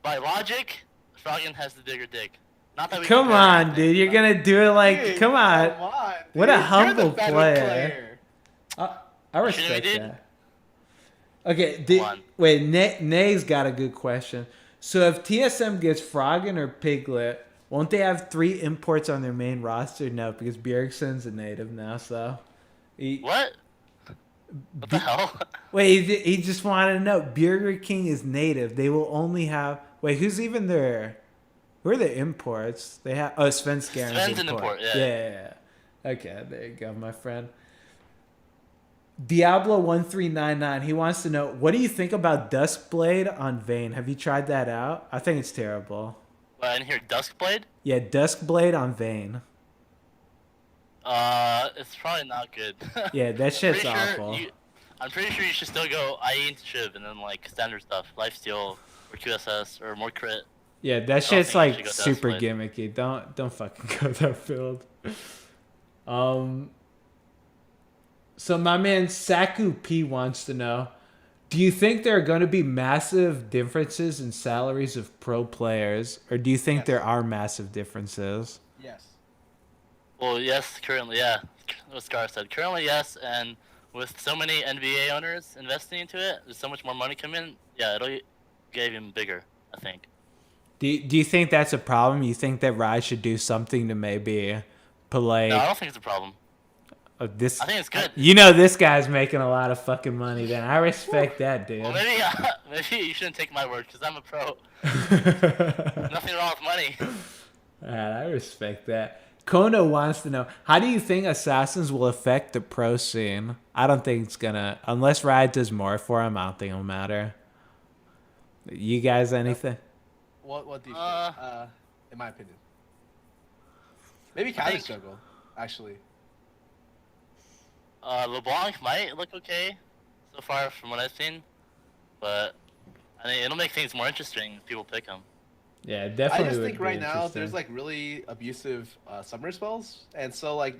[SPEAKER 4] by logic, Froggen has the bigger dick. Not that we
[SPEAKER 1] Come
[SPEAKER 4] compare
[SPEAKER 1] on,
[SPEAKER 4] anything,
[SPEAKER 1] dude. You're
[SPEAKER 4] but-
[SPEAKER 1] gonna do it like,
[SPEAKER 3] Dude,
[SPEAKER 1] come on. What a
[SPEAKER 3] You're the
[SPEAKER 1] humble
[SPEAKER 3] better
[SPEAKER 1] player. I respect
[SPEAKER 4] did?
[SPEAKER 1] that. Okay,
[SPEAKER 4] Come on.
[SPEAKER 1] wait, Nay's got a good question. So if TSM gets Froggen or Piglet, won't they have 3 imports on their main roster? No, because Bjergsen's a native now, so.
[SPEAKER 4] What? What the hell?
[SPEAKER 1] Wait, he just wanted to know. Burger King is native. They will only have. Wait, who's even there? Who are the imports? They have. Oh, Scarra.
[SPEAKER 4] Sven's an import, yeah.
[SPEAKER 1] Yeah. Okay, there you go, my friend. Diablo1399. He wants to know, what do you think about Duskblade on Vayne? Have you tried that out? I think it's terrible.
[SPEAKER 4] Well, I didn't hear Duskblade?
[SPEAKER 1] Yeah, Duskblade on Vayne.
[SPEAKER 4] It's probably not good.
[SPEAKER 1] Yeah, that shit's
[SPEAKER 4] Pretty sure
[SPEAKER 1] awful.
[SPEAKER 4] I'm pretty sure you should still go IE into Shiv and then like standard stuff, lifesteal or QSS or more crit.
[SPEAKER 1] Yeah, that shit's
[SPEAKER 4] think you
[SPEAKER 1] like
[SPEAKER 4] should go
[SPEAKER 1] super
[SPEAKER 4] Duskblade.
[SPEAKER 1] gimmicky. Don't fucking go that field. So my man Saku P wants to know, do you think there are going to be massive differences in salaries of pro players, or do you think
[SPEAKER 3] Yes.
[SPEAKER 1] there are massive differences?
[SPEAKER 3] Yes.
[SPEAKER 4] Well, yes, currently, yeah. What Scar said. Currently, yes, and with so many NBA owners investing into it, there's so much more money coming in. Yeah, it'll get even bigger, I think.
[SPEAKER 1] Do you think that's a problem? You think that Rise should do something to maybe play?
[SPEAKER 4] No, I don't think it's a problem.
[SPEAKER 1] This,
[SPEAKER 4] I think it's good.
[SPEAKER 1] You know, this guy's making a lot of fucking money. Then I respect that, dude.
[SPEAKER 4] Well, maybe you shouldn't take my word because I'm a pro. Nothing wrong with money.
[SPEAKER 1] I respect that. Kono wants to know, how do you think Assassins will affect the pro scene? I don't think it's gonna, unless Riot does more for him, I don't think it'll matter. You guys, anything?
[SPEAKER 3] What do you think? In my opinion. Maybe Counter Struggle, actually.
[SPEAKER 4] LeBlanc might look okay so far from what I've seen, but I mean, it'll make things more interesting if people pick him.
[SPEAKER 1] Yeah,
[SPEAKER 3] I
[SPEAKER 1] definitely.
[SPEAKER 3] just
[SPEAKER 1] would
[SPEAKER 3] think
[SPEAKER 1] be
[SPEAKER 3] right now
[SPEAKER 1] interesting.
[SPEAKER 3] there's like really abusive summoner spells, and so like,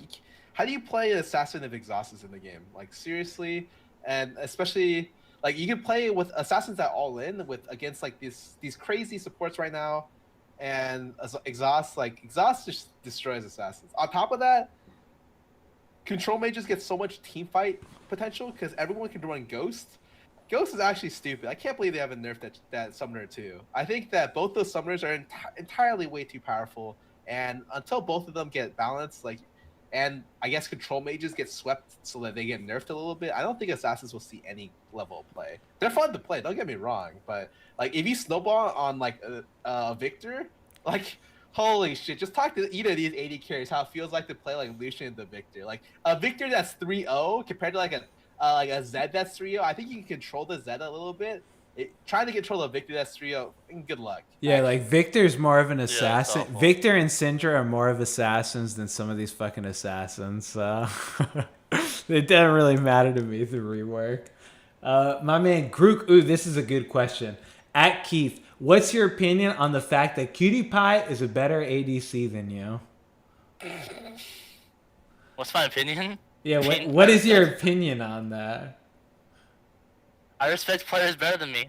[SPEAKER 3] how do you play an assassin if exhaust is in the game? Like seriously, and especially like you can play with assassins at all in with against like these crazy supports right now, and exhaust just destroys assassins. On top of that, control mages get so much team fight potential because everyone can run ghost. Ghost is actually stupid. I can't believe they haven't nerfed that summoner too. I think that both those summoners are entirely way too powerful, and until both of them get balanced, like, and I guess control mages get swept so that they get nerfed a little bit, I don't think assassins will see any level of play. They're fun to play, don't get me wrong, but like if you snowball on like a Victor, like holy shit, just talk to either of these AD carries how it feels like to play like Lucian the Victor. Like a Victor that's 3-0 compared to like a Zed that's 3-0. I think you can control the Zed a little bit. Trying to control a Victor that's 3-0, good luck.
[SPEAKER 1] Yeah, like Victor's more of an assassin.
[SPEAKER 4] awful.
[SPEAKER 1] Victor and Syndra are more of assassins than some of these fucking assassins. So it doesn't really matter to me the rework. My man Grook, ooh, this is a good question. At Keith, what's your opinion on the fact that PewDiePie is a better ADC than you?
[SPEAKER 4] What's my opinion?
[SPEAKER 1] Yeah, what is your opinion on that?
[SPEAKER 4] I respect players better than me.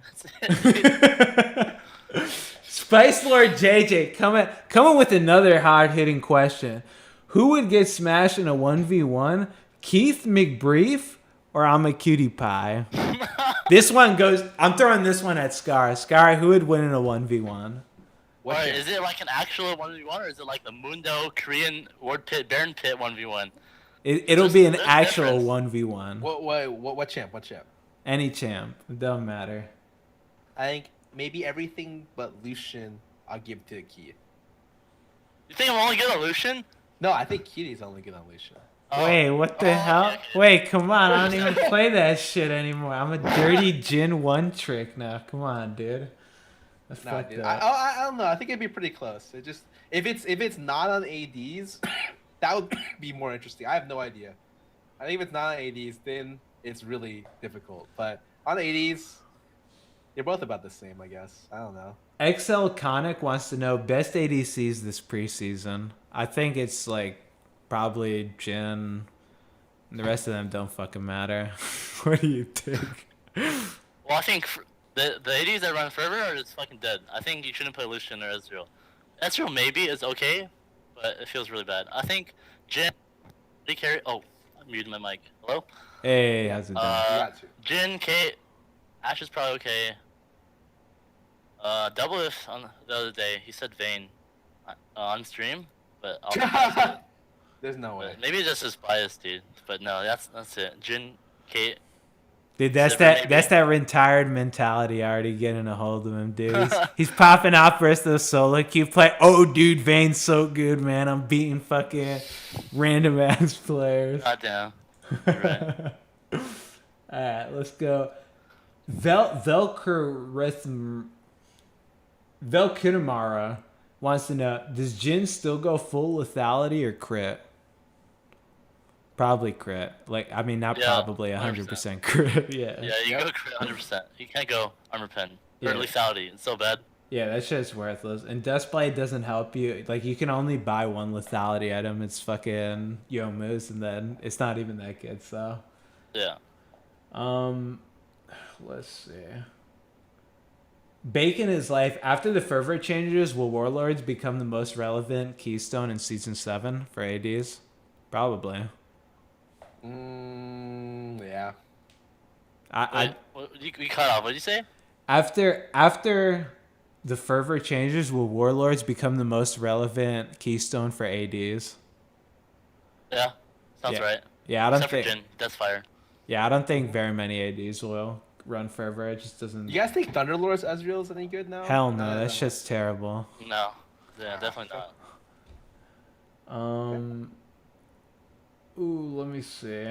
[SPEAKER 1] Spice Lord JJ coming with another hard hitting question. Who would get smashed in a 1v1? KeithMcBrief or I'm a cutie pie? This one goes. I'm throwing this one at Scarra. Scarra, who would win in a 1v1?
[SPEAKER 4] Or is it like an actual 1v1 or is it like the Mundo Korean Ward Pit Baron Pit 1v1?
[SPEAKER 1] It'll
[SPEAKER 4] Just-
[SPEAKER 1] be an
[SPEAKER 4] there's a
[SPEAKER 1] actual
[SPEAKER 4] difference.
[SPEAKER 1] 1v1.
[SPEAKER 3] What champ?
[SPEAKER 1] Any champ. It don't matter.
[SPEAKER 3] I think maybe everything but Lucian I'll give to Keith.
[SPEAKER 4] You think I'm only good at Lucian?
[SPEAKER 3] No, I think Kitty's only good on Lucian.
[SPEAKER 4] Oh.
[SPEAKER 1] Wait, what the hell?
[SPEAKER 4] okay.
[SPEAKER 1] Wait, come on. I don't even play that shit anymore. I'm a dirty Jin 1 trick now. Come on, dude. That's
[SPEAKER 3] No,
[SPEAKER 1] fucked
[SPEAKER 3] dude.
[SPEAKER 1] up.
[SPEAKER 3] I don't know. I think it'd be pretty close. It just if it's not on ADs, that would be more interesting. I have no idea. I think if it's not on ADs, then it's really difficult. But on ADs, you're both about the same, I guess. I don't know.
[SPEAKER 1] XL Conic wants to know best ADCs this preseason. I think it's like probably Jin. The rest of them don't fucking matter. What do you think?
[SPEAKER 4] Well, I think the ADs that run Fervor are just fucking dead. I think you shouldn't play Lucian or Ezreal. Ezreal maybe is okay, but it feels really bad. I think Jin, carry. Oh, I muted my mic. Hello?
[SPEAKER 1] Hey, how's it going?
[SPEAKER 3] You got to.
[SPEAKER 4] Jin, Kate, Ash is probably okay. Doublelift on the other day, he said Vayne on stream, but I'll be
[SPEAKER 3] There's no way.
[SPEAKER 4] maybe it's just his bias, dude. But no, that's it. Jin, Kate.
[SPEAKER 1] Dude, that's
[SPEAKER 4] Silver,
[SPEAKER 1] that
[SPEAKER 4] maybe.
[SPEAKER 1] that's that retired mentality already getting a hold of him, dude. He's popping off rest of the solo queue play. Oh, dude, Vayne's so good, man. I'm beating fucking random ass players.
[SPEAKER 4] Goddamn. You're right.
[SPEAKER 1] All right, let's go. Velkunamara wants to know: does Jin still go full lethality or crit? Probably crit. Like, I mean, not
[SPEAKER 4] Yeah,
[SPEAKER 1] probably 100% crit. Yeah.
[SPEAKER 4] Yeah, you go crit 100%. You can't go armor pen.
[SPEAKER 1] Yeah.
[SPEAKER 4] Or lethality. It's so bad.
[SPEAKER 1] Yeah, that shit's worthless. And Dustblade doesn't help you. Like, you can only buy one lethality item. It's fucking Yomu's, and then it's not even that good. So,
[SPEAKER 4] Yeah.
[SPEAKER 1] let's see. Bacon is life. After the fervor changes, will Warlords become the most relevant keystone in Season 7 for ADs? Probably.
[SPEAKER 3] Yeah.
[SPEAKER 4] You cut off. What did you say?
[SPEAKER 1] After the fervor changes, will Warlords become the most relevant keystone for ADs?
[SPEAKER 4] Yeah. Sounds
[SPEAKER 1] Yeah.
[SPEAKER 4] right.
[SPEAKER 1] Yeah, I don't
[SPEAKER 4] Except
[SPEAKER 1] think.
[SPEAKER 4] for Jin. That's fire.
[SPEAKER 1] Yeah, I don't think very many ADs will run fervor. It just doesn't.
[SPEAKER 3] You guys think Thunderlord's Ezreal is any good now?
[SPEAKER 1] Hell no, that shit's terrible.
[SPEAKER 4] No. Yeah, definitely not.
[SPEAKER 1] Ooh, let me see.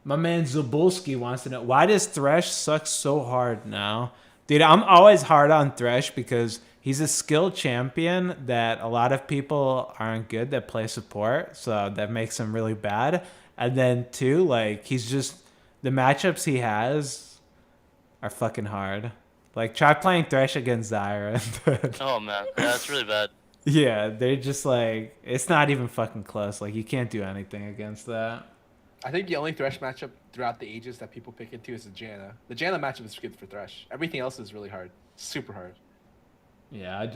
[SPEAKER 1] My man Zabulski wants to know, why does Thresh suck so hard now? Dude, I'm always hard on Thresh because he's a skilled champion that a lot of people aren't good that play support, so that makes him really bad. And then two, like, he's just the matchups he has are fucking hard. Like, try playing Thresh against Zyra.
[SPEAKER 4] Oh man, yeah, that's really bad.
[SPEAKER 1] Yeah, they're just like, it's not even fucking close. Like, you can't do anything against that.
[SPEAKER 3] I think the only Thresh matchup throughout the ages that people pick into is the Janna. The Janna matchup is good for Thresh. Everything else is really hard. Super hard.
[SPEAKER 1] Yeah,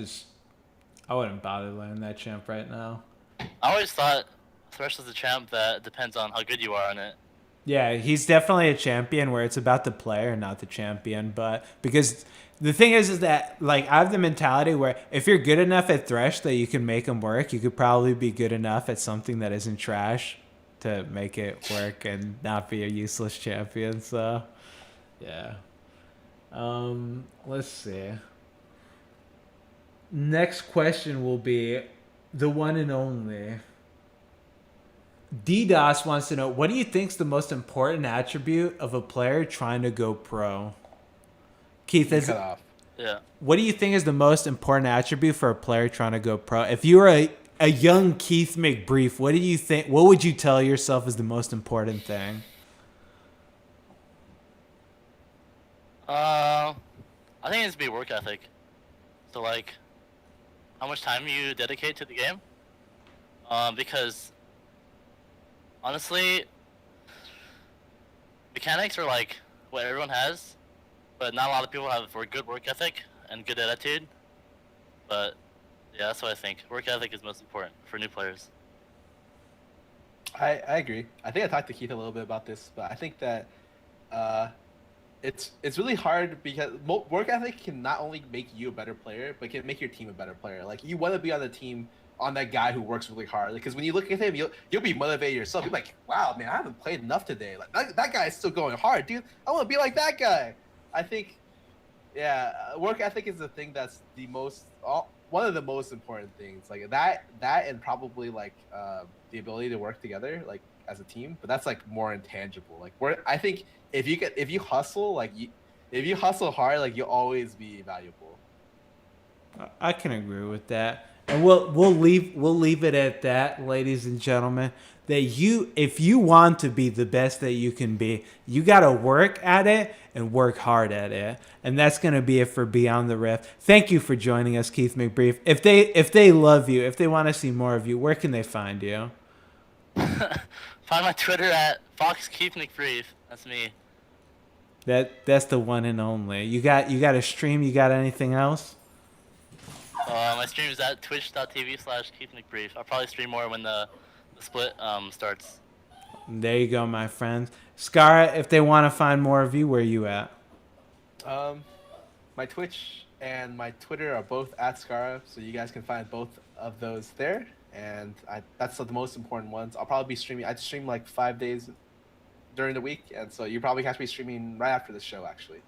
[SPEAKER 1] I wouldn't bother learning that champ right now.
[SPEAKER 4] I always thought Thresh was a champ that depends on how good you are on it.
[SPEAKER 1] Yeah, he's definitely a champion where it's about the player, not the champion. But because the thing is that, like, I have the mentality where if you're good enough at Thresh that you can make him work, you could probably be good enough at something that isn't trash to make it work and not be a useless champion. So, yeah. Let's see. Next question will be the one and only. DDoS wants to know, what do you think is the most important attribute of a player trying to go pro? Keith,
[SPEAKER 3] Cut off.
[SPEAKER 4] Yeah.
[SPEAKER 1] what do you think is the most important attribute for a player trying to go pro? If you were a young KeithMcBrief, what do you think? What would you tell yourself is the most important thing?
[SPEAKER 4] I think it's be work ethic. So like, how much time you dedicate to the game. Because honestly, mechanics are like what everyone has, but not a lot of people have for good work ethic and good attitude. But yeah, that's what I think. Work ethic is most important for new players.
[SPEAKER 3] I agree. I think I talked to Keith a little bit about this, but I think that it's really hard because work ethic can not only make you a better player, but can make your team a better player. Like, you want to be on the team on that guy who works really hard, because when you look at him, you'll be motivated yourself. You're like, wow, man, I haven't played enough today. Like, that guy's still going hard, dude. I want to be like that guy. I think, yeah, work ethic is the thing that's one of the most important things. Like that and probably like the ability to work together, like as a team. But that's like more intangible. Like, I think if you hustle, if you hustle hard, like, you'll always be valuable.
[SPEAKER 1] I can agree with that. And we'll leave it at that, ladies and gentlemen. That if you want to be the best that you can be, you gotta work at it and work hard at it. And that's gonna be it for Beyond the Rift. Thank you for joining us, KeithMcBrief. If they love you, if they want to see more of you, where can they find you?
[SPEAKER 4] Find my Twitter at FoxKeithMcBrief. That's me.
[SPEAKER 1] That's the one and only. You got a stream? You got anything else?
[SPEAKER 4] My stream is at twitch.tv/KeithMcBrief. I'll probably stream more when the split starts.
[SPEAKER 1] There you go, my friends. Scarra, if they want to find more of you, where are you at?
[SPEAKER 3] My Twitch and my Twitter are both at Scarra, so you guys can find both of those there. And that's the most important ones. I'll probably be streaming. I stream like 5 days during the week, and so you probably catch me streaming right after the show, actually.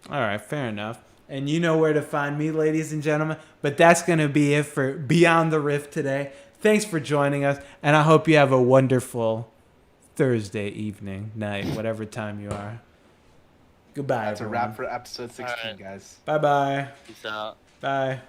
[SPEAKER 1] All right, fair enough. And you know where to find me, ladies and gentlemen. But that's going to be it for Beyond the Rift today. Thanks for joining us, and I hope you have a wonderful Thursday evening, night, whatever time you are. Goodbye,
[SPEAKER 3] That's
[SPEAKER 1] everyone.
[SPEAKER 3] a wrap for episode 16,
[SPEAKER 4] All right.
[SPEAKER 3] guys.
[SPEAKER 1] Bye-bye.
[SPEAKER 4] Peace out.
[SPEAKER 1] Bye.